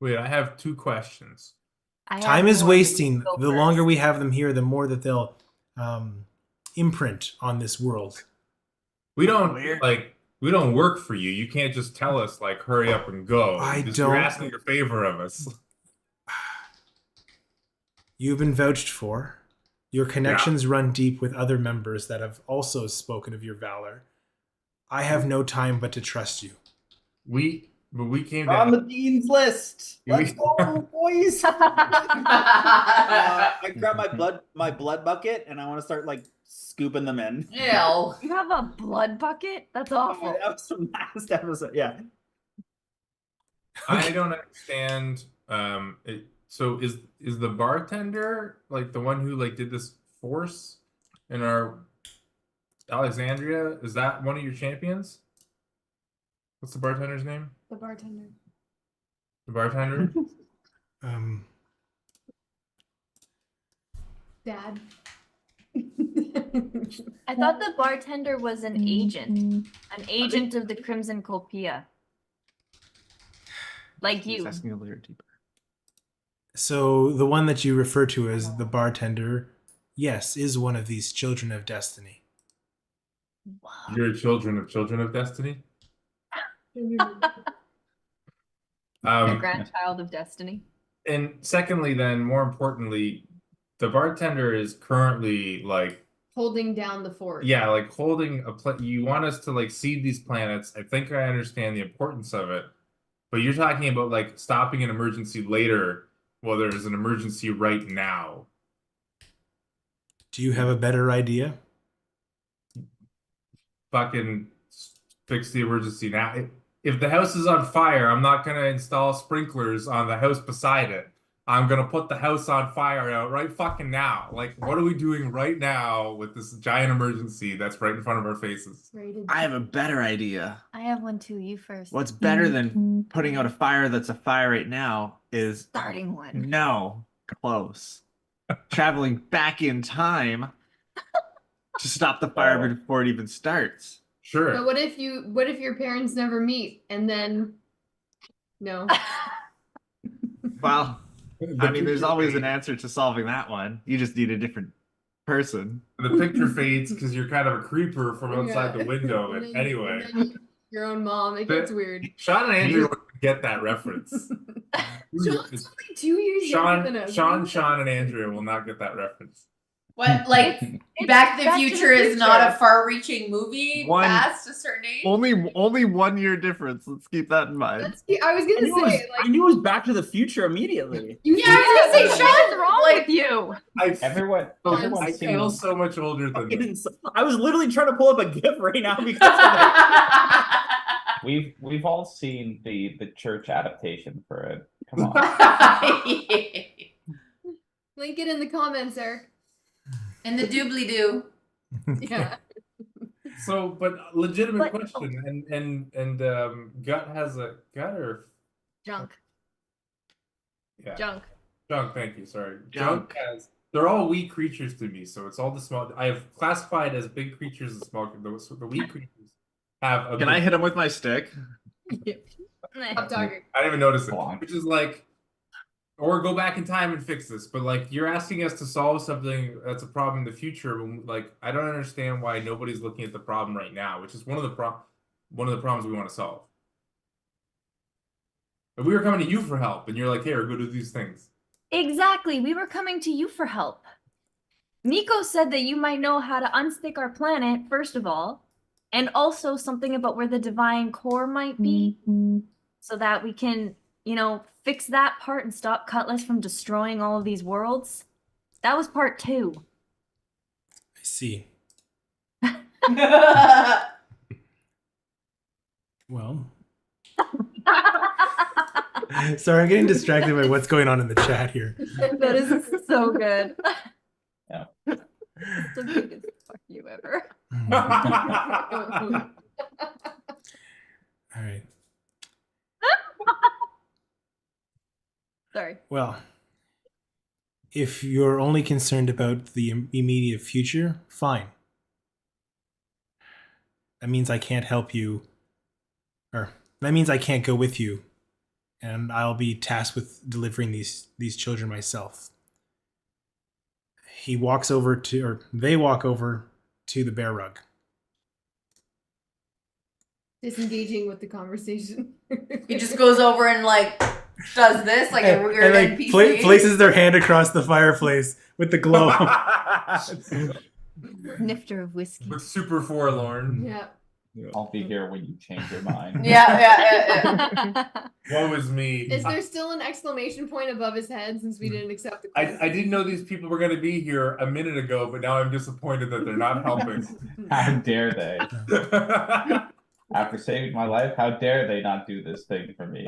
Speaker 6: Wait, I have 2 questions.
Speaker 3: I have
Speaker 1: Time is
Speaker 3: more,
Speaker 1: wasting.
Speaker 3: go
Speaker 1: The
Speaker 3: first.
Speaker 1: longer we have them here, the more that they'll imprint on this world.
Speaker 6: We don't work for you. You can't just tell us like hurry up and go. You're asking a favor of us.
Speaker 1: You've been vouched for. Your connections run deep with other members that have also spoken of your valor. I have no time but to trust you.
Speaker 6: We came
Speaker 5: On the
Speaker 6: down.
Speaker 5: dean's list. Let's go, boys. I grab my blood bucket and I want to start like scooping them in.
Speaker 8: Ew.
Speaker 3: You have a blood bucket? That's awful.
Speaker 5: That was from last episode. Yeah.
Speaker 6: I don't understand. So is the bartender like the one who like did this force in our Alexandria? Is that one of your champions? What's the bartender's name?
Speaker 7: The bartender.
Speaker 6: The bartender?
Speaker 7: Dad.
Speaker 3: I thought the bartender was an agent of the Crimson Colpia. Like you.
Speaker 4: Asking a little deeper.
Speaker 1: So the one that you refer to as the bartender, yes, is one of these children of destiny.
Speaker 6: You're children of destiny?
Speaker 3: A grandchild of destiny.
Speaker 6: And secondly, then, more importantly, the bartender is currently like
Speaker 7: Holding down the fort.
Speaker 6: yeah, like holding you want us to like seed these planets. I think I understand the importance of it. But you're talking about like stopping an emergency later. Well, there's an emergency right now.
Speaker 1: Do you have a better idea?
Speaker 6: Fucking fix the emergency now. If the house is on fire, I'm not gonna install sprinklers on the house beside it. I'm gonna put the house on fire out right fucking now. Like, what are we doing right now with this giant emergency that's right in front of our faces?
Speaker 4: I have a better idea.
Speaker 9: I have one too. You first.
Speaker 4: What's better than putting out a fire that's a fire right now is
Speaker 9: Starting one.
Speaker 4: no, close. Traveling back in time to stop the fire before it even starts.
Speaker 6: Sure.
Speaker 7: But what if your parents never meet and then no?
Speaker 4: Well, I mean, there's always an answer to solving that one. You just need a different person.
Speaker 6: The picture fades because you're kind of a creeper from outside the window.
Speaker 7: And then-
Speaker 6: Anyway,
Speaker 7: and then your own mom. It gets weird.
Speaker 6: Sean and Andrew would get that reference.
Speaker 7: Sean's only 2 years younger than us.
Speaker 6: Sean, and Andrea will not get that reference.
Speaker 8: What, like, Back to the Future is not a far-reaching movie
Speaker 4: One-
Speaker 8: past a certain age?
Speaker 4: Only 1 year difference. Let's keep that in mind.
Speaker 7: I was gonna say,
Speaker 5: I knew it was Back to the Future immediately.
Speaker 8: Yeah, I was gonna say, Sean's
Speaker 9: wrong
Speaker 8: like,
Speaker 9: with you?
Speaker 2: Everyone
Speaker 6: I feel so much older than this.
Speaker 5: I was literally trying to pull up a GIF right now because of that.
Speaker 2: We've all seen the church adaptation for it. Come on.
Speaker 7: link it in the comments, Eric.
Speaker 8: And the doobly doo.
Speaker 7: Yeah.
Speaker 6: So, but legitimate question, and Gut has a gut or
Speaker 3: Junk.
Speaker 6: yeah,
Speaker 3: Junk.
Speaker 6: Junk. Thank you. Sorry,
Speaker 4: Junk.
Speaker 6: has. They're all wee creatures to me, so it's all the small. I have classified as big creatures and small. The wee creatures have. A
Speaker 4: Can I hit him with my stick?
Speaker 7: Stop talking.
Speaker 6: I didn't even notice it,
Speaker 2: Belong.
Speaker 6: which is like, or go back in time and fix this. But like, you're asking us to solve something that's a problem in the future. But like, I don't understand why nobody's looking at the problem right now, which is one of the problems we want to solve. But we were coming to you for help, and you're like, "Here, go do these things."
Speaker 3: Exactly. We were coming to you for help. Nico said that you might know how to unstick our planet, first of all, and also something about where the divine core might be, so that we can, fix that part and stop Cutlass from destroying all of these worlds. That was part 2.
Speaker 1: I see. Well, sorry, I'm getting distracted by what's going on in the chat here.
Speaker 3: That is so good.
Speaker 2: Yeah.
Speaker 3: It's the biggest fuck you ever.
Speaker 1: All right.
Speaker 3: Sorry.
Speaker 1: Well, if you're only concerned about the immediate future, fine. That means I can't help you, or that means I can't go with you, and I'll be tasked with delivering these children myself. They walk over to the bear rug.
Speaker 7: Disengaging with the conversation.
Speaker 8: He just goes over and like does this like a weird
Speaker 1: and
Speaker 8: NPC.
Speaker 1: Places their hand across the fireplace with the glow.
Speaker 9: Nifter of whiskey.
Speaker 6: Look super forlorn.
Speaker 7: Yeah.
Speaker 2: I'll be here when you change your mind.
Speaker 8: Yeah.
Speaker 6: Woe is me.
Speaker 7: Is there still an exclamation point above his head since we didn't accept the question?
Speaker 6: I didn't know these people were going to be here a minute ago, but now I'm disappointed that they're not helping.
Speaker 2: How dare they? After saving my life, how dare they not do this thing for me?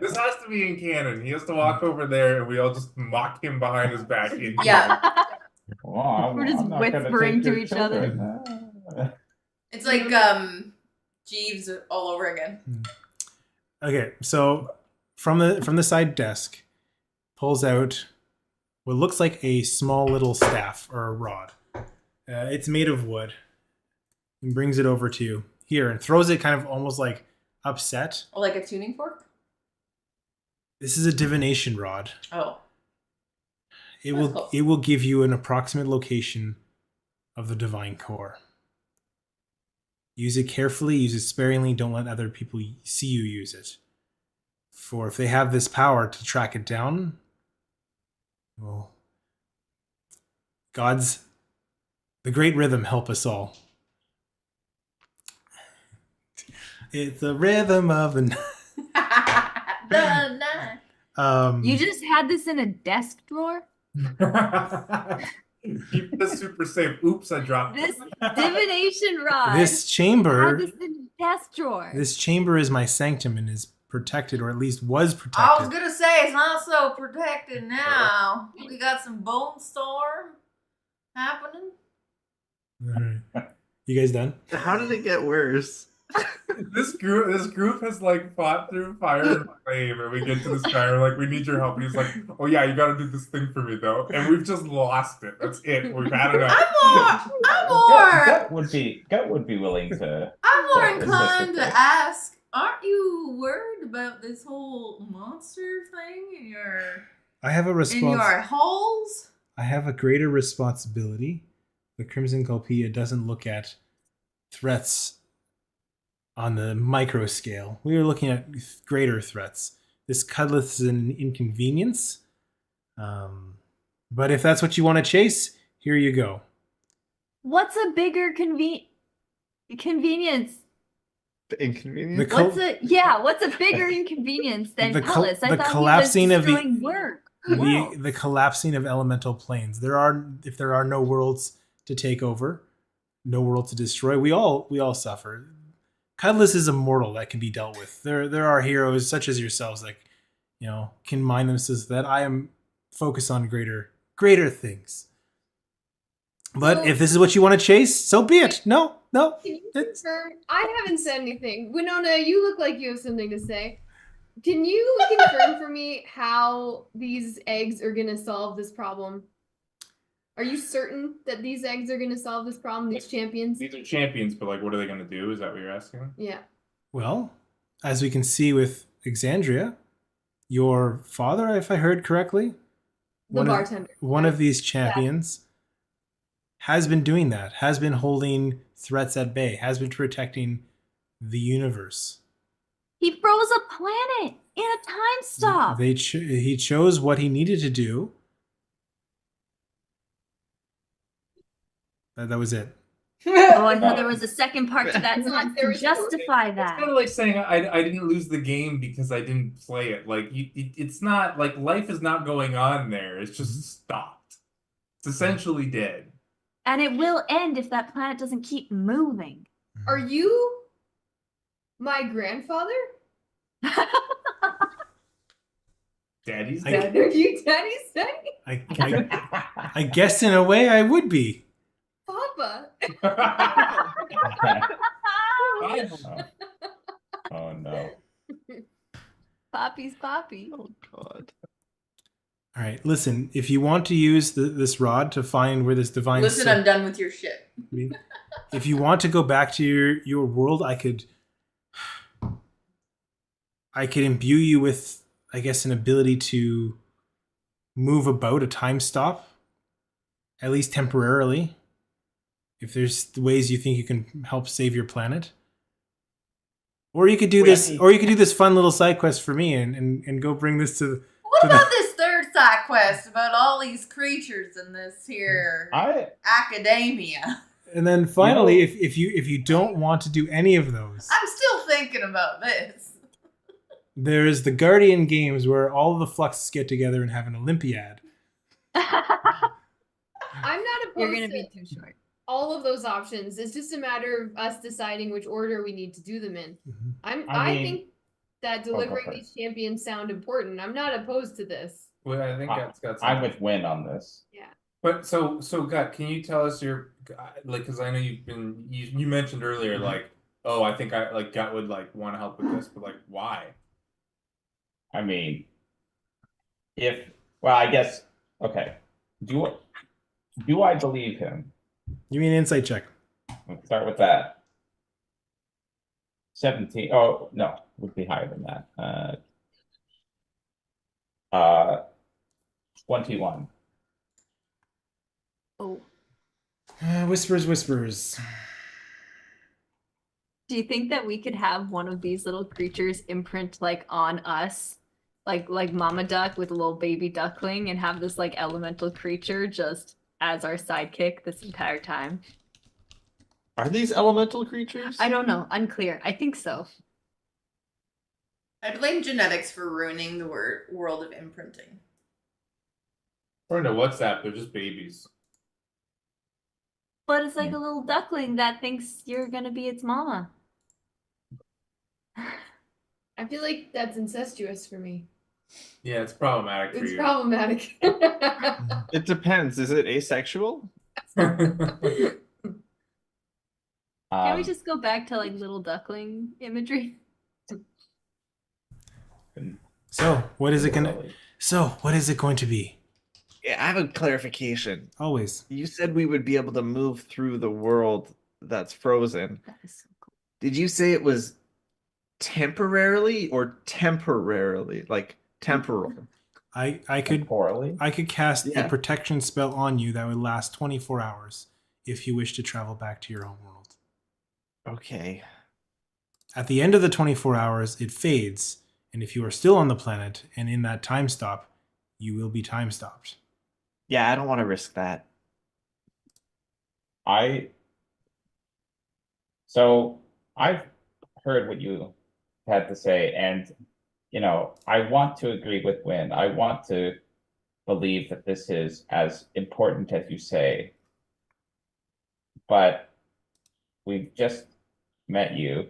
Speaker 6: This has to be in canon. He has to walk over there, and we all just mock him behind his back.
Speaker 8: Yeah.
Speaker 2: Well,
Speaker 3: We're just
Speaker 2: I'm not gonna
Speaker 3: whispering
Speaker 2: take
Speaker 3: to
Speaker 2: your
Speaker 3: each other.
Speaker 2: children.
Speaker 8: It's like Jeeves all over again.
Speaker 1: Okay, so from the side desk pulls out what looks like a small little staff or a rod. It's made of wood. And brings it over to you here and throws it kind of almost like upset.
Speaker 8: Or like a tuning fork?
Speaker 1: This is a divination rod.
Speaker 8: Oh.
Speaker 1: It
Speaker 8: That's
Speaker 1: will
Speaker 8: close.
Speaker 1: it will give you an approximate location of the divine core. Use it carefully, use it sparingly, don't let other people see you use it. For if they have this power to track it down, well, the great rhythm help us all. It's the rhythm of the
Speaker 8: The night.
Speaker 3: You just had this in a desk drawer?
Speaker 6: Keep this super safe. Oops, I dropped
Speaker 3: This
Speaker 6: it.
Speaker 3: divination rod.
Speaker 1: This chamber,
Speaker 3: had this in the desk drawer.
Speaker 1: this chamber is my sanctum and is protected, or at least was
Speaker 8: I was
Speaker 1: protected.
Speaker 8: gonna say it's not so protected now. We got some bone storm happening.
Speaker 1: Alright. You guys done?
Speaker 4: How did it get worse?
Speaker 6: This group has like fought through fire and flame, and we get to this guy. We're like, we need your help. And he's like, oh yeah, you got to do this thing for me though, and we've just lost it. That's it. We've had enough.
Speaker 8: I'm
Speaker 2: Gut would be willing to.
Speaker 8: more
Speaker 2: to assist
Speaker 8: inclined
Speaker 2: with
Speaker 8: to
Speaker 2: this.
Speaker 8: ask. Aren't you worried about this whole monster thing in
Speaker 1: I have a
Speaker 8: your
Speaker 1: response.
Speaker 8: halls?
Speaker 1: I have a greater responsibility. The Crimson Colpia doesn't look at threats on the micro scale. We are looking at greater threats. This cutlass is an inconvenience. But if that's what you want to chase, here you go.
Speaker 3: What's a bigger convenience?
Speaker 4: The inconvenience.
Speaker 1: The col-
Speaker 3: What's a bigger inconvenience than
Speaker 1: The col-
Speaker 3: Cullis? I
Speaker 1: the
Speaker 3: thought
Speaker 1: collapsing
Speaker 3: he
Speaker 1: of
Speaker 3: was
Speaker 1: the-
Speaker 3: doing work.
Speaker 1: the collapsing of elemental planes. If there are no worlds to take over, no world to destroy, we all suffer. Cutlass is a mortal that can be dealt with. There are heroes such as yourselves that can mind themselves that I am focused on greater things. But
Speaker 7: So-
Speaker 1: if this is what you want to chase, so be it. No.
Speaker 7: Can you confirm? I haven't said anything. Winona, you look like you have something to say. Can you confirm for me how these eggs are gonna solve this problem? Are you certain that these eggs are gonna solve this problem? These champions?
Speaker 6: These are champions, but like, what are they gonna do? Is that what you're asking?
Speaker 7: Yeah.
Speaker 1: Well, as we can see with Exandria, your father, if I heard correctly,
Speaker 7: The bartender.
Speaker 1: one of these champions has been doing that, has been holding threats at bay, has been protecting the universe.
Speaker 3: He froze a planet in a time stop.
Speaker 1: He chose what he needed to do. That was it.
Speaker 3: Oh, I thought there was a second part to that sentence
Speaker 7: There
Speaker 3: to
Speaker 7: was-
Speaker 3: justify
Speaker 6: It's
Speaker 3: that.
Speaker 6: kind of like saying I didn't lose the game because I didn't play it. Like it's not like life is not going on there. It's just stopped. It's essentially dead.
Speaker 3: And it will end if that planet doesn't keep moving.
Speaker 7: Are you my grandfather?
Speaker 6: Daddy's
Speaker 1: I-
Speaker 6: dead.
Speaker 7: Are you Daddy's son?
Speaker 1: I guess in a way I would be.
Speaker 7: Papa.
Speaker 2: Oh no.
Speaker 3: Poppy's Poppy.
Speaker 4: Oh God.
Speaker 1: All right, listen. If you want to use this rod to find where this divine,
Speaker 8: Listen, I'm done with your shit.
Speaker 1: if you want to go back to your world, I could imbue you with, I guess, an ability to move about a time stop, at least temporarily. If there's ways you think you can help save your planet. Or you could do this fun little side quest for me and go bring this to
Speaker 8: What
Speaker 1: to the-
Speaker 8: about this third side quest about all these creatures in this here academia?
Speaker 1: and then finally, if you don't want to do any of those,
Speaker 8: I'm still thinking about this.
Speaker 1: there's the Guardian Games where all of the Fluxes get together and have an Olympiad.
Speaker 7: I'm not opposed
Speaker 3: You're gonna
Speaker 7: to
Speaker 3: be too short.
Speaker 7: all of those options. It's just a matter of us deciding which order we need to do them in. I
Speaker 2: mean-
Speaker 7: think that delivering
Speaker 2: for it.
Speaker 7: these champions sound important. I'm not opposed to this.
Speaker 6: Well, I think that's got.
Speaker 2: I'm with Win on this.
Speaker 6: But so Gut, can you tell us your like? Because I know you mentioned earlier like, oh, I think I like Gut would like want to help with this, but like, why?
Speaker 2: I mean, I guess okay. Do I believe him?
Speaker 1: Give me an insight check.
Speaker 2: Let's start with that. 17. Oh no, would be higher than that. 21.
Speaker 3: Oh.
Speaker 1: Whispers.
Speaker 3: Do you think that we could have one of these little creatures imprint like on us? Like Mama Duck with a little baby duckling and have this like elemental creature just as our sidekick this entire time?
Speaker 4: Are these elemental creatures?
Speaker 3: I don't know. Unclear. I think so.
Speaker 8: I blame genetics for ruining the world of imprinting.
Speaker 6: Or no WhatsApp, they're just babies.
Speaker 3: But it's like a little duckling that thinks you're gonna be its mama.
Speaker 7: I feel like that's incestuous for me.
Speaker 6: Yeah, it's problematic for
Speaker 7: It's
Speaker 6: you.
Speaker 7: problematic.
Speaker 4: It depends. Is it asexual?
Speaker 3: Can we just go back to like little duckling imagery?
Speaker 1: So what is it going to be?
Speaker 10: Yeah, I have a clarification.
Speaker 1: Always.
Speaker 10: You said we would be able to move through the world that's frozen.
Speaker 3: That is so cool.
Speaker 10: Did you say it was temporarily or temporarily? Like temporal?
Speaker 1: I could
Speaker 2: Temporally?
Speaker 1: I could cast
Speaker 10: Yeah.
Speaker 1: a protection spell on you that would last 24 hours if you wish to travel back to your home world.
Speaker 10: Okay.
Speaker 1: At the end of the 24 hours, it fades, and if you are still on the planet and in that time stop, you will be time stopped.
Speaker 10: Yeah, I don't want to risk that.
Speaker 2: So I've heard what you had to say, and I want to agree with Win. I want to believe that this is as important as you say, but we've just met you,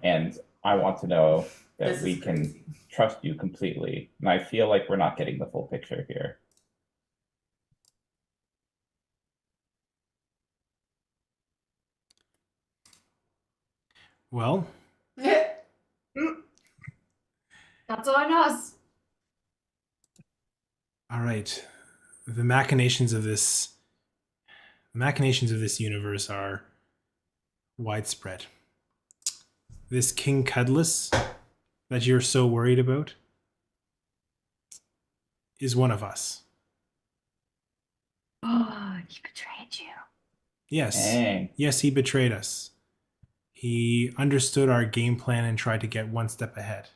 Speaker 2: and I want to know that
Speaker 8: This
Speaker 2: we
Speaker 8: is
Speaker 2: can
Speaker 8: crazy.
Speaker 2: trust you completely. And I feel like we're not getting the full picture here.
Speaker 1: Well,
Speaker 7: That's on us.
Speaker 1: all right. The machinations of this universe are widespread. This King Cudless that you're so worried about is one of us.
Speaker 3: Oh, he betrayed you.
Speaker 1: Yes.
Speaker 2: Dang.
Speaker 1: Yes, he betrayed us. He understood our game plan and tried to get one step ahead.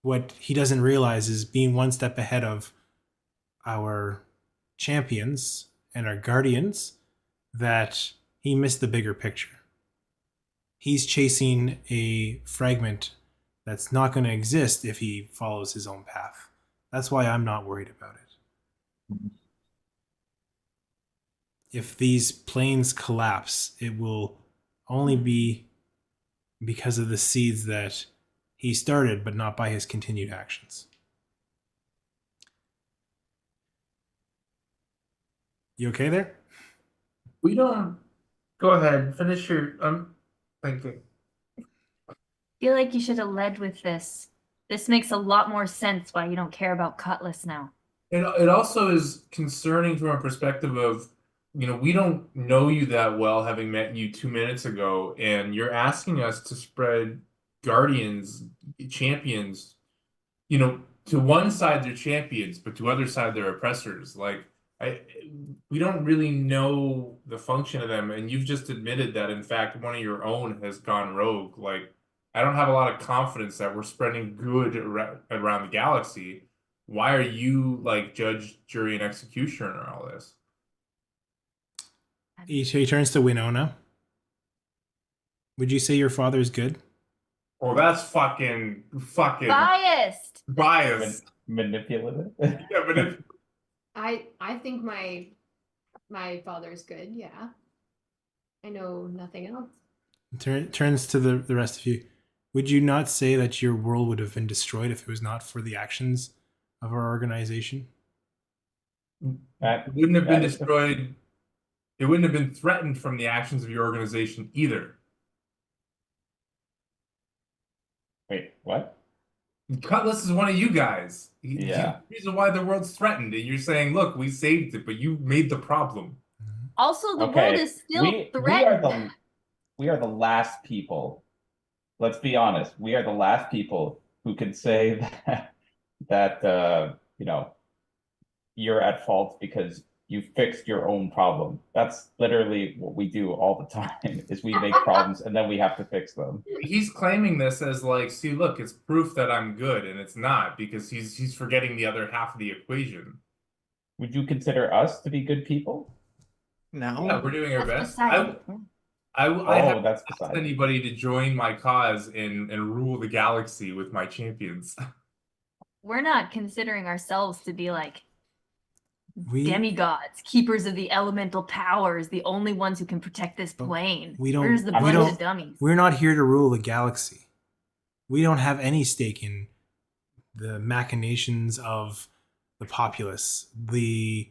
Speaker 1: What he doesn't realize is being one step ahead of our champions and our guardians, that he missed the bigger picture. He's chasing a fragment that's not going to exist if he follows his own path. That's why I'm not worried about it. If these planes collapse, it will only be because of the seeds that he started, but not by his continued actions. You okay there?
Speaker 6: We don't. Go ahead. Finish your. I'm thinking.
Speaker 3: I feel like you should have led with this. This makes a lot more sense why you don't care about Cutlass now.
Speaker 6: It also is concerning from a perspective of, we don't know you that well, having met you 2 minutes ago, and you're asking us to spread guardians, champions, to one side they're champions, but to other side they're oppressors. Like, we don't really know the function of them, and you've just admitted that, in fact, one of your own has gone rogue. Like, I don't have a lot of confidence that we're spreading good around the galaxy. Why are you like judge, jury, and executioner in all this?
Speaker 1: He turns to Winona. Would you say your father is good?
Speaker 6: Oh, that's fucking
Speaker 3: Biased.
Speaker 6: biased.
Speaker 2: Manipulative.
Speaker 6: Yeah, but if
Speaker 7: I think my father's good, yeah. I know nothing else.
Speaker 1: Turns to the rest of you. Would you not say that your world would have been destroyed if it was not for the actions of our organization?
Speaker 6: it wouldn't have been
Speaker 2: that is
Speaker 6: destroyed, it wouldn't have been threatened from the actions of your organization either.
Speaker 2: Wait, what?
Speaker 6: Cutlass is one of you guys.
Speaker 2: Yeah.
Speaker 6: He's the reason why the world's threatened, and you're saying, "Look, we saved it, but you made the problem."
Speaker 3: Also, the
Speaker 2: Okay,
Speaker 3: world is still
Speaker 2: we are
Speaker 3: threatened.
Speaker 2: we are the last people. Let's be honest. We are the last people who can say that you're at fault because you fixed your own problem. That's literally what we do all the time, is we make problems and then we have to fix them.
Speaker 6: He's claiming this as like, see, look, it's proof that I'm good, and it's not, because he's forgetting the other half of the equation.
Speaker 2: Would you consider us to be good people?
Speaker 10: No.
Speaker 6: Yeah, we're doing our
Speaker 3: That's
Speaker 6: best.
Speaker 3: beside
Speaker 6: I
Speaker 2: Oh,
Speaker 6: haven't
Speaker 2: that's
Speaker 6: asked
Speaker 2: beside.
Speaker 6: anybody to join my cause and rule the galaxy with my champions.
Speaker 3: We're not considering ourselves to be like demigods, keepers of the elemental powers, the only ones who can protect this plane. Where's the bunch of dummies?
Speaker 1: We're not here to rule the galaxy. We don't have any stake in the machinations of the populace, the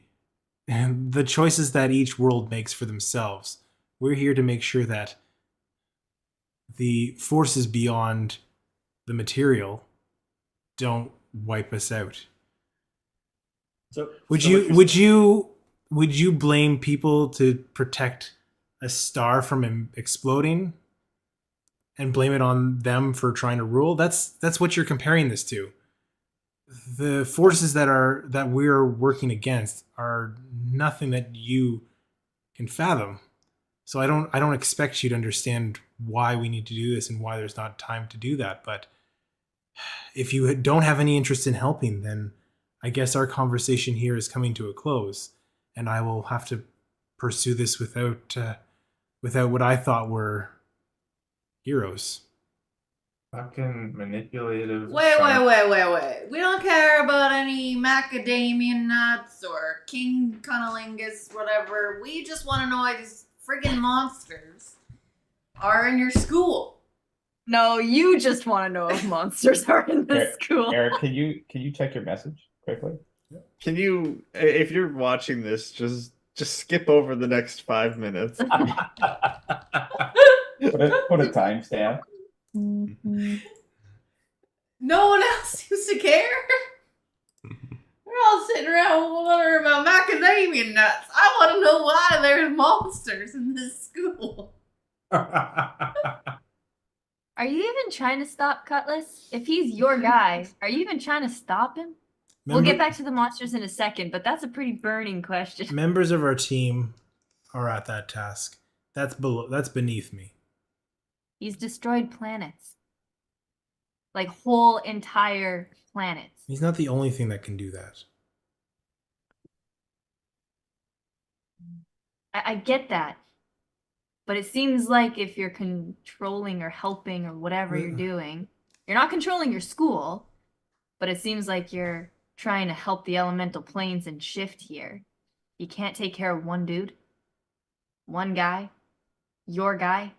Speaker 1: choices that each world makes for themselves. We're here to make sure that the forces beyond the material don't wipe us out.
Speaker 5: So
Speaker 1: would you blame people to protect a star from exploding and blame it on them for trying to rule? That's what you're comparing this to. The forces that we're working against are nothing that you can fathom. So I don't expect you to understand why we need to do this and why there's not time to do that. But if you don't have any interest in helping, then I guess our conversation here is coming to a close, and I will have to pursue this without what I thought were heroes.
Speaker 6: Fucking manipulative.
Speaker 8: Wait. We don't care about any macadamia nuts or king cunnilingus, whatever. We just want to know why these friggin' monsters are in your school.
Speaker 3: No, you just want to know if monsters are in the school.
Speaker 2: Eric, can you check your message quickly?
Speaker 4: Can you, if you're watching this, just skip over the next 5 minutes?
Speaker 2: Put a timestamp.
Speaker 8: No one else seems to care. We're all sitting around wondering about macadamia nuts. I want to know why there's monsters in this school.
Speaker 3: Are you even trying to stop Cutlass? If he's your guy, are you even trying to stop him? We'll get back to the monsters in a second, but that's a pretty burning question.
Speaker 1: Members of our team are at that task. That's beneath me.
Speaker 3: He's destroyed planets. Like whole entire planets.
Speaker 1: He's not the only thing that can do that.
Speaker 3: I get that. But it seems like if you're controlling or helping or whatever you're doing, you're not controlling your school, but it seems like you're trying to help the elemental planes and shift here. You can't take care of one dude, one guy, your guy.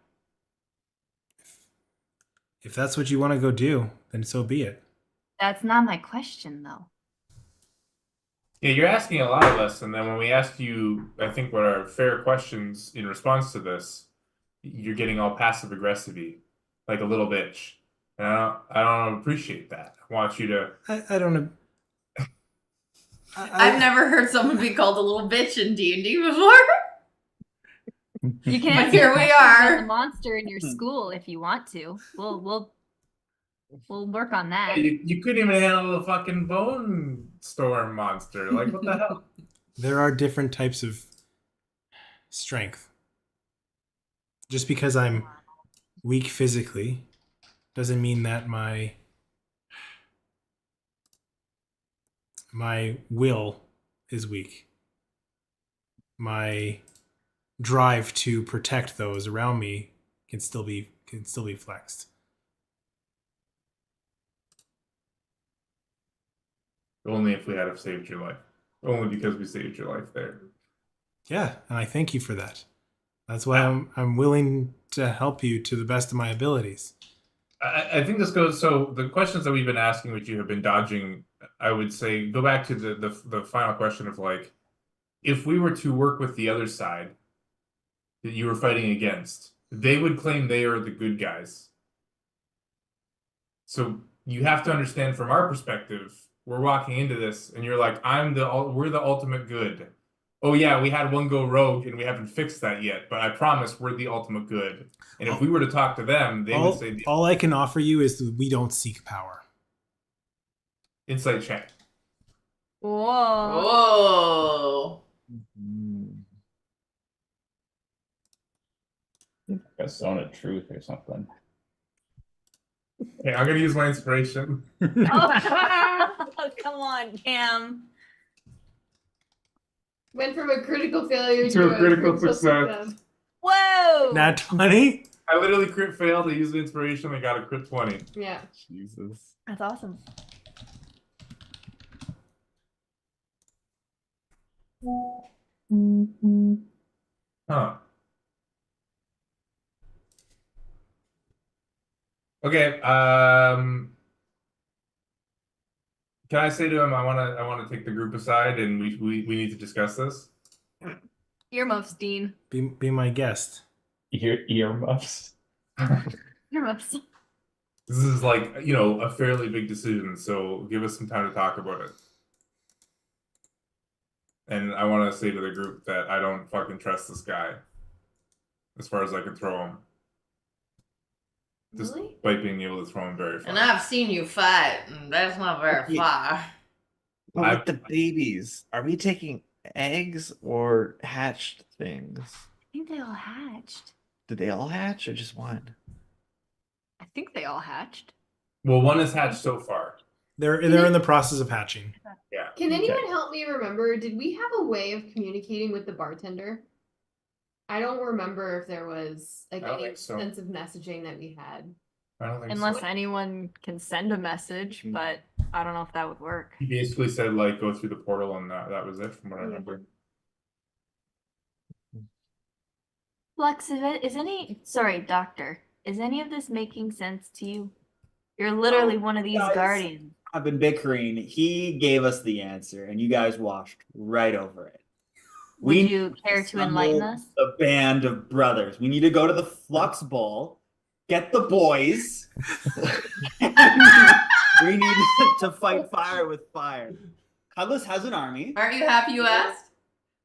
Speaker 1: If that's what you want to go do, then so be it.
Speaker 3: That's not my question, though.
Speaker 6: Yeah, you're asking a lot of us, and then when we ask you, I think what are fair questions in response to this, you're getting all passive aggressive-y, like a little bitch. And I don't appreciate that. I want you to.
Speaker 1: I don't know.
Speaker 8: I've never heard someone be called a little bitch in D&D before.
Speaker 3: You can
Speaker 8: But here we are.
Speaker 3: The monster in your school if you want to. We'll work on that.
Speaker 6: You couldn't even handle the fucking bone storm monster. Like, what the hell?
Speaker 1: There are different types of strength. Just because I'm weak physically doesn't mean that my will is weak. My drive to protect those around me can still be flexed.
Speaker 6: Only if we had saved your life. Only because we saved your life there.
Speaker 1: Yeah, and I thank you for that. That's why I'm willing to help you to the best of my abilities.
Speaker 6: I think this goes. So the questions that we've been asking, which you have been dodging, I would say go back to the final question of like, if we were to work with the other side that you were fighting against, they would claim they are the good guys. So you have to understand from our perspective, we're walking into this and you're like, we're the ultimate good. Oh yeah, we had one go rogue and we haven't fixed that yet, but I promise we're the ultimate good. And if we were to talk to them, they would say
Speaker 1: all I can offer you is that we don't seek power.
Speaker 6: Insight check.
Speaker 8: Whoa.
Speaker 2: A zone of truth or something.
Speaker 6: Okay, I'm gonna use my inspiration.
Speaker 3: Oh, come on, Cam.
Speaker 7: Went from a critical failure
Speaker 6: To a critical success.
Speaker 3: Whoa!
Speaker 1: Nat 20?
Speaker 6: I literally crit failed. I used the inspiration. I got a crit 20.
Speaker 7: Yeah.
Speaker 4: Jesus.
Speaker 3: That's awesome.
Speaker 6: Huh. Okay. Can I say to him, I want to take the group aside, and we need to discuss this.
Speaker 3: Earmuffs, Dean.
Speaker 1: Be my guest.
Speaker 2: Earmuffs.
Speaker 3: Earmuffs.
Speaker 6: This is like, you know, a fairly big decision, so give us some time to talk about it. And I want to say to the group that I don't fucking trust this guy. As far as I can throw him.
Speaker 8: Really?
Speaker 6: Despite being able to throw him very far.
Speaker 8: And I've seen you fight, and that's not very far.
Speaker 10: But with the babies, are we taking eggs or hatched things?
Speaker 9: I think they all hatched.
Speaker 10: Did they all hatch or just one?
Speaker 3: I think they all hatched.
Speaker 6: Well, one has hatched so far.
Speaker 1: They're in the process of hatching.
Speaker 6: Yeah.
Speaker 7: Can anyone help me remember? Did we have a way of communicating with the bartender? I don't remember if there was like
Speaker 6: I don't
Speaker 7: any
Speaker 6: think so.
Speaker 7: sense of messaging that we had.
Speaker 6: I don't think
Speaker 3: Unless
Speaker 6: so.
Speaker 3: anyone can send a message, but I don't know if that would work.
Speaker 6: He basically said, like, go through the portal, and that was it, from what I remember.
Speaker 3: Lex, sorry, Doctor, is any of this making sense to you? You're literally one of these
Speaker 5: guys.
Speaker 3: guardians.
Speaker 5: I've been bickering. He gave us the answer, and you guys washed right over it.
Speaker 3: Would you care to enlighten us?
Speaker 5: A band of brothers. We need to go to the Flux Bowl, get the boys. We need to fight fire with fire. Cutlass has an army.
Speaker 8: Aren't you happy you asked?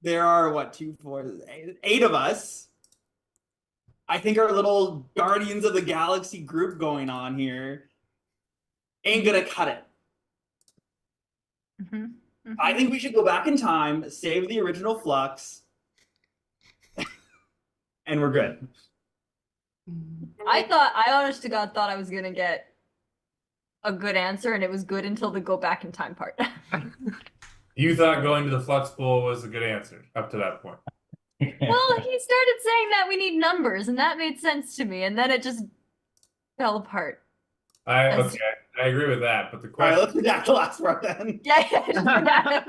Speaker 5: There are what, 2, 4, 8 of us. I think our little Guardians of the Galaxy group going on here ain't gonna cut it. I think we should go back in time, save the original Flux, and we're good.
Speaker 3: I honest to God thought I was gonna get a good answer, and it was good until the go back in time part.
Speaker 6: You thought going to the Flux Bowl was a good answer up to that point.
Speaker 3: Well, he started saying that we need numbers, and that made sense to me, and then it just fell apart.
Speaker 6: I agree with that, but the
Speaker 5: All
Speaker 6: question.
Speaker 5: right, let's redact the last part then.
Speaker 3: Yeah.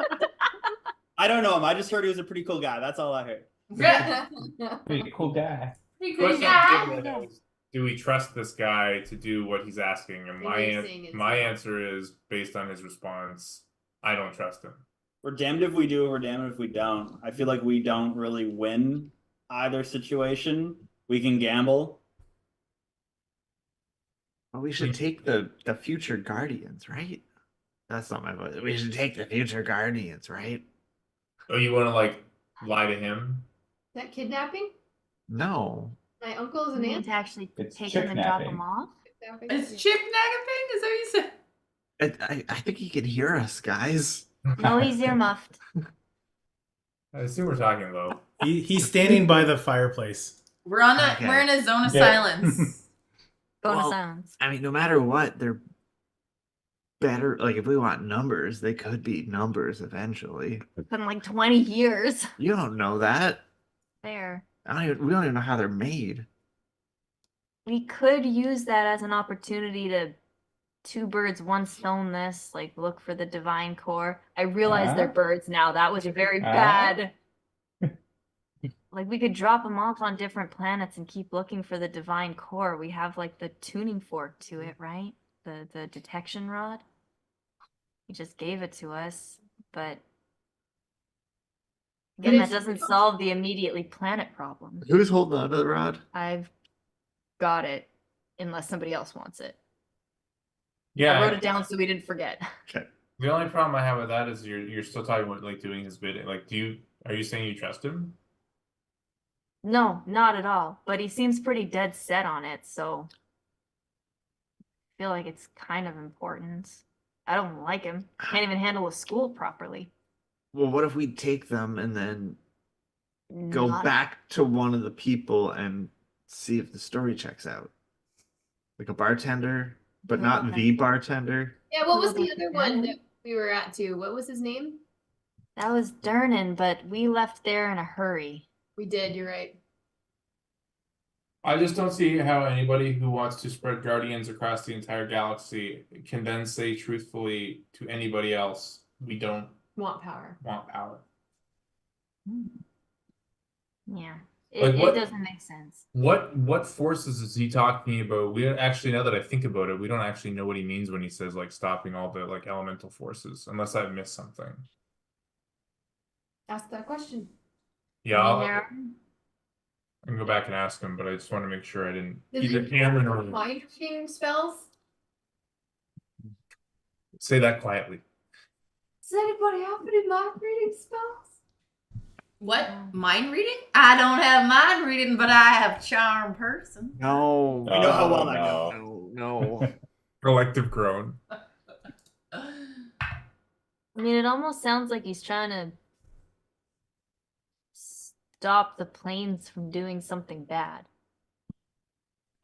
Speaker 5: I don't know him. I just heard he was a pretty cool guy. That's all I heard.
Speaker 2: Pretty cool guy.
Speaker 8: Pretty
Speaker 6: Question
Speaker 8: good
Speaker 6: I'm
Speaker 8: guy.
Speaker 6: getting at is, do we trust this guy to do what he's asking? And my answer is, based on his response, I don't trust him.
Speaker 5: We're damned if we do, we're damned if we don't. I feel like we don't really win either situation. We can gamble.
Speaker 10: Well, we should take the future guardians, right? That's not my voice. We should take the future guardians, right?
Speaker 6: Oh, you want to, like, lie to him?
Speaker 7: Is that kidnapping?
Speaker 10: No.
Speaker 7: My uncle is an
Speaker 3: We need
Speaker 7: aunt.
Speaker 3: to actually
Speaker 2: It's
Speaker 3: take him and drop
Speaker 2: chick-napping.
Speaker 3: him off.
Speaker 8: Is chip nagging? Is that what you said?
Speaker 10: I think he can hear us, guys.
Speaker 3: No, he's earmuffed.
Speaker 6: I assume we're talking low.
Speaker 1: He's standing by the fireplace.
Speaker 8: We're in a zone of silence.
Speaker 3: Bonus
Speaker 10: Well,
Speaker 3: sounds.
Speaker 10: I mean, no matter what, they're better. Like, if we want numbers, they could be numbers eventually.
Speaker 3: It's been like 20 years.
Speaker 10: You don't know that.
Speaker 3: There.
Speaker 10: We don't even know how they're made.
Speaker 3: We could use that as an opportunity to two birds, one stone this, like look for the divine core. I realize they're birds now. That was very bad. Like we could drop them off on different planets and keep looking for the divine core. We have like the tuning fork to it, right? The detection rod. He just gave it to us, but again, that doesn't solve the immediately planet problem.
Speaker 10: Who's holding on to the rod?
Speaker 3: I've got it, unless somebody else wants it.
Speaker 6: Yeah.
Speaker 3: I wrote it down so we didn't forget.
Speaker 10: Okay.
Speaker 6: The only problem I have with that is you're still talking about like doing his bidding. Like, are you saying you trust him?
Speaker 3: No, not at all. But he seems pretty dead set on it, so I feel like it's kind of important. I don't like him. Can't even handle a school properly.
Speaker 10: Well, what if we take them and then go
Speaker 3: Not-
Speaker 10: back to one of the people and see if the story checks out? Like a bartender, but not the bartender.
Speaker 7: Yeah, what was the other one that we were at too? What was his name?
Speaker 3: That was Durnan, but we left there in a hurry.
Speaker 7: We did, you're right.
Speaker 6: I just don't see how anybody who wants to spread guardians across the entire galaxy can then say truthfully to anybody else, we don't
Speaker 7: Want power.
Speaker 6: want power.
Speaker 3: Yeah.
Speaker 6: Like
Speaker 3: It
Speaker 6: what-
Speaker 3: doesn't make sense.
Speaker 6: What forces is he talking about? We don't actually, now that I think about it, we don't actually know what he means when he says like stopping all the like elemental forces, unless I've missed something.
Speaker 7: Ask that question.
Speaker 6: Yeah,
Speaker 3: I
Speaker 6: I'll,
Speaker 3: mean,
Speaker 6: I can go back and ask him, but I just want to make sure I didn't
Speaker 7: Does
Speaker 6: either
Speaker 7: he
Speaker 6: Cameron or
Speaker 7: mind reading spells?
Speaker 6: say that quietly.
Speaker 7: Does anybody have any mind reading spells?
Speaker 8: What? Mind reading? I don't have mind reading, but I have charm person.
Speaker 10: No.
Speaker 5: We know how well that
Speaker 2: no.
Speaker 5: goes.
Speaker 10: No.
Speaker 6: Collective groan.
Speaker 3: I mean, it almost sounds like he's trying to stop the planes from doing something bad.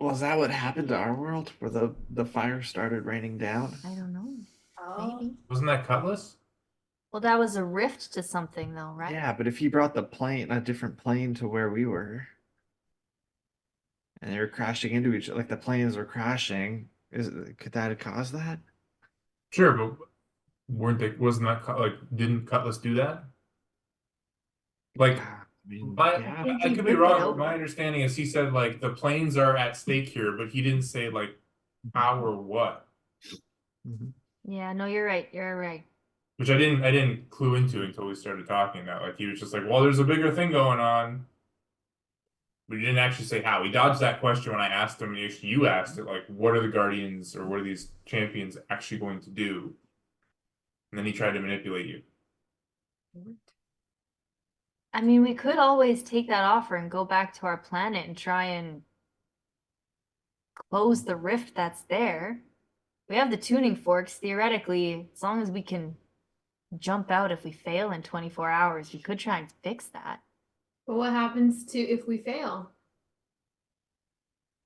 Speaker 10: Was that what happened to our world, where the fire started raining down?
Speaker 3: I don't know.
Speaker 7: Oh.
Speaker 3: Maybe.
Speaker 6: Wasn't that Cutlass?
Speaker 3: Well, that was a rift to something, though, right?
Speaker 10: Yeah, but if he brought a different plane to where we were, and they were crashing into each other, like the planes were crashing, could that have caused that?
Speaker 6: Sure, but weren't they? Wasn't that like? Didn't Cutlass do that? Like,
Speaker 10: I mean,
Speaker 6: I,
Speaker 10: yeah.
Speaker 3: think
Speaker 6: I
Speaker 3: he
Speaker 6: could be
Speaker 3: ripped it
Speaker 6: wrong, but
Speaker 3: open.
Speaker 6: my understanding is he said like the planes are at stake here, but he didn't say like how or what,
Speaker 10: Mhm.
Speaker 3: Yeah, no, you're right. You're right.
Speaker 6: which I didn't clue into until we started talking. That like he was just like, well, there's a bigger thing going on, but he didn't actually say how. He dodged that question when I asked him. Actually, you asked it like, what are the Guardians or what are these champions actually going to do? And then he tried to manipulate you.
Speaker 3: I mean, we could always take that offer and go back to our planet and try and close the rift that's there. We have the tuning forks. Theoretically, as long as we can jump out if we fail in 24 hours, we could try and fix that.
Speaker 7: But what happens to if we fail?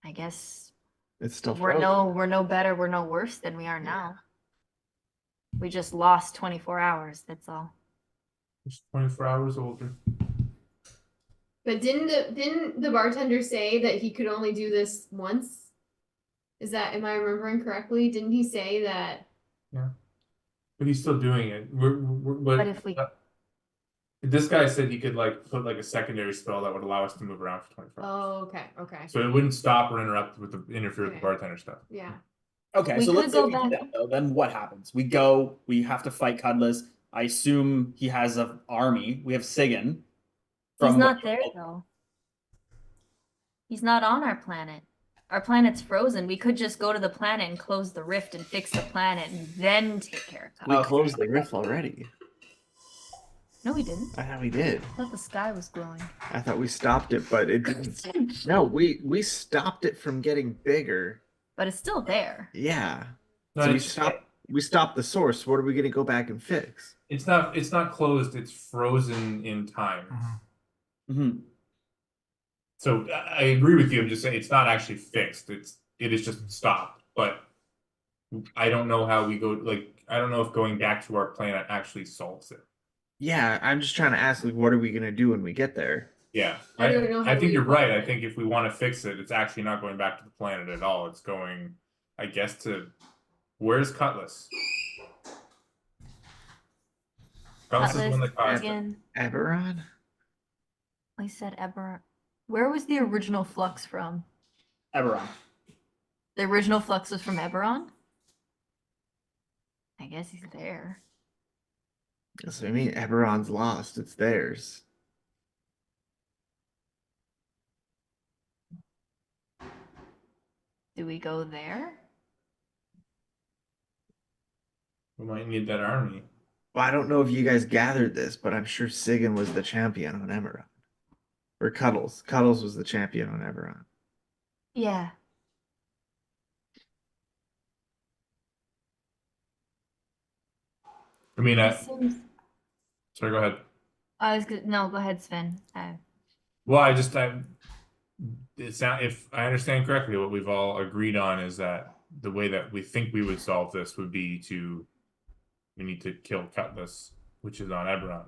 Speaker 3: I guess
Speaker 10: It's still
Speaker 3: we're no better, we're no worse than we are now. We just lost 24 hours, that's all.
Speaker 6: Just 24 hours older.
Speaker 7: But didn't the bartender say that he could only do this once? Am I remembering correctly? Didn't he say that?
Speaker 6: But he's still doing it.
Speaker 3: But if we
Speaker 6: This guy said he could like put like a secondary spell that would allow us to move around for 24 hours.
Speaker 7: Oh, okay.
Speaker 6: So it wouldn't stop or interrupt with the interfere with the
Speaker 7: Okay.
Speaker 6: bartender stuff.
Speaker 7: Yeah.
Speaker 5: Okay,
Speaker 3: We
Speaker 5: so
Speaker 3: could
Speaker 5: let's say
Speaker 3: go
Speaker 5: we do
Speaker 3: back.
Speaker 5: that, though. Then what happens? We go. We have to fight Cudless. I assume he has an army. We have Sigan.
Speaker 3: He's not there though. He's not on our planet. Our planet's frozen. We could just go to the planet and close the rift and fix the planet and then take care of
Speaker 10: We
Speaker 3: Cutlass.
Speaker 10: closed the rift already.
Speaker 3: No, we didn't.
Speaker 10: I thought we did.
Speaker 3: I thought the sky was glowing.
Speaker 10: I thought we stopped it, but it didn't. No, we stopped it from getting bigger.
Speaker 3: But it's still there.
Speaker 10: Yeah.
Speaker 6: No,
Speaker 10: So
Speaker 6: it's-
Speaker 10: we stopped the source. What are we gonna go back and fix?
Speaker 6: It's not closed, it's frozen in time.
Speaker 5: Mhm.
Speaker 6: So I agree with you. I'm just saying it's not actually fixed. It is just stopped. But I don't know how we go I don't know if going back to our planet actually solves it.
Speaker 10: Yeah, I'm just trying to ask, like, what are we gonna do when we get there?
Speaker 6: Yeah.
Speaker 7: I don't know how
Speaker 6: I think
Speaker 7: we
Speaker 6: you're right. I
Speaker 7: incorporate
Speaker 6: think if we want to fix it, it's actually not going back to the planet at all. It's going, I guess, to where's Cutlass? Cutlass is one that caused it.
Speaker 3: Again,
Speaker 10: Eberron?
Speaker 3: I said Eberron. Where was the original flux from?
Speaker 5: Eberron.
Speaker 3: The original flux was from Eberron? I guess he's there.
Speaker 10: So I mean, Eberron's lost. It's theirs.
Speaker 3: Do we go there?
Speaker 6: We might need that army.
Speaker 10: Well, I don't know if you guys gathered this, but I'm sure Sigan was the champion on Eberron. Or Cuddles. Cuddles was the champion on Eberron.
Speaker 3: Yeah.
Speaker 6: I mean,
Speaker 3: It seems...
Speaker 6: sorry, go ahead.
Speaker 3: No, go ahead, Sven.
Speaker 6: Well, if I understand correctly, what we've all agreed on is that the way that we think we would solve this would be we need to kill Cutlass, which is on Eberron.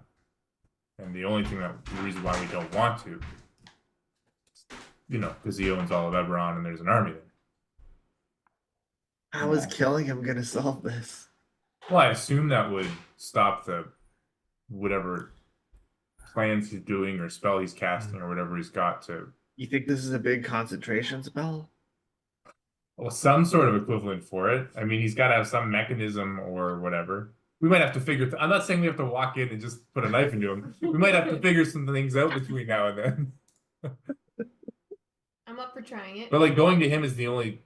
Speaker 6: And the reason why we don't want to, because he owns all of Eberron and there's an army there.
Speaker 10: How is killing him gonna solve this?
Speaker 6: Well, I assume that would stop the whatever plans he's doing or spell he's casting or whatever he's got to.
Speaker 10: You think this is a big concentration spell?
Speaker 6: Well, some sort of equivalent for it. I mean, he's got to have some mechanism or whatever. We might have to figure. I'm not saying we have to walk in and just put a knife into him. We might have to figure some things out between now and then.
Speaker 7: I'm up for trying it.
Speaker 6: But like going to him is the only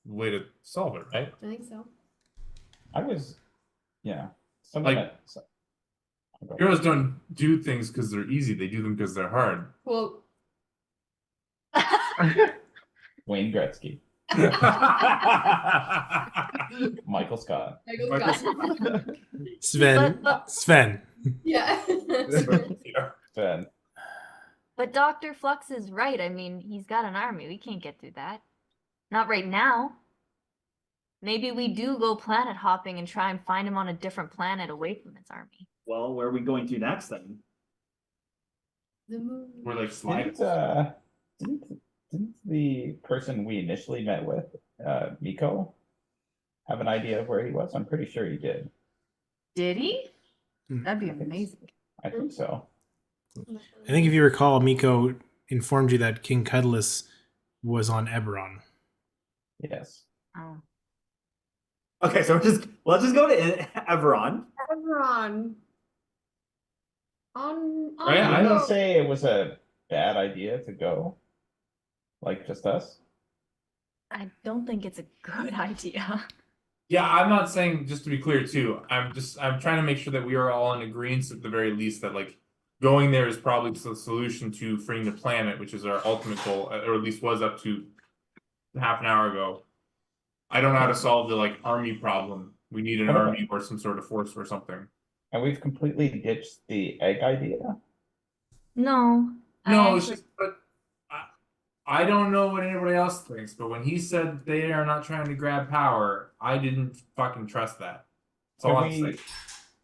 Speaker 6: way to solve it, right?
Speaker 7: I think so.
Speaker 2: I was, yeah.
Speaker 6: Like- Heroes don't do things because they're easy. They do them because they're hard.
Speaker 7: Well,
Speaker 2: Wayne Gretzky, Michael Scott.
Speaker 7: Michael Scott.
Speaker 1: Sven.
Speaker 7: Yeah.
Speaker 6: Yeah.
Speaker 2: Ben.
Speaker 9: But Dr. Flux is right. I mean, he's got an army. We can't get through that. Not right now. Maybe we do go planet hopping and try and find him on a different planet away from his army.
Speaker 5: Well, where are we going to next then?
Speaker 7: The moon.
Speaker 6: We're like sliding.
Speaker 2: Didn't the person we initially met with, Miko, have an idea of where he was? I'm pretty sure he did.
Speaker 3: Did he?
Speaker 1: Hmm.
Speaker 3: That'd be amazing.
Speaker 2: I think so.
Speaker 1: I think if you recall, Miko informed you that King Cuddless was on Eberron.
Speaker 2: Yes.
Speaker 3: Oh.
Speaker 5: Okay, so let's just go to Everon.
Speaker 7: Everon. On
Speaker 6: Right,
Speaker 2: I
Speaker 6: know.
Speaker 2: didn't say it was a bad idea to go. Like just us.
Speaker 9: I don't think it's a good idea.
Speaker 6: Yeah, I'm not saying, just to be clear too, I'm trying to make sure that we are all in agreement at the very least that like going there is probably the solution to freeing the planet, which is our ultimate goal, or at least was up to half an hour ago. I don't know how to solve the like army problem. We need an army or some sort of force or something.
Speaker 2: And we've completely ditched the egg idea.
Speaker 9: No.
Speaker 6: No, it's just, but I don't know what anybody else thinks, but when he said they are not trying to grab power, I didn't fucking trust that. That's all I'm saying.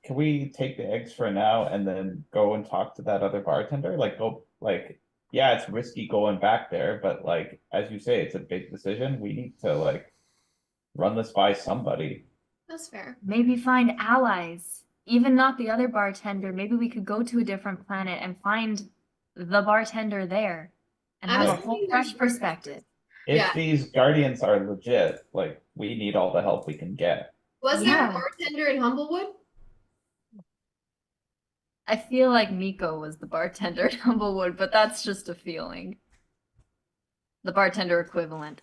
Speaker 2: Can we take the eggs for now and then go and talk to that other bartender? Yeah, it's risky going back there, but like as you say, it's a big decision. We need to like run this by somebody.
Speaker 7: That's fair.
Speaker 9: Maybe find allies. Even not the other bartender. Maybe we could go to a different planet and find the bartender there and
Speaker 7: I'm
Speaker 9: have a
Speaker 7: assuming
Speaker 9: whole
Speaker 7: there's
Speaker 9: fresh perspective.
Speaker 2: If
Speaker 7: Yeah.
Speaker 2: these guardians are legit, like we need all the help we can get.
Speaker 7: Was there
Speaker 9: Yeah.
Speaker 7: a bartender in Humblewood?
Speaker 9: I feel like Miko was the bartender at Humblewood, but that's just a feeling. The bartender equivalent.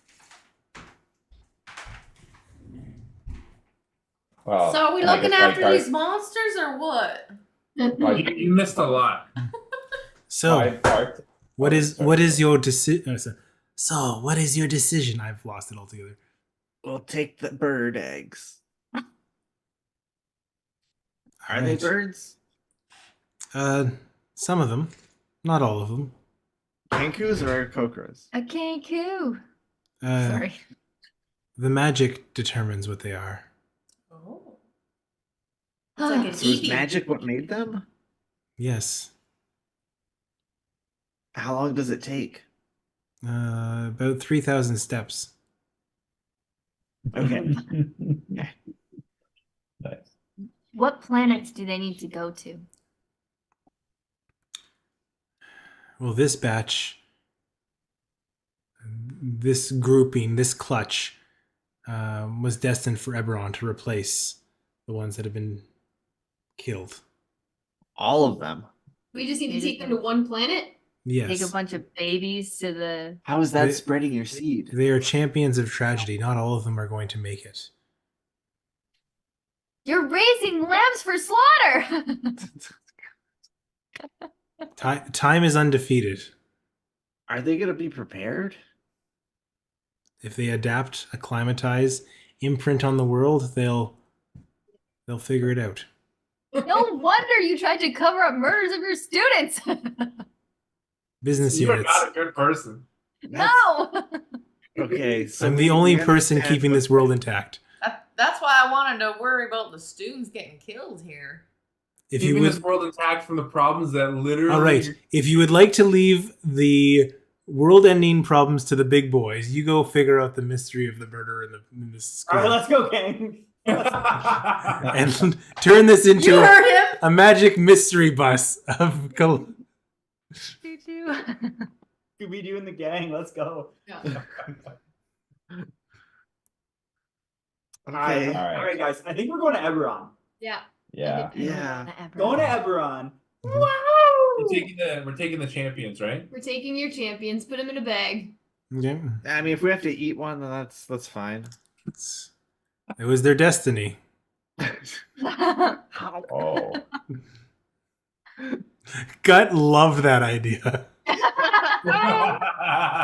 Speaker 2: Well,
Speaker 8: So are we
Speaker 2: and I
Speaker 8: looking
Speaker 2: guess, like,
Speaker 8: after these monsters or what?
Speaker 6: You missed a lot.
Speaker 1: So,
Speaker 2: five bart-
Speaker 1: what is your decision? So, what is your decision? I've lost it altogether.
Speaker 10: We'll take the bird eggs. Are they
Speaker 1: Alright.
Speaker 10: birds?
Speaker 1: Some of them, not all of them.
Speaker 10: Kankus or kokras?
Speaker 9: A Kanku.
Speaker 1: Uh,
Speaker 9: Sorry.
Speaker 1: The magic determines what they are.
Speaker 8: Oh. It's like an
Speaker 10: So is
Speaker 8: Eevee.
Speaker 10: magic what made them?
Speaker 1: Yes.
Speaker 10: How long does it take?
Speaker 1: About 3,000 steps.
Speaker 10: Okay.
Speaker 2: Nice.
Speaker 9: What planets do they need to go to?
Speaker 1: Well, this batch, this grouping, this clutch, was destined for Eberron to replace the ones that have been killed.
Speaker 10: All of them.
Speaker 7: We just need to take them to one planet?
Speaker 1: Yes.
Speaker 9: Take a bunch of babies to the.
Speaker 10: How is that
Speaker 1: They-
Speaker 10: spreading your seed?
Speaker 1: They are champions of tragedy. Not all of them are going to make it.
Speaker 9: You're raising lambs for slaughter!
Speaker 1: Time is undefeated.
Speaker 10: Are they going to be prepared?
Speaker 1: If they adapt, acclimatize, imprint on the world, they'll figure it out.
Speaker 9: No wonder you tried to cover up murders of your students!
Speaker 1: Business
Speaker 6: You're
Speaker 1: units.
Speaker 6: not a good person.
Speaker 9: No!
Speaker 10: Okay, so
Speaker 1: I'm the only
Speaker 10: we
Speaker 1: person
Speaker 10: understand
Speaker 1: keeping
Speaker 10: what-
Speaker 1: this world intact.
Speaker 8: That's why I wanted to worry about the students getting killed here.
Speaker 1: If you
Speaker 6: Keeping
Speaker 1: would,
Speaker 6: this world intact from the problems that literally.
Speaker 1: all right. If you would like to leave the world-ending problems to the big boys, you go figure out the mystery of the murder in this school,
Speaker 5: All right, let's go, gang.
Speaker 1: and turn this
Speaker 8: You
Speaker 1: into
Speaker 8: heard him.
Speaker 1: a magic mystery bus of
Speaker 5: Scooby-Doo and the gang, let's go.
Speaker 7: Yeah.
Speaker 10: Okay.
Speaker 2: All right.
Speaker 5: All right, guys. I think we're going to Eberron.
Speaker 7: Yeah.
Speaker 2: Yeah.
Speaker 10: Yeah.
Speaker 5: Going to Eberron.
Speaker 6: We're taking the champions, right?
Speaker 7: We're taking your champions, put them in a bag.
Speaker 1: Yeah.
Speaker 10: I mean, if we have to eat one, then that's fine.
Speaker 1: It was their destiny.
Speaker 2: Oh.
Speaker 1: Gut loved that idea.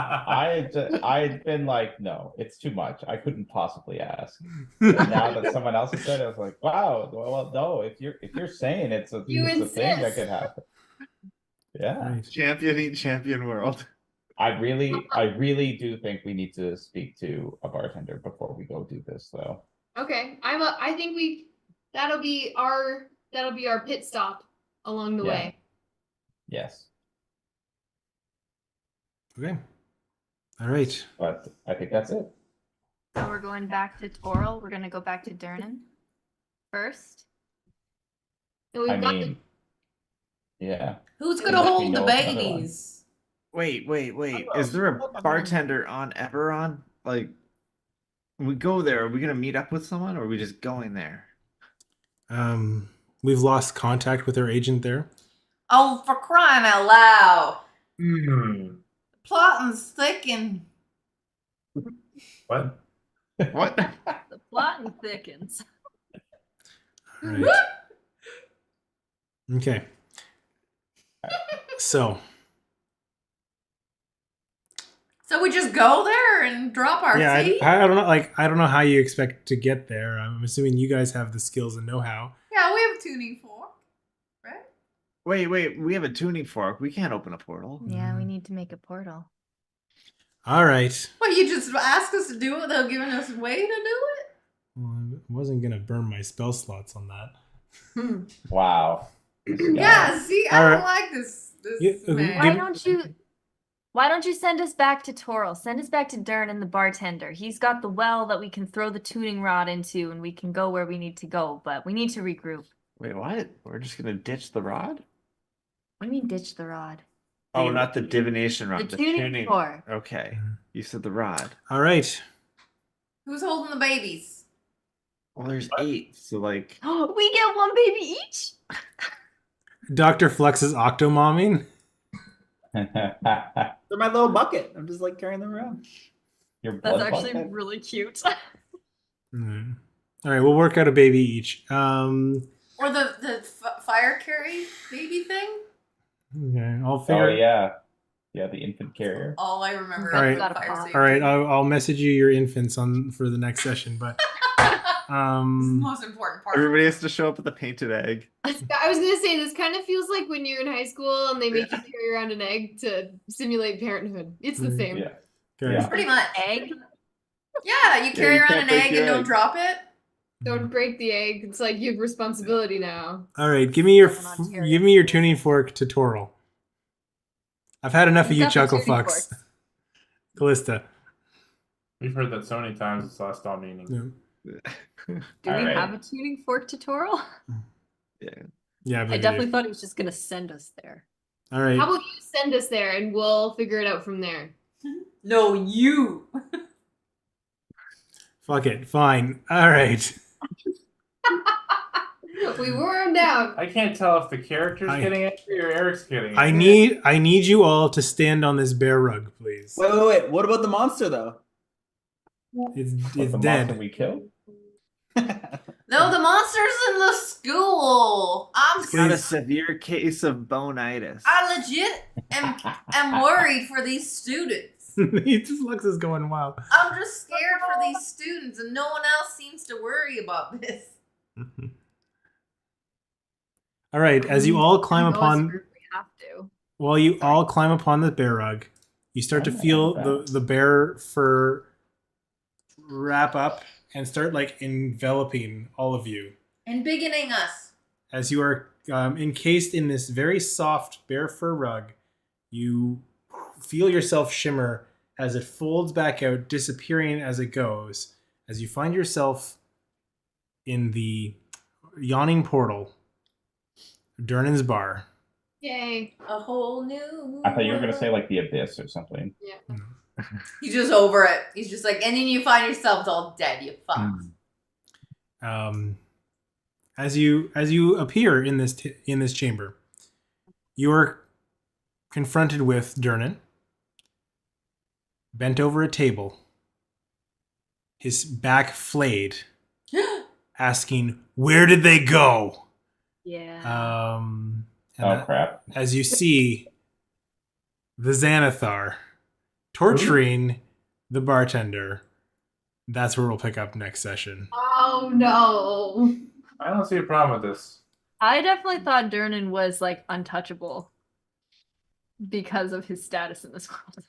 Speaker 2: I'd been like, no, it's too much. I couldn't possibly ask. And now that someone else has said it, I was like, wow. Well, no. If you're saying it's a thing that could happen. Yeah.
Speaker 1: Right.
Speaker 10: Champion eat champion world.
Speaker 2: I really do think we need to speak to a bartender before we go do this, though.
Speaker 7: Okay. I think that'll be our pit stop along the
Speaker 2: Yeah.
Speaker 7: way.
Speaker 2: Yes,
Speaker 1: Okay. All right.
Speaker 2: but I think that's it.
Speaker 9: So we're going back to Toril. We're gonna go back to Durnan first.
Speaker 7: And we've
Speaker 2: I
Speaker 7: got
Speaker 2: mean, yeah.
Speaker 8: Who's
Speaker 2: Yeah,
Speaker 8: gonna
Speaker 2: we
Speaker 8: hold
Speaker 2: know
Speaker 8: the
Speaker 2: another one.
Speaker 8: babies?
Speaker 10: Wait. Is there a bartender on Eberron? Like, when we go there, are we gonna meet up with someone, or are we just going there?
Speaker 1: We've lost contact with our agent there.
Speaker 8: Oh, for crying out loud!
Speaker 6: Hmm.
Speaker 8: Plotting's thickened.
Speaker 6: What?
Speaker 10: What?
Speaker 9: The plot thickens.
Speaker 1: All right. Okay. So
Speaker 8: So we just go there and drop our
Speaker 1: yeah,
Speaker 8: seat?
Speaker 1: I don't know. Like, I don't know how you expect to get there. I'm assuming you guys have the skills and know-how.
Speaker 8: Yeah, we have a tuning fork, right?
Speaker 10: Wait. We have a tuning fork. We can't open a portal.
Speaker 9: Yeah, we need to make a portal.
Speaker 1: All right.
Speaker 8: Well, you just asked us to do it without giving us a way to do it?
Speaker 1: Well, I wasn't gonna burn my spell slots on that.
Speaker 2: Wow.
Speaker 8: Yeah, see, I
Speaker 1: All
Speaker 8: don't
Speaker 1: right.
Speaker 8: like this
Speaker 1: Yeah,
Speaker 8: man.
Speaker 9: Why don't you send us back to Toril? Send us back to Durnan, the bartender. He's got the well that we can throw the tuning rod into, and we can go where we need to go. But we need to regroup.
Speaker 10: Wait, what? We're just gonna ditch the rod?
Speaker 9: What do you mean ditch the rod?
Speaker 10: Oh, not the divination rod.
Speaker 9: The tuning fork.
Speaker 10: Okay, you said the rod.
Speaker 1: All right.
Speaker 8: Who's holding the babies?
Speaker 10: Well, there's 8, so like.
Speaker 9: We get one baby each?
Speaker 1: Dr. Flux is octomomming.
Speaker 5: They're my little bucket. I'm just like carrying them around.
Speaker 2: Your
Speaker 9: That's
Speaker 2: blood
Speaker 9: actually
Speaker 2: bucket?
Speaker 9: really cute.
Speaker 1: Mm. All right, we'll work out a baby each.
Speaker 8: Or the fire carry baby thing?
Speaker 1: Okay, I'll
Speaker 2: Oh
Speaker 1: figure.
Speaker 2: yeah, the infant carrier.
Speaker 8: All I remember
Speaker 1: All
Speaker 8: is
Speaker 1: right.
Speaker 8: the fire safety.
Speaker 1: All right, I'll message you your infants for the next session. But
Speaker 8: This is the most important part.
Speaker 10: Everybody has to show up with a painted egg.
Speaker 7: I was gonna say this kind of feels like when you're in high school and they make you carry around an egg to simulate parenthood. It's the same.
Speaker 2: Yeah.
Speaker 1: okay.
Speaker 2: Yeah.
Speaker 8: Pretty much.
Speaker 9: Egg?
Speaker 8: Yeah, you carry
Speaker 10: you
Speaker 8: around
Speaker 10: can't
Speaker 8: an
Speaker 10: break
Speaker 8: egg
Speaker 10: your
Speaker 8: and don't
Speaker 10: egg.
Speaker 8: drop it.
Speaker 7: Don't break the egg. It's like you have responsibility now.
Speaker 1: All right, give me your
Speaker 9: I'm an Ontario.
Speaker 1: tuning fork to Toril. I've had enough of
Speaker 9: He's
Speaker 1: you
Speaker 9: got the
Speaker 1: chuckle
Speaker 9: tuning
Speaker 1: fucks. Callista.
Speaker 6: We've heard that so many times it's lost all meaning.
Speaker 1: Yeah.
Speaker 9: Do
Speaker 2: All
Speaker 9: we
Speaker 2: right.
Speaker 9: have a tuning fork to Toril?
Speaker 1: Yeah,
Speaker 9: I
Speaker 1: but
Speaker 9: definitely thought he was just gonna send us there.
Speaker 1: All right.
Speaker 7: How about you send us there and we'll figure it out from there?
Speaker 8: No, you.
Speaker 1: Fuck it. Fine. All right.
Speaker 7: We wore him down.
Speaker 6: I can't tell if the character's
Speaker 1: I-
Speaker 6: getting angry or Eric's getting angry.
Speaker 1: I need you all to stand on this bear rug, please.
Speaker 5: Wait. What about the monster though?
Speaker 1: It's
Speaker 2: What,
Speaker 1: it's
Speaker 2: the
Speaker 1: dead.
Speaker 2: monster we killed?
Speaker 8: No, the monster's in the school.
Speaker 10: Got a severe case of bonitis.
Speaker 8: I legit am worried for these students.
Speaker 1: He just looks is going wild.
Speaker 8: I'm just scared for these students, and no one else seems to worry about this.
Speaker 1: All right, as you all climb
Speaker 9: Noah's
Speaker 1: upon
Speaker 9: group, we have to.
Speaker 1: while you all climb upon the bear rug, you start to feel the bear fur wrap up and start like enveloping all of you
Speaker 8: And beginning us.
Speaker 1: as you are encased in this very soft bear fur rug. You feel yourself shimmer as it folds back out, disappearing as it goes, as you find yourself in the yawning portal, Durnan's bar.
Speaker 7: Yay.
Speaker 8: A whole new.
Speaker 2: I thought you were gonna
Speaker 8: world.
Speaker 2: say like the abyss or something.
Speaker 7: Yeah.
Speaker 8: He's just over it. He's just like, and then you find yourselves all dead. You fuck.
Speaker 1: As you appear in this chamber, you are confronted with Durnan, bent over a table, his back flayed, asking, "Where did they go?"
Speaker 3: Yeah.
Speaker 1: And
Speaker 2: Oh crap!
Speaker 1: as you see the Xanathar torturing the bartender, that's where we'll pick up next session.
Speaker 7: Oh no.
Speaker 6: I don't see a problem with this.
Speaker 3: I definitely thought Durnan was like untouchable because of his status in this world.